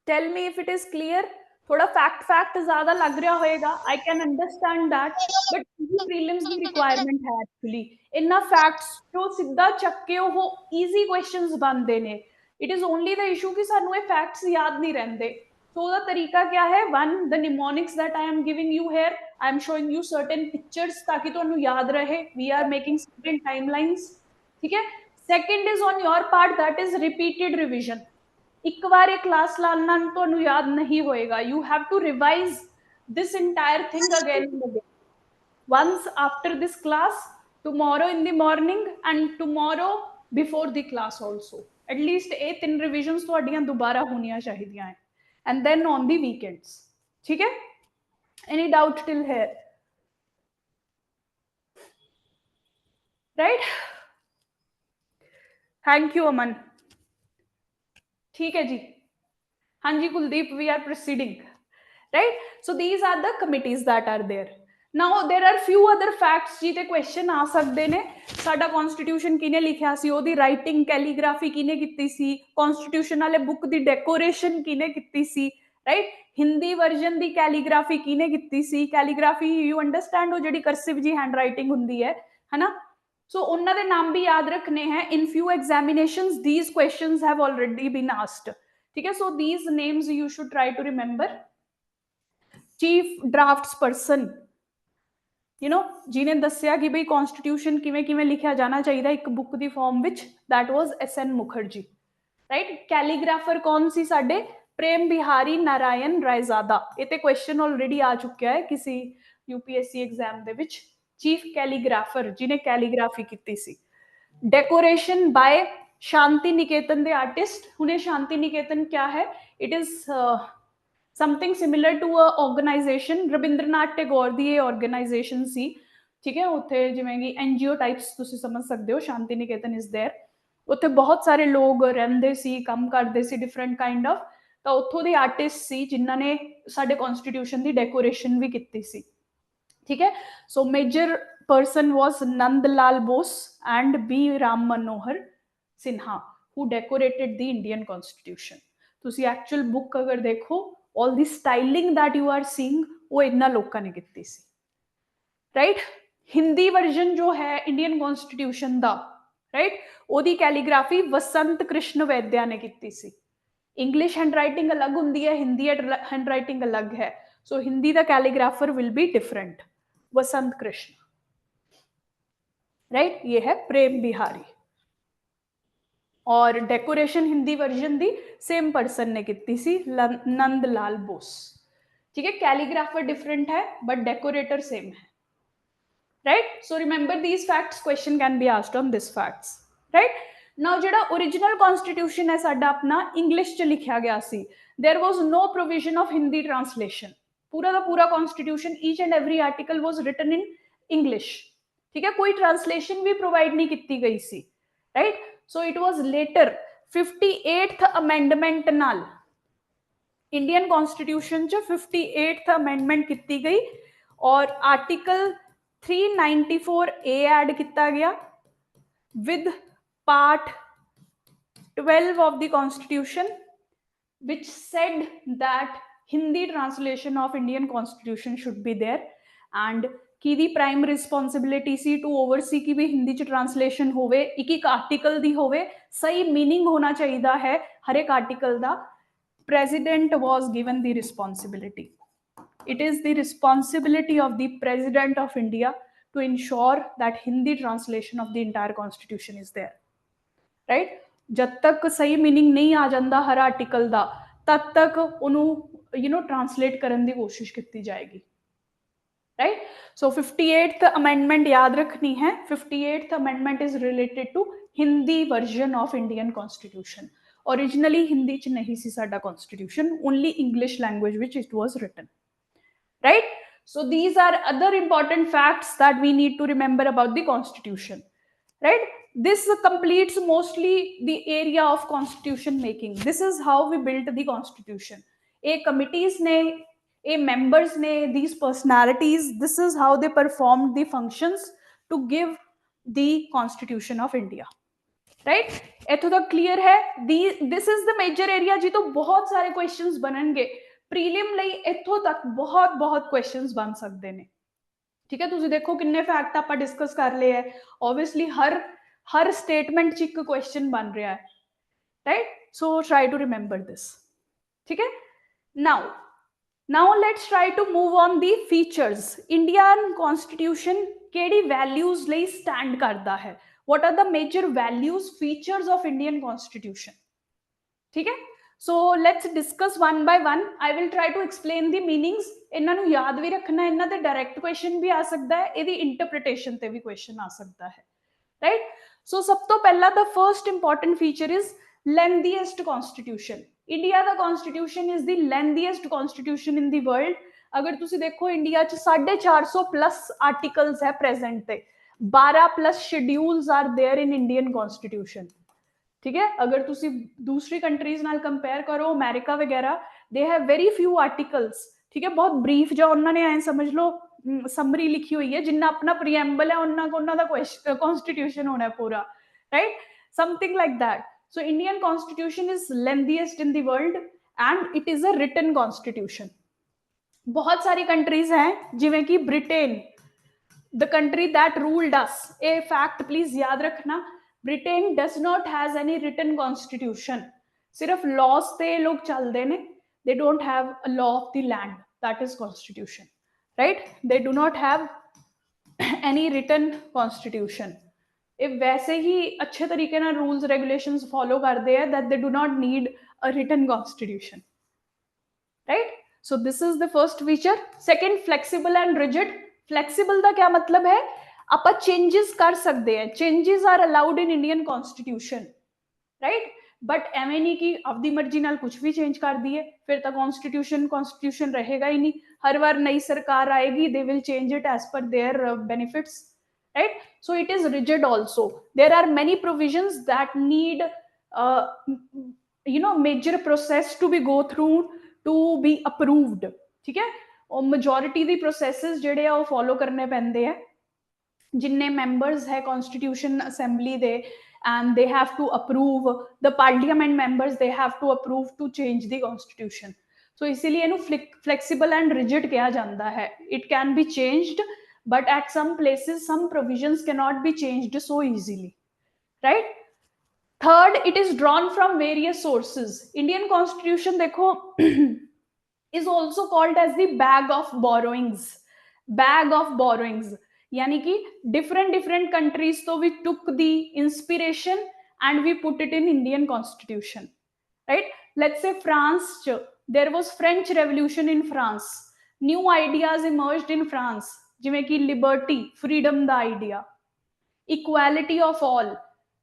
tell me if it is clear। थोड़ा फैक्ट ज्यादा लग रहा होएगा, I can understand that, but prelims की requirement है actually। इन्ना facts जो सीधा चक्के हो easy questions बनते ने, it is only the issue कि सानू ये facts याद नहीं रहते। So the तरीका क्या है? One, the mnemonics that I am giving you here, I am showing you certain pictures ताकि तो अनु याद रहे। We are making certain timelines, ठीक है। Second is on your part, that is repeated revision। एक बार एक क्लास लाना तो अनु याद नहीं होएगा। You have to revise this entire thing again and again। Once after this class, tomorrow in the morning and tomorrow before the class also। At least ये 3 revisions तो अड़ियां दोबारा होनियां चाहिए हैं। And then on the weekends, ठीक है। Any doubt till here? Right? Thank you, Aman। ठीक है जी, हाँ जी Kuldeep, we are proceeding, right? So these are the committees that are there। Now there are few other facts ਜਿਹਦੇ question ਆ ਸਕਦੇ ਨੇ। ਸਾਡਾ constitution ਕਿਨੇ ਲਿਖਿਆ ਸੀ, ਉਹਦੀ writing calligraphy ਕਿਨੇ ਕੀਤੀ ਸੀ, constitution ਵਾਲੇ book ਦੀ decoration ਕਿਨੇ ਕੀਤੀ ਸੀ, right? हिंदी वर्जन दी कैलीग्राफी किने कीती सी। कैलीग्राफी यू अंडरस्टैंड, वो जिहड़ी कर्सिव जी हैंड राइटिंग हुंदी है ना। सो उन्हां दे नाम भी याद रखने हैं। In few examinations these questions have already been asked, ठीक है। So these names you should try to remember. Chief draftsperson, you know, जिन्हें दस्सिया कि भाई कॉन्स्टिट्यूशन किवें किवें लिखिया जाना चाहिए एक book the form which, that was SN Mukherjee, right. Calligrapher कौन सी साडे? प्रेम बिहारी नारायण रायजादा। ये तो क्वेश्चन ऑलरेडी आ चुका है किसी UPSC एग्जाम दे विच। चीफ कैलीग्राफर जिन्हें कैलीग्राफी की सी, डेकोरेशन बाय शांति निकेतन दे आर्टिस्ट। हुणे शांति निकेतन क्या है? It is something similar to a organisation. Rabindranath Tagore दी ये ऑर्गेनाइजेशन सी, ठीक है, उत्थे जिवें कि एनजीओ टाइप्स तुसीं समझ सकते हो। शांति निकेतन इज देयर, उत्थे बहुत सारे लोग रहिंदे सी, काम करदे सी, डिफरेंट काइंड ऑफ। तो उत्थों दी आर्टिस्ट सी जिन्हां ने साडे कॉन्स्टिट्यूशन दी डेकोरेशन भी कीती सी, ठीक है। So major person was Nandlal Bose and B. Ram Manohar Sinha, who decorated the Indian Constitution. ਤੁਸੀਂ actual book अगर देखो, all the styling that you are seeing, वो इन्ना लोगों ने की सी, right? हिंदी वर्जन जो है इंडियन कॉन्स्टिट्यूशन दा, right? ओदी कैलीग्राफी वसंत कृष्ण वैद्या ने की सी। इंग्लिश हैंडराइटिंग अलग होंगी है, हिंदी हैंडराइटिंग अलग है, सो हिंदी दा calligrapher will be different, Vasant Krishna, right? ये है प्रेम बिहारी। और डेकोरेशन हिंदी वर्जन दी सेम पर्सन ने की सी, नंदलाल बोस, ठीक है। कैलीग्राफर डिफरेंट है बट डेकोरेटर सेम है, right? So remember these facts, question can be asked on this facts, right? Now जेड़ा ओरिजिनल कॉन्स्टिट्यूशन है साडा अपना इंग्लिश च लिखा गया सी, there was no provision of Hindi translation. पूरा का पूरा constitution, each and every article was written in English, ठीक है। कोई ट्रांसलेशन भी प्रोवाइड नहीं की गई सी, right? So it was later 58th amendment नाल इंडियन कॉन्स्टिट्यूशन च 58th अमेंडमेंट की गई और आर्टिकल 394 ए ऐड किया गया with part 12 of the constitution which said that Hindi translation of Indian constitution should be there, and की दी प्राइम रिस्पॉन्सिबिलिटी सी टू ओवरसी की भी हिंदी च ट्रांसलेशन होवे, एक एक आर्टिकल दी होवे, सही मीनिंग होना चाहिए है हर एक आर्टिकल दा। President was given the responsibility, it is the responsibility of the president of India to ensure that Hindi translation of the entire constitution is there, right? जब तक सही मीनिंग नहीं आ जाता हर आर्टिकल दा, तब तक उन्होंने ट्रांसलेट करने की कोशिश की जाएगी, राइट? सो 58th अमेंडमेंट याद रखनी है। 58th amendment is related to Hindi version of Indian constitution. Originally Hindi च नहीं सी साडा कॉन्स्टिट्यूशन, only English language which it was written, right? So these are other important facts that we need to remember about the constitution, right? This completes mostly the area of constitution making. This is how we built the constitution. A committees ne, a members ne, these personalities, this is how they performed the functions to give the constitution of India, right? इथों तक clear है? This is the major area जी, तो बहुत सारे questions बननगे prelim ਲਈ। इथों तक बहुत बहुत क्वेश्चंस बन सकते हैं, ठीक है। तुसीं देखो किन्ने फैक्ट आपां डिस्कस कर लिए है, ऑब्वियसली हर स्टेटमेंट च एक क्वेश्चन बन रहा है, right? So try to remember this, ठीक है। Now let's try to move on the features. Indian constitution केड़ी वैल्यूज लई स्टैंड करता है? What are the major values, features of Indian Constitution? ठीक है, so let's discuss one by one. I will try to explain the meanings. इन्हां नूं याद भी रखना, इन्हां ते direct question भी आ सकता है, इहदी interpretation ते भी question आ सकता है, right? So सब तो पहला the first important feature is lengthiest constitution. India दा constitution is the lengthiest constitution in the world. अगर तुसीं देखो इंडिया च 450 plus articles है present ते, 12 plus schedules are there in Indian constitution, ठीक है। अगर तुसी दूसरी कंट्रीज नाल कंपेयर करो, अमेरिका वगैरह, they have very few articles, ठीक है, बहुत ब्रीफ जो उन्होंने ऐ समझ लो समरी लिखी हुई है, जिन्ना अपना प्रीएम्बल है उन्होंने कॉन्स्टिट्यूशन होना है पूरा, right? Something like that. So Indian constitution is lengthiest in the world and it is a written constitution. बहुत सारी कंट्रीज हैं जिवें कि Britain, the country that ruled us, a fact please याद रखना, Britain does not has any written constitution, सिर्फ laws ते लोग चलते ने, they don't have a law of the land, that is constitution, right? They do not have any written constitution. if वैसे ही अच्छे तरीके ना rules regulations follow करते हैं, that they do not need a written constitution, right? So this is the first feature. Second, flexible and rigid. Flexible का क्या मतलब है? ਆਪਾਂ ਚੇਂजेस ਕਰ ਸਕਦੇ ਹਾਂ, changes are allowed in Indian constitution, right. But ਐਵੇਂ ਨਹੀਂ ਕਿ ਆਪਦੀ ਮਰਜ਼ੀ ਨਾਲ ਕੁਝ ਵੀ ਚੇਂਜ ਕਰ ਦਈਏ, ਫਿਰ ਤਾਂ ਕਨਸਟੀਟਿਊਸ਼ਨ ਰਹੇਗਾ ਹੀ ਨਹੀਂ। ਹਰ ਵਾਰ ਨਈ ਸਰਕਾਰ ਆਏਗੀ, they will change it as per their benefits, right? So it is rigid also. There are many provisions that need major process to be go through to be approved, ठीक है। और majority ਦੀ processes ਜਿਹੜੇ ਆ ਉਹ follow ਕਰਨੇ ਪੈਂਦੇ ਆ, जिन्ने members है constitution assembly ਦੇ, and they have to approve, the parliament members they have to approve to change the constitution. So इसीलिए ਇਹਨੂੰ flexible and rigid ਕਿਹਾ ਜਾਂਦਾ ਹੈ। It can be changed, but at some places some provisions cannot be changed so easily, right? Third, it is drawn from various sources. Indian constitution देखो is also called as the bag of borrowings. Bag of borrowings यानी कि different countries तो we took the inspiration and we put it in Indian constitution, right? Let's say France, there was French revolution in France, new ideas emerged in France, ਜਿਵੇਂ ਕਿ liberty, freedom the idea, equality of all,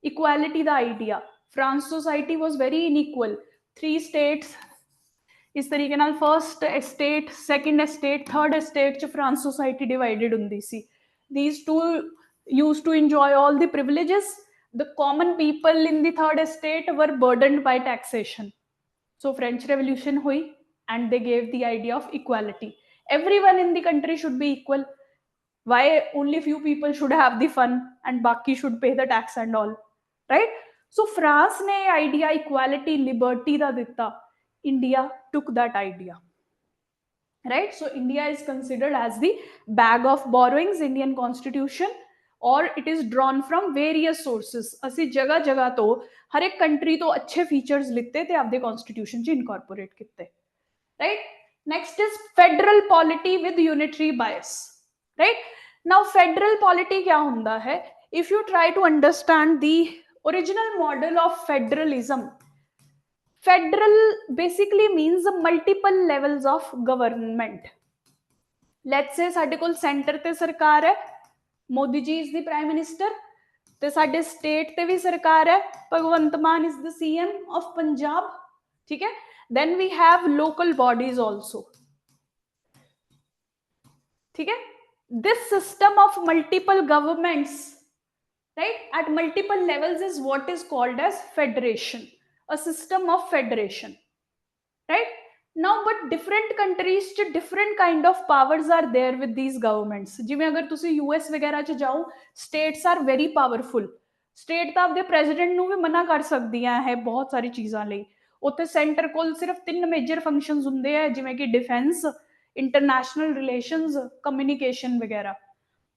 equality the idea. France society was very unequal, 3 states इस तरीके नाल first estate, second estate, third estate च France society divided हुंदी सी। These two used to enjoy all the privileges. The common people in the third estate were burdened by taxation. So French Revolution hui and they gave the idea of equality. Everyone in the country should be equal. Why only few people should have the fun and baki should pay the tax and all, right? So France ने idea equality, liberty da ditta. India took that idea, right? So India is considered as the bag of borrowings, Indian constitution, or it is drawn from various sources. ਅਸੀਂ ਜਗ੍ਹਾ ਜਗ੍ਹਾ ਤੋਂ ਹਰ ਇੱਕ country ਤੋਂ ਅੱਛੇ features ਲਿੱਤੇ ਤੇ ਆਪਦੇ ਕਨਸਟੀਟਿਊਸ਼ਨ ਚ ਇਨਕੋਰਪੋਰੇਟ ਕੀਤੇ, right? Next is federal polity with unitary bias, right? Now federal polity क्या ਹੁੰਦਾ है? If you try to understand the original model of federalism, federal basically means multiple levels of government. Let's say ਸਾਡੇ ਕੋਲ centre ਤੇ ਸਰਕਾਰ ਹੈ, Modi ji is the prime minister, ਤੇ ਸਾਡੇ ਸਟੇਟ ਤੇ ਵੀ ਸਰਕਾਰ ਹੈ, Bhagwant Mann is the CM of Punjab, ठीक है? Then we have local bodies also, ठीक है? This system of multiple governments, right, at multiple levels is what is called as federation, a system of federation, right? Now but different countries च different kind of powers are there with these governments. जिवें अगर तुसी US वगैरह च जाओ, states are very powerful. State ਤਾਂ ਆਪਦੇ president ਨੂੰ ਵੀ ਮਨਾ ਕਰ ਸਕਦੀਆਂ ਹੈ ਬਹੁਤ ਸਾਰੀ ਚੀਜ਼ਾਂ ਲਈ। ਉੱਥੇ ਸੈਂਟਰ ਕੋਲ ਸਿਰਫ 3 ਮੇਜਰ ਫੰਕਸ਼ਨਸ ਹੁੰਦੇ ਆ, ਜਿਵੇਂ ਕਿ ਡਿਫੈਂਸ, ਇੰਟਰਨੈਸ਼ਨਲ ਰਿਲੇਸ਼ਨਸ, ਕਮਿਊਨੀਕੇਸ਼ਨ ਵਗੈरह।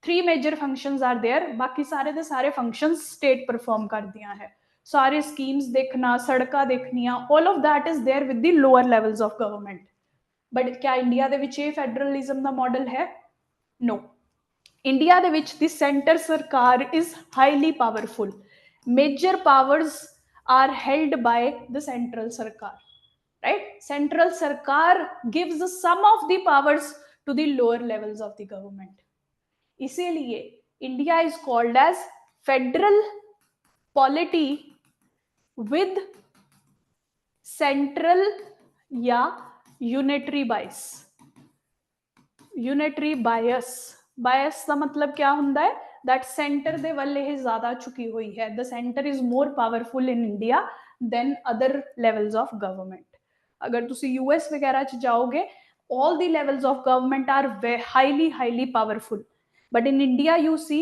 3 ਮੇਜਰ ਫੰਕਸ਼ਨਸ ਆਰ देयर, ਬਾਕੀ ਸਾਰੇ ਦੇ ਸਾਰੇ ਫੰਕਸ਼ਨਸ ਸਟੇਟ ਪਰਫਾਰਮ ਕਰਦੀਆਂ ਹੈ। सारे स्कीम्स देखना, सड़का देखनिया, all of that is there with the lower levels of government. But क्या इंडिया दे विच ये फेडरलिज्म दा मॉडल है? No. इंडिया दे विच the center सरकार is highly powerful. Major powers are held by the central सरकार, right? Central सरकार gives some of the powers to the lower levels of the government. इसीलिए India is called as federal polity with central या unitary bias. Unitary bias, bias का मतलब क्या ਹੁੰਦਾ है? That center ਦੇ ਵੱਲ ਇਹ ਜ਼ਿਆਦਾ ਝੁਕੀ ਹੋਈ ਹੈ। The center is more powerful in India than other levels of government. अगर ਤੁਸੀਂ US वगैरह च जाओगे, all the levels of government are highly powerful. But in India you see,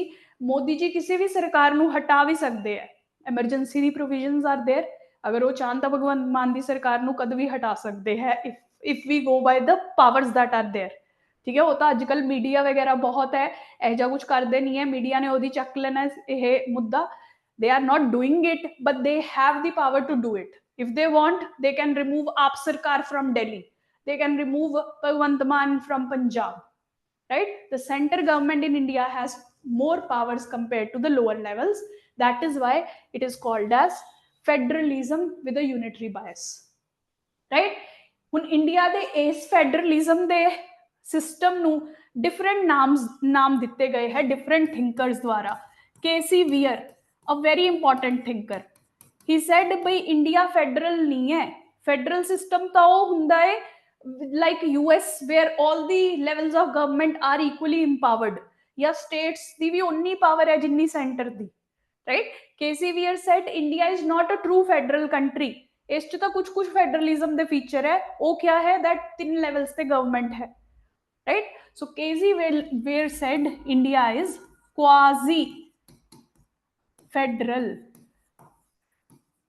Modi ji किसी भी सरकार ਨੂੰ ਹਟਾ ਵੀ ਸਕਦੇ ਹੈ। Emergency the provisions are there, ਅਗਰ ਉਹ ਚਾਹਨ ਤਾਂ ਭਗਵੰਤ ਮਾਨ ਦੀ ਸਰਕਾਰ ਨੂੰ ਕਦ ਵੀ ਹਟਾ ਸਕਦੇ ਹੈ, if we go by the powers that are there, ਠੀਕ ਹੈ? ਉਹ ਤਾਂ ਅੱਜ ਕੱਲ ਮੀਡੀਆ ਵਗੈरह ਬਹੁਤ ਹੈ, ਇਹ ਜਿਹਾ ਕੁਝ ਕਰਦੇ ਨਹੀਂ ਹੈ, ਮੀਡੀਆ ਨੇ ਉਹਦੀ ਚੱਕ ਲੈਣਾ ਇਹ ਮੁੱਦਾ। they are not doing it, but they have the power to do it. If they want, they can remove aap sarkar from Delhi, they can remove Bhagwant Mann from Punjab, right? The center government in India has more powers compared to the lower levels. That is why it is called as federalism with a unitary bias, right? ਹੁਣ India ਦੇ ਇਸ federalism ਦੇ system ਨੂੰ different नाम ਦਿੱਤੇ ਗਏ ਹੈ different thinkers द्वारा। KC Wheare a very important thinker, he said बई इंडिया फेडरल नहीं है, फेडरल सिस्टम तो वो हुंदा है like US where all the levels of government are equally empowered, या states दी भी उन्नी पावर है जिन्नी सेंटर दी, right? K C Wheare said India is not a true federal country, इस च तो कुछ कुछ फेडरलिज्म दे फीचर है, वो क्या है दैट 3 लेवल्स पे गवर्नमेंट है, right? So K C Wheare said India is quasi federal,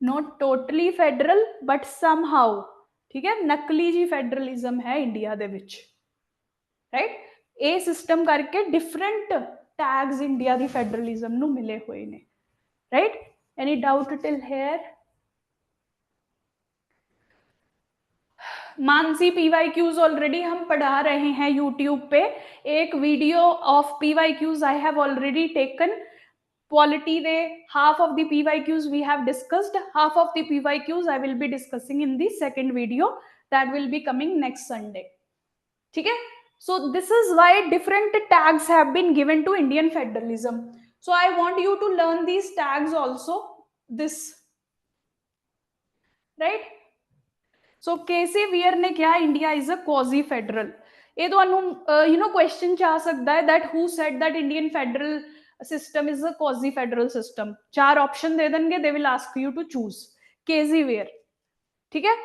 not totally federal but somehow, ठीक है, नकली जी फेडरलिज्म है इंडिया दे विच, राइट? ए सिस्टम करके डिफरेंट टैग्स इंडिया दी फेडरलिज्म नु मिले हुए ने, right? Any doubt till here? Mansi PYQs already हम पढ़ा रहे हैं यूट्यूब पे, एक video of PYQs I have already taken, polity they half of the PYQs we have discussed, half of the PYQs I will be discussing in the second video that will be coming next Sunday, ठीक है? So this is why different tags have been given to Indian federalism, so I want you to learn these tags also, this, right? So K C Wheare ने क्या, India is a quasi federal, ये ਤੁਹਾਨੂੰ you know question ਚ ਆ ਸਕਦਾ है that who said that Indian federal system is a quasi federal system, 4 option दे देंगे, they will ask you to choose K C Wheare, ठीक है?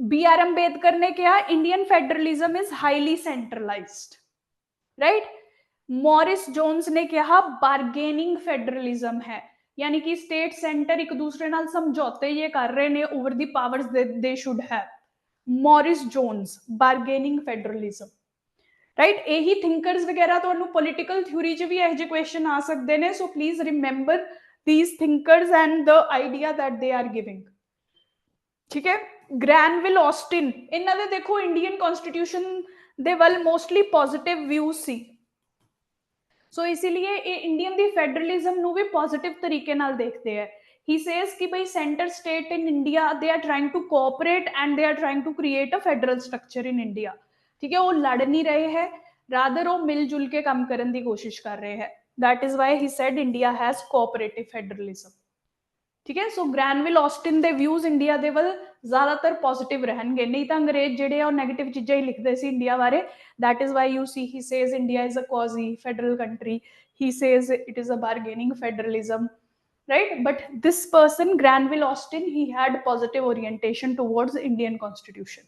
बी आर अम्बेडकर ने क्या, Indian federalism is highly centralised, right? Morris Jones ने कहा bargaining federalism है, यानी कि स्टेट सेंटर एक दूसरे नाल समझौते ये कर रहे ने over the powers they should have, Morris Jones bargaining federalism, right? यही थिंकर्स वगैरह तो पॉलिटिकल थ्योरी च भी ऐसे क्वेश्चन आ सकते हैं, so please remember these thinkers and the idea that they are giving, ठीक है? ग्रैनविल ऑस्टिन, इन्होंने देखो इंडियन कॉन्स्टिट्यूशन दे वल मोस्टली पॉजिटिव व्यूज सी, सो इसीलिए इंडियन दी फेडरलिज्म नु भी पॉजिटिव तरीके नाल देखते हैं। ही सेज कि भाई centre state in India they are trying to cooperate and they are trying to create a federal structure in India, ठीक है? वो लड़ नहीं रहे हैं, रादर वो मिलजुल के काम करने की कोशिश कर रहे हैं, that is why he said India has cooperative federalism, ठीक है? सो ग्रैनविल ऑस्टिन दे व्यूज इंडिया दे वल ज्यादातर पॉजिटिव रहनगे, नहीं तो अंग्रेज जेडे और नेगेटिव चीजें ही लिखते सी इंडिया बारे, that is why you see he says India is a quasi federal country, he says it is a bargaining federalism, right? But this person Granville Austin, he had positive orientation towards the Indian constitution,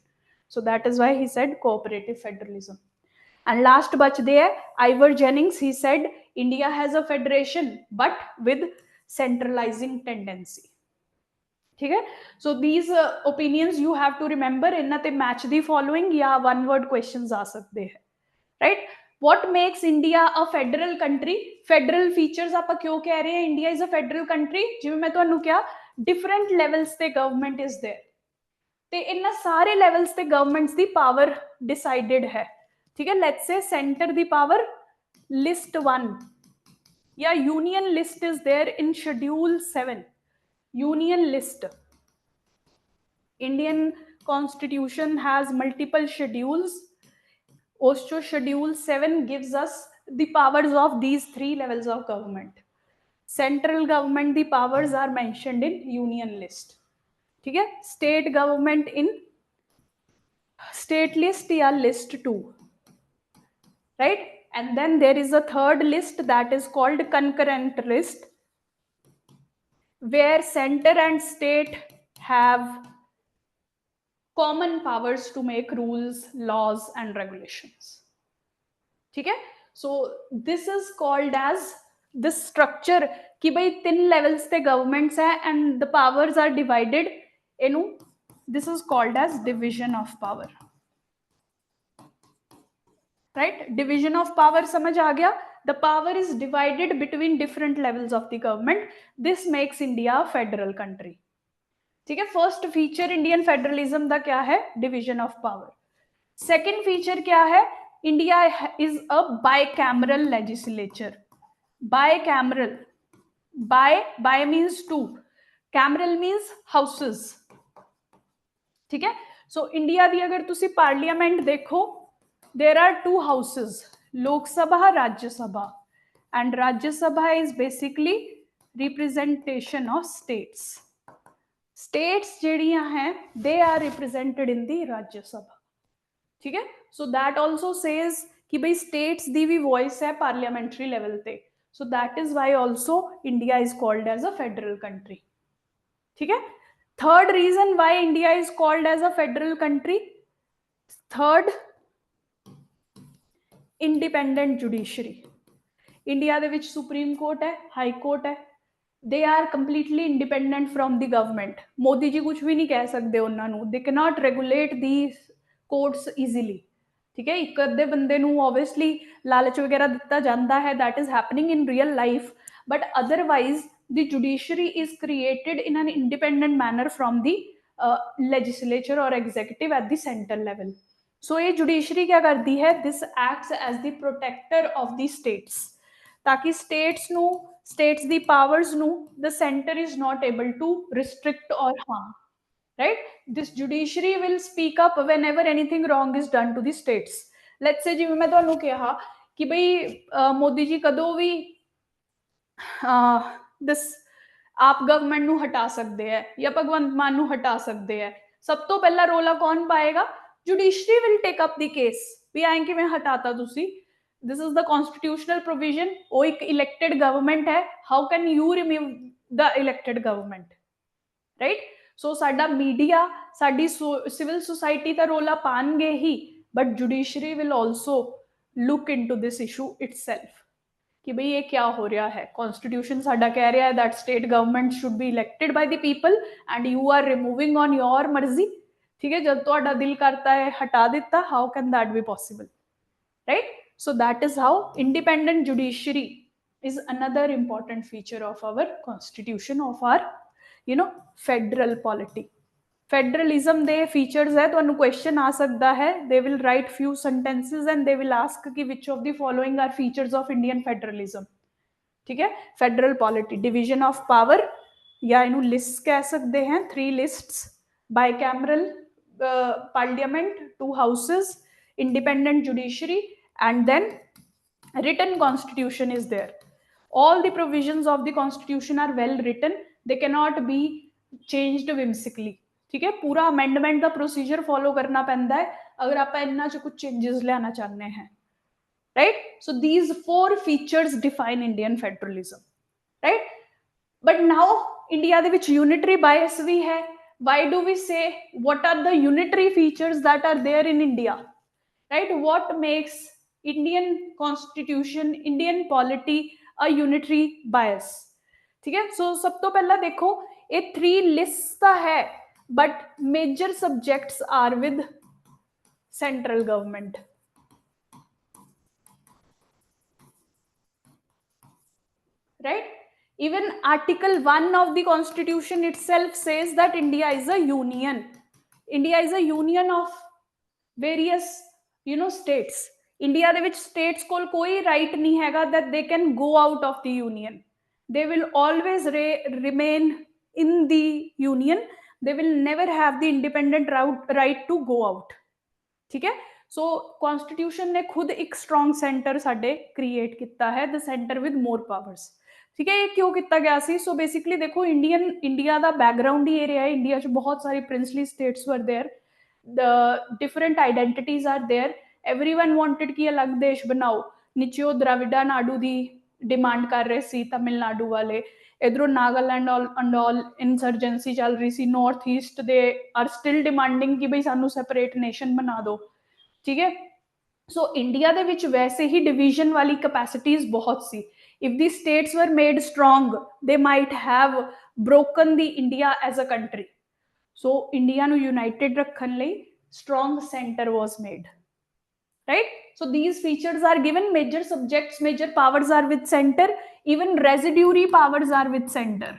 so that is why he said cooperative federalism. And last but there, Ivor Jennings, he said India has a federation but with centralizing tendency, ठीक है? So these opinions you have to remember, इन्ना ते match the following या one word questions आ सकते हैं, right? What makes India a federal country? Federal features आप क्यों कह रहे हैं India is a federal country? जिਵੇਂ मैं ਤੁਹਾਨੂੰ ਕਿਹਾ different levels ਤੇ government is there, ਤੇ ਇਹਨਾਂ ਸਾਰੇ levels ਤੇ governments ਦੀ power decided है, ठीक है? Let's say center the power list 1 या union list is there in schedule 7, union list, Indian constitution has multiple schedules, also schedule 7 gives us the powers of these 3 levels of government, central government the powers are mentioned in union list, ठीक है? state government in state list या list 2, right? And then there is a third list that is called concurrent list, where center and state have common powers to make rules, laws and regulations, ठीक है? So this is called as this structure कि भाई 3 levels पे governments है and the powers are divided, इनु this is called as division of power, right? Division of power समझ आ गया? The power is divided between different levels of the government, this makes India a federal country, ठीक है? First feature Indian federalism का क्या है? Division of power. Second feature क्या है? India is a bicameral legislature, bicameral, bi means 2, cameral means houses, ठीक है? So India दी अगर तुसी पार्लियामेंट देखो there are two houses, Lok Sabha, Rajya Sabha, and Rajya Sabha is basically representation of states. States ਜਿਹੜੀਆਂ हैं, they are represented in the Rajya Sabha. ठीक है, so that also says कि भाई states ਦੀ भी voice है parliamentary level पे. So that is why also India is called as a federal country. ठीक है, third reason why India is called as a federal country, third, independent judiciary. India ਦੇ ਵਿੱਚ supreme court ਹੈ, high court ਹੈ, they are completely independent from the government. Modi ji ਕੁਝ ਵੀ ਨਹੀਂ ਕਹਿ ਸਕਦੇ ਉਹਨਾਂ ਨੂੰ, they cannot regulate these courts easily. ਠੀਕ ਹੈ, ਇੱਕ ਅੱਧੇ ਬੰਦੇ ਨੂੰ obviously ਲਾਲਚ ਵਗੈਰਾ ਦਿੱਤਾ ਜਾਂਦਾ ਹੈ, that is happening in real life, but otherwise the judiciary is created in an independent manner from the legislature or executive at the center level. So ये judiciary क्या करती है, this acts as the protector of the states, ताकि states ਨੂੰ, states the powers ਨੂੰ the center is not able to restrict or harm, right? This judiciary will speak up whenever anything wrong is done to the states. Let's say ਜਿਵੇਂ ਮੈਂ ਤੁਹਾਨੂੰ ਕਿਹਾ ਕਿ ਬਈ ਮੋਦੀ ਜੀ ਕਦੋਂ ਵੀ this ਆਪ ਗਵਰਨਮੈਂਟ ਨੂੰ ਹਟਾ ਸਕਦੇ ਹੈ ਜਾਂ ਭਗਵੰਤ ਮਾਨ ਨੂੰ ਹਟਾ ਸਕਦੇ ਹੈ, ਸਭ ਤੋਂ ਪਹਿਲਾ ਰੋਲਾ ਕੌਣ ਪਾਏਗਾ, judiciary will take up the case ਵੀ ਐਂ ਕਿਵੇਂ ਹਟਾਤਾ ਤੁਸੀਂ, this is the constitutional provision, ਉਹ ਇੱਕ elected government ਹੈ, how can you remove the elected government, right? So ਸਾਡਾ media, ਸਾਡੀ civil society ਤਾਂ ਰੋਲਾ ਪਾਣਗੇ ਹੀ, but judiciary will also look into this issue itself कि भाई ये क्या हो रहा है, constitution ਸਾਡਾ ਕਹਿ ਰਿਹਾ ਹੈ that state government should be elected by the people and you are removing on your ਮਰਜ਼ੀ, ठीक है, जब ਤੁਹਾਡਾ ਦਿਲ ਕਰਤਾ ਹੈ ਹਟਾ ਦਿੱਤਾ, how can that be possible, right? So that is how independent judiciary is another important feature of our constitution, of our federal polity. Federalism ਦੇ features है, ਤੁਹਾਨੂੰ question ਆ ਸਕਦਾ ਹੈ, they will write few sentences and they will ask कि which of the following are features of Indian federalism. ठीक है, federal polity, division of power या ਇਹਨੂੰ lists ਕਹਿ ਸਕਦੇ हैं, 3 lists, bicameral parliament, 2 houses, independent judiciary, and then written constitution is there. All the provisions of the constitution are well written, they cannot be changed whimsically. ठीक है, पूरा amendment ਦਾ procedure follow ਕਰਨਾ ਪੈਂਦਾ ਹੈ ਅਗਰ ਆਪਾਂ ਇਹਨਾਂ 'ਚ ਕੁਝ changes ਲਿਆਣਾ ਚਾਹੁੰਦੇ हैं, right? So these 4 features define Indian federalism, right? But now India ਦੇ ਵਿੱਚ unitary bias ਵੀ ਹੈ. Why do we say, what are the unitary features that are there in India, right? What makes Indian constitution, Indian polity a unitary bias? ठीक है, so सब तो पहला देखो ये 3 lists ਤਾਂ है, but major subjects are with central government, right? Even article 1 of the constitution itself says that India is a union. India is a union of various states. India ਦੇ ਵਿੱਚ states ਕੋਲ ਕੋਈ right ਨਹੀਂ ਹੈਗਾ that they can go out of the union. They will always remain in the union. They will never have the independent right to go out. ठीक है, so constitution ने खुद एक strong center ਸਾਡੇ create ਕੀਤਾ ਹੈ, the center with more powers. ठीक है, ये क्यों किया गया सी? सो बेसिकली देखो इंडिया का बैकग्राउंड ही ये रहा है, इंडिया बहुत सारी princely states were there, the different identities are there, everyone wanted कि अलग देश बनाओ, नीचेओ द्रविड़ा नाडू की डिमांड कर रहे सी तमिलनाडु वाले, इधरों नागालैंड एंड ऑल इंसर्जेंसी चल रही सी, north east they are still demanding कि भाई सानू सैपरेट नेशन बना दो. ठीक है, सो इंडिया दे विच वैसे ही डिवीजन वाली कैपेसिटीज बहुत सी. If the states were made strong, they might have broken the India as a country. So India nu united rakhan lai strong center was made, right? So these features are given, major subjects, major powers are with center, even residuary powers are with center.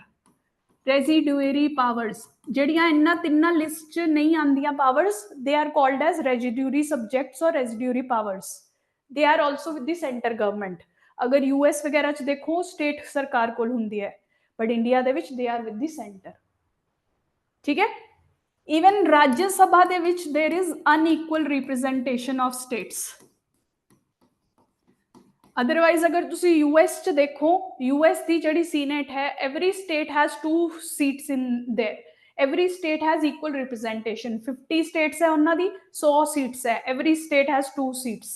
Residuary powers ਜਿਹੜੀਆਂ ਇਹਨਾਂ ਤਿੰਨਾਂ list 'ਚ ਨਹੀਂ ਆਉਂਦੀਆਂ powers, they are called as residuary subjects or residuary powers. They are also with the center government. अगर US वगैरह च देखो स्टेट सरकार कोल हुंदी है, बट इंडिया दे विच they are with the centre. ठीक है, ਈਵਨ ਰਾਜ ਸਭਾ ਦੇ ਵਿੱਚ there is unequal representation of states. Otherwise अगर तुसी यूएस च देखो, यूएस की जिहड़ी सीनेट है, every state has 2 seats in there, every state has equal representation. 50 states है उन्हां दी, 100 सीट्स है, every state has 2 seats.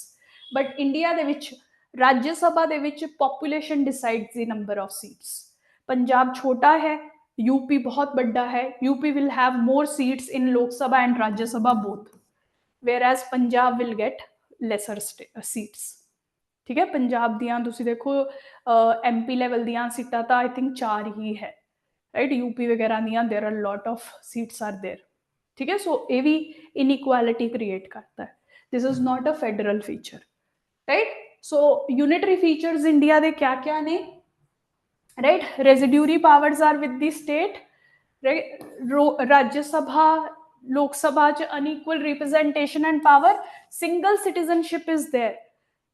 But India दे विच राज्य सभा दे विच population decides the number of seats. Punjab छोटा है, यूपी बहुत बड़ा है, UP will have more seats in Lok Sabha and Rajya Sabha both, whereas Punjab will get lesser seats. ठीक है, पंजाब दियां तुसी देखो एमपी लैवल दियां सीटां तां आई थिंक 4 ही है, राइट। यूपी वगैरह दियां there are lot of seats are there. ठीक है, सो ये भी इनइक्वालिटी क्रिएट करता है। This is not a federal feature, right. So unitary features India दे क्या क्या ने, right. Residuary powers are with the state, right. Rajya Sabha Lok Sabha च unequal representation and power, single citizenship is there.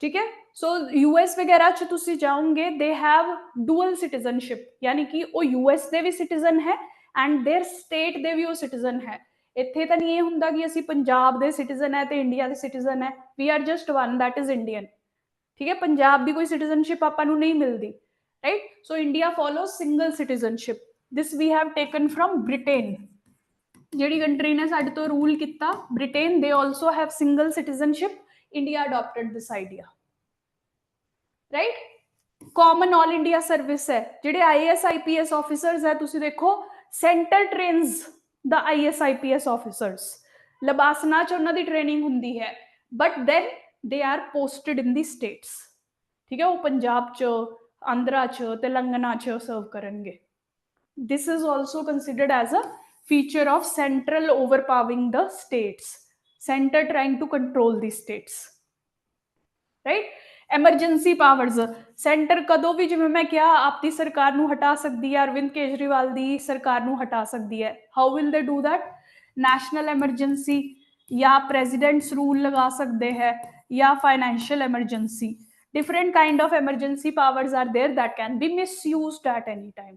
ठीक है, सो यूएस वगैरह च तुसी जाओगे, दे हैव डुअल सिटीजनशिप, यानी कि वो यूएस दे भी सिटीजन है एंड देयर स्टेट दे भी वो सिटीजन है। इत्थे तां नहीं ये हुंदा कि असी पंजाब दे सिटीजन है ते इंडिया दे सिटीजन है, we are just one, that is Indian. ठीक है, पंजाब दी कोई सिटीजनशिप आपां नूं नहीं मिलदी, right. So India follow single citizenship, this we have taken from Britain. जिहड़ी कंट्री ने साडे तो रूल किया, Britain, they also have single citizenship, India adopted this idea, right. Common all India service है, जिहड़े आईएएस आईपीएस ऑफिसर्स है, तुसी देखो centre trains the IAS IPS officers, LBSNAA च उन्हां दी ट्रेनिंग हुंदी है, but then they are posted in the states. ठीक है, वो पंजाब च, आंध्रा च, तेलंगाना च सर्व करेंगे। This is also considered as a feature of central overpowering the states, center trying to control the states, right। Emergency powers, centre कदों भी, जिवें मैं क्या, आपकी सरकार नूं हटा सकती है, अरविंद केजरीवाल दी सरकार नूं हटा सकती है। How will they do that? National emergency, या प्रेजिडेंट्स रूल लगा सकते हैं, या financial emergency. Different kind of emergency powers are there that can be misused at any time,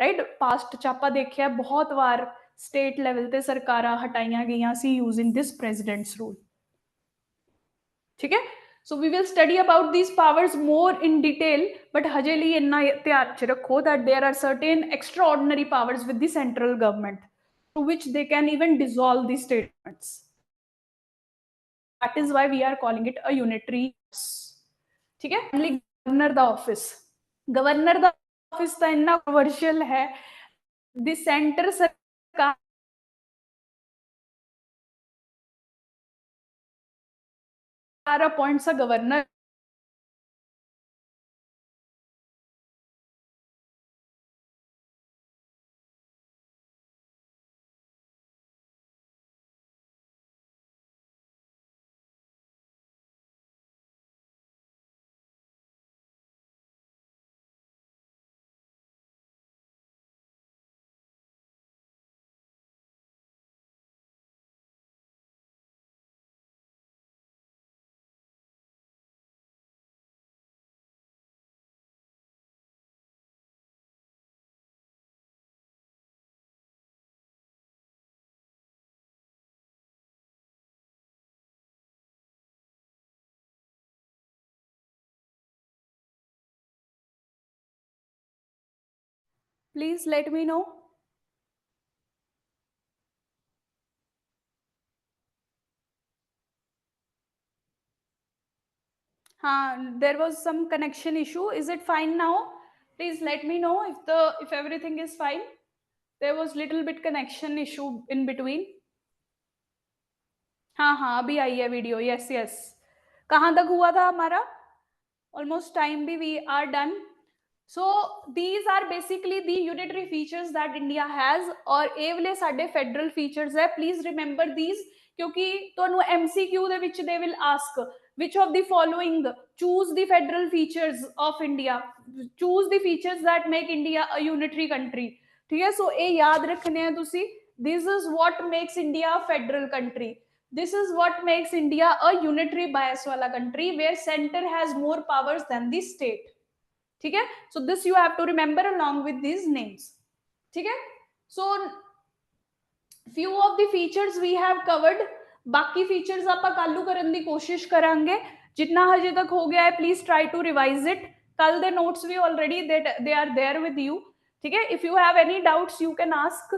right. Past च आपां देखिया बहुत बार स्टेट लैवल ते सरकारां हटाइयां गईयां सी यूजिंग दिस प्रेजिडेंट्स रूल। ठीक है, so we will study about these powers more in detail, but हजे लिए इन्ना ध्यान च रखो that there are certain extraordinary powers with the central government through which they can even dissolve the statements. That is why we are calling it a unitary. ठीक है, governor द office, governor द office तो इन्ना commercial है, the centre सरकार appoints a governor. Please let me know. There was some connection issue. Is it fine now? Please let me know if everything is fine. There was little bit connection issue in between. हाँ, अभी आई है video. Yes yes, कहाँ तक हुआ था हमारा? Almost time भी we are done. So these are basically the unitary features that India has, और ये वाले साडे फेडरल फीचर्स है। प्लीज रिमेंबर दीज, क्योंकि तुहानू MCQ दे विच they will ask which of the following, choose the federal features of India, choose the features that make India a unitary country। ठीक है, सो ये याद रखने हैं तुसी। This is what makes India a federal country, this is what makes India a unitary bias wala country where center has more powers than the state। ठीक है, so this you have to remember along with these names। ठीक है, सो few of the features we have covered, बाकी features ਆਪਾਂ ਕੱਲ ਨੂੰ ਕਰਨ ਦੀ ਕੋਸ਼ਿਸ਼ ਕਰਾਂਗੇ, ਜਿੰਨਾ ਹਜੇ ਤੱਕ ਹੋ ਗਿਆ ਹੈ please try to revise it, ਕੱਲ ਦੇ notes we already they are there with you, ठीक है, if you have any doubts you can ask,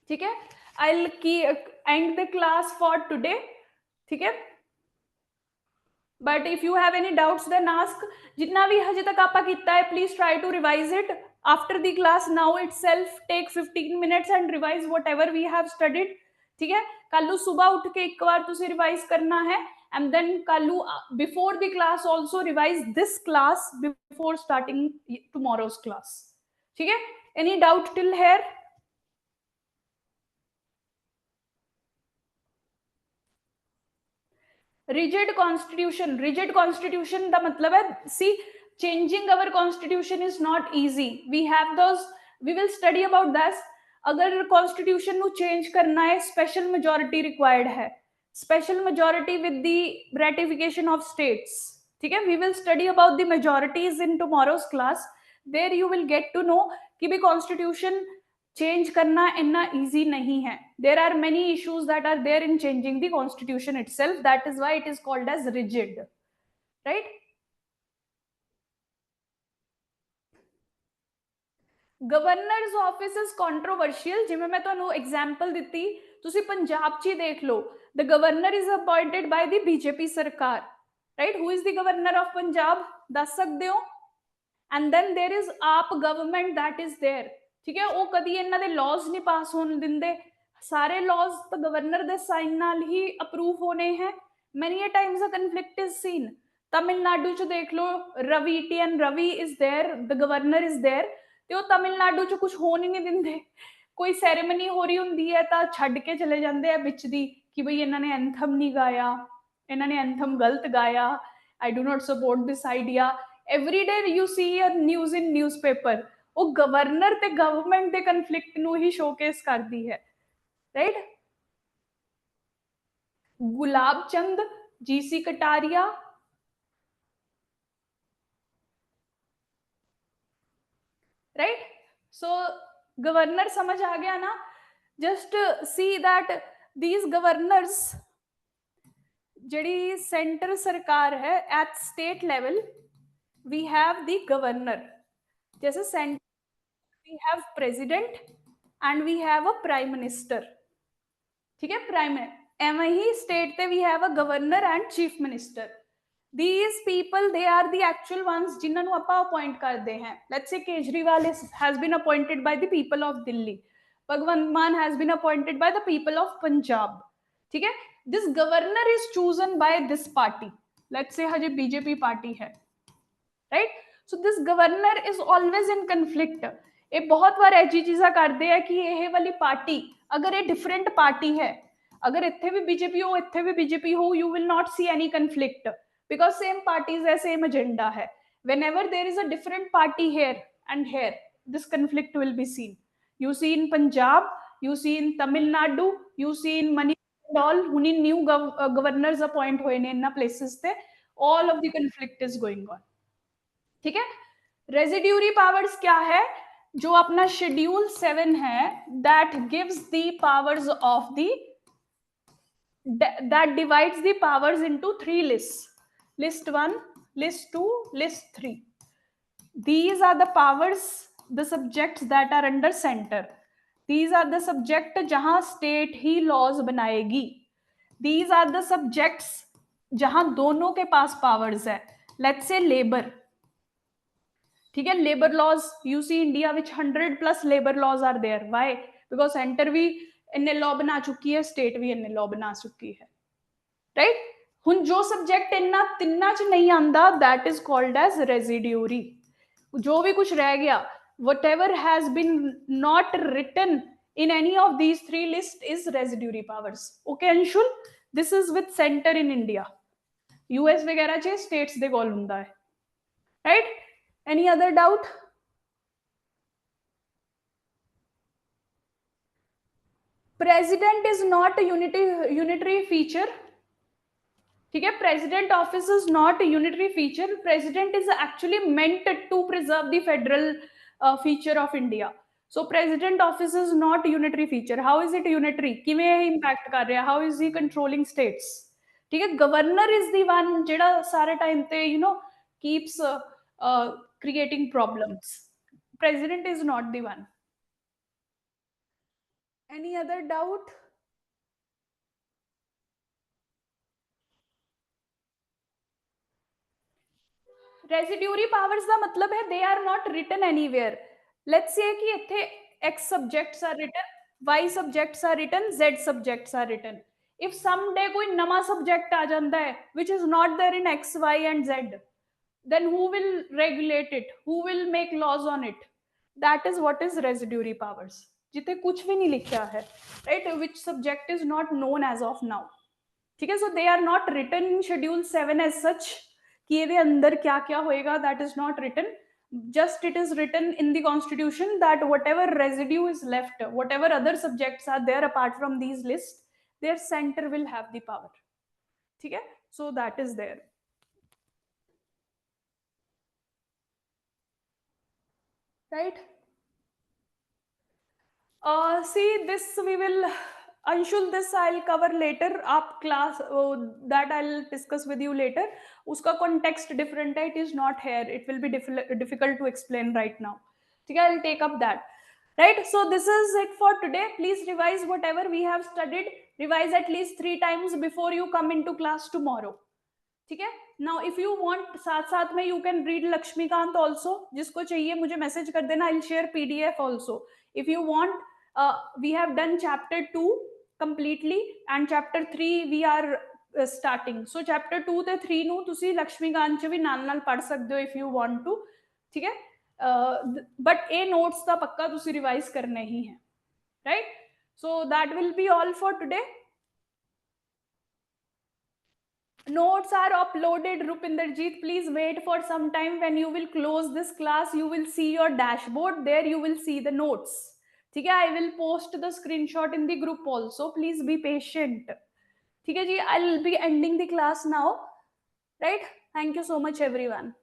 ठीक है, I'll end the class for today, ठीक है, but if you have any doubts then ask, जितना भी हजे तक आपा किया है please try to revise it after the class now itself, take 15 minutes and revise whatever we have studied, ठीक है, कल सुबह उठ के एक बार तुझे रिवाइज करना है, and then कल before the class also revise this class before starting tomorrow's class, ठीक है, any doubt till here? rigid constitution का मतलब है, see, changing our constitution is not easy, we have those, we will study about this, अगर constitution ਨੂੰ change करना है special majority required है, special majority with the ratification of states, ठीक है, we will study about the majorities in tomorrow's class, there you will get to know कि भी constitution change करना इतना इजी नहीं है, there are many issues that are there in changing the constitution itself, that is why it is called as rigid, right. Governor's office is controversial, जिवें मैं तुहानू example दित्ती, तुसी पंजाब च ही देख लो, the governor is appointed by the BJP सरकार, right, who is the governor of Punjab, दस सकते हो, and then there is AAP government that is there, ठीक है, वो कदी इन्हां दे लॉज नहीं पास होने दिंदे, सारे लॉज तो गवर्नर दे साइन नाल ही अप्रूव होने हैं, many times a conflict is seen, Tamil Nadu च देख लो, Ravi TN Ravi is there, the governor is there, ते वो तमिलनाडु च कुछ होने नहीं दिंदे, कोई सैरेमनी हो रही हुंदी है तां छड्ड के चले जांदे हैं विच दी कि बई इन्हां ने एंथम नहीं गाया, इन्हां ने एंथम गलत गाया, I do not support this idea, every day you see a news in newspaper, वो गवर्नर ते गवर्नमेंट दे कन्फ्लिक्ट नू ही शोकेस करती है, right. Gulab Chand, G C Kataria, right, so governor समझ आ गया ना, just see that these governors, जड़ी सेंटर सरकार है at state level we have the governor, जैसे centre we have president and we have a prime minister, ठीक है, प्राइम एवं ही स्टेट ते we have a governor and chief minister, these people they are the actual ones जिन्हां नू आपां appoint करते हैं, let's say Kejriwal has been appointed by the people of Delhi, भगवंत मान has been appointed by the people of Punjab, ठीक है, this governor is chosen by this party, let's say हजे BJP party है, right, so this governor is always in conflict, ये बहुत बार ऐसी चीज़ा करते हैं कि यह वाली पार्टी अगर ये डिफरेंट पार्टी है, अगर इत्थे भी बीजेपी हो इत्थे भी बीजेपी हो, you will not see any conflict because same parties है, सेम एजेंडा है, whenever there is a different party here and here this conflict will be seen, you see in Punjab, you see in Tamil Nadu, you see in Manipur and all, हुनी new governors appoint हुए ने इन्ना places ते, all of the conflict is going on, ठीक है। Residuary powers क्या है, जो अपना शेड्यूल 7 है, that gives the powers of the, that divides the powers into 3 lists, list 1, list 2, list 3, these are the powers, the subjects that are under center, these are the subject जहां state ही laws बनाएगी, these are the subjects जहां दोनों के पास powers है, let's say labour, ठीक है, labour laws you see India विच 100+ labour laws are there, why, because centre भी इन्ने लॉ बना चुकी है, स्टेट भी इन्ने लॉ बना चुकी है, राइट, हुन जो सब्जेक्ट इन्ना तिन्ना च नहीं आंदा that is called as residuary, जो भी कुछ रह गया, whatever has been not written in any of these 3 lists is residuary powers, okay Anshul, this is with center in India, US वगैरह च states दे कोल हुंदा है, right, any other doubt? President is not a unitary feature, ठीक है, president office is not a unitary feature, president is actually meant to preserve the federal feature of India. So president office is not unitary feature. How is it unitary? किवें impact कर रहा है? How is he controlling states? ठीक है, governor is the one जेड़ा सारे time पे keeps creating problems. President is not the one. Any other doubt? Residuary powers का मतलब है they are not written anywhere. Let's say कि इथे x subjects are written, y subjects are written, z subjects are written. If some day कोई नवा subject आ जाता है which is not there in x y and z, then who will regulate it, who will make laws on it? That is what is residuary powers. जिथे कुछ भी नहीं लिखा है, right, which subject is not known as of now. ठीक है, so they are not written in schedule 7 as such कि ये अंदर क्या क्या होएगा, that is not written. Just it is written in the constitution that whatever residue is left, whatever other subjects are there apart from these lists, their center will have the power. ठीक है, so that is there. Right. See, this we will, Anshul, this I'll cover later. Up class that I'll discuss with you later. Uska context different है. It is not here. It will be difficult to explain right now. Okay, I'll take up that. Right. So this is it for today. Please revise whatever we have studied. Revise at least 3 times before you come into class tomorrow. ठीक है. Now if you want साथ साथ में you can read Laxmikanth also. जिसको चाहिए मुझे message कर देना. I will share PDF also. If you want, we have done chapter 2 completely and chapter 3 we are starting. So chapter 2 ਤੇ 3 ਨੂੰ ਤੁਸੀਂ ਲక్ష్ਮੀਕਾਂਤ ਚ ਵੀ ਨਾਲ ਨਾਲ ਪੜ ਸਕਦੇ ਹੋ if you want to. ਠੀਕ ਹੈ, ਬਟ ਇਹ ਨੋਟਸ ਤਾਂ ਪੱਕਾ ਤੁਸੀਂ ਰਿਵਾਈਜ਼ ਕਰਨੇ ਹੀ ਹੈ. right, so that will be all for today. Notes are uploaded. Rupinderjeet, please wait for some time. When you will close this class, you will see your dashboard. There you will see the notes. ठीक है, I will post the screenshot in the group also. Please be patient. ठीक है जी, I'll be ending the class now. Right? Thank you so much everyone.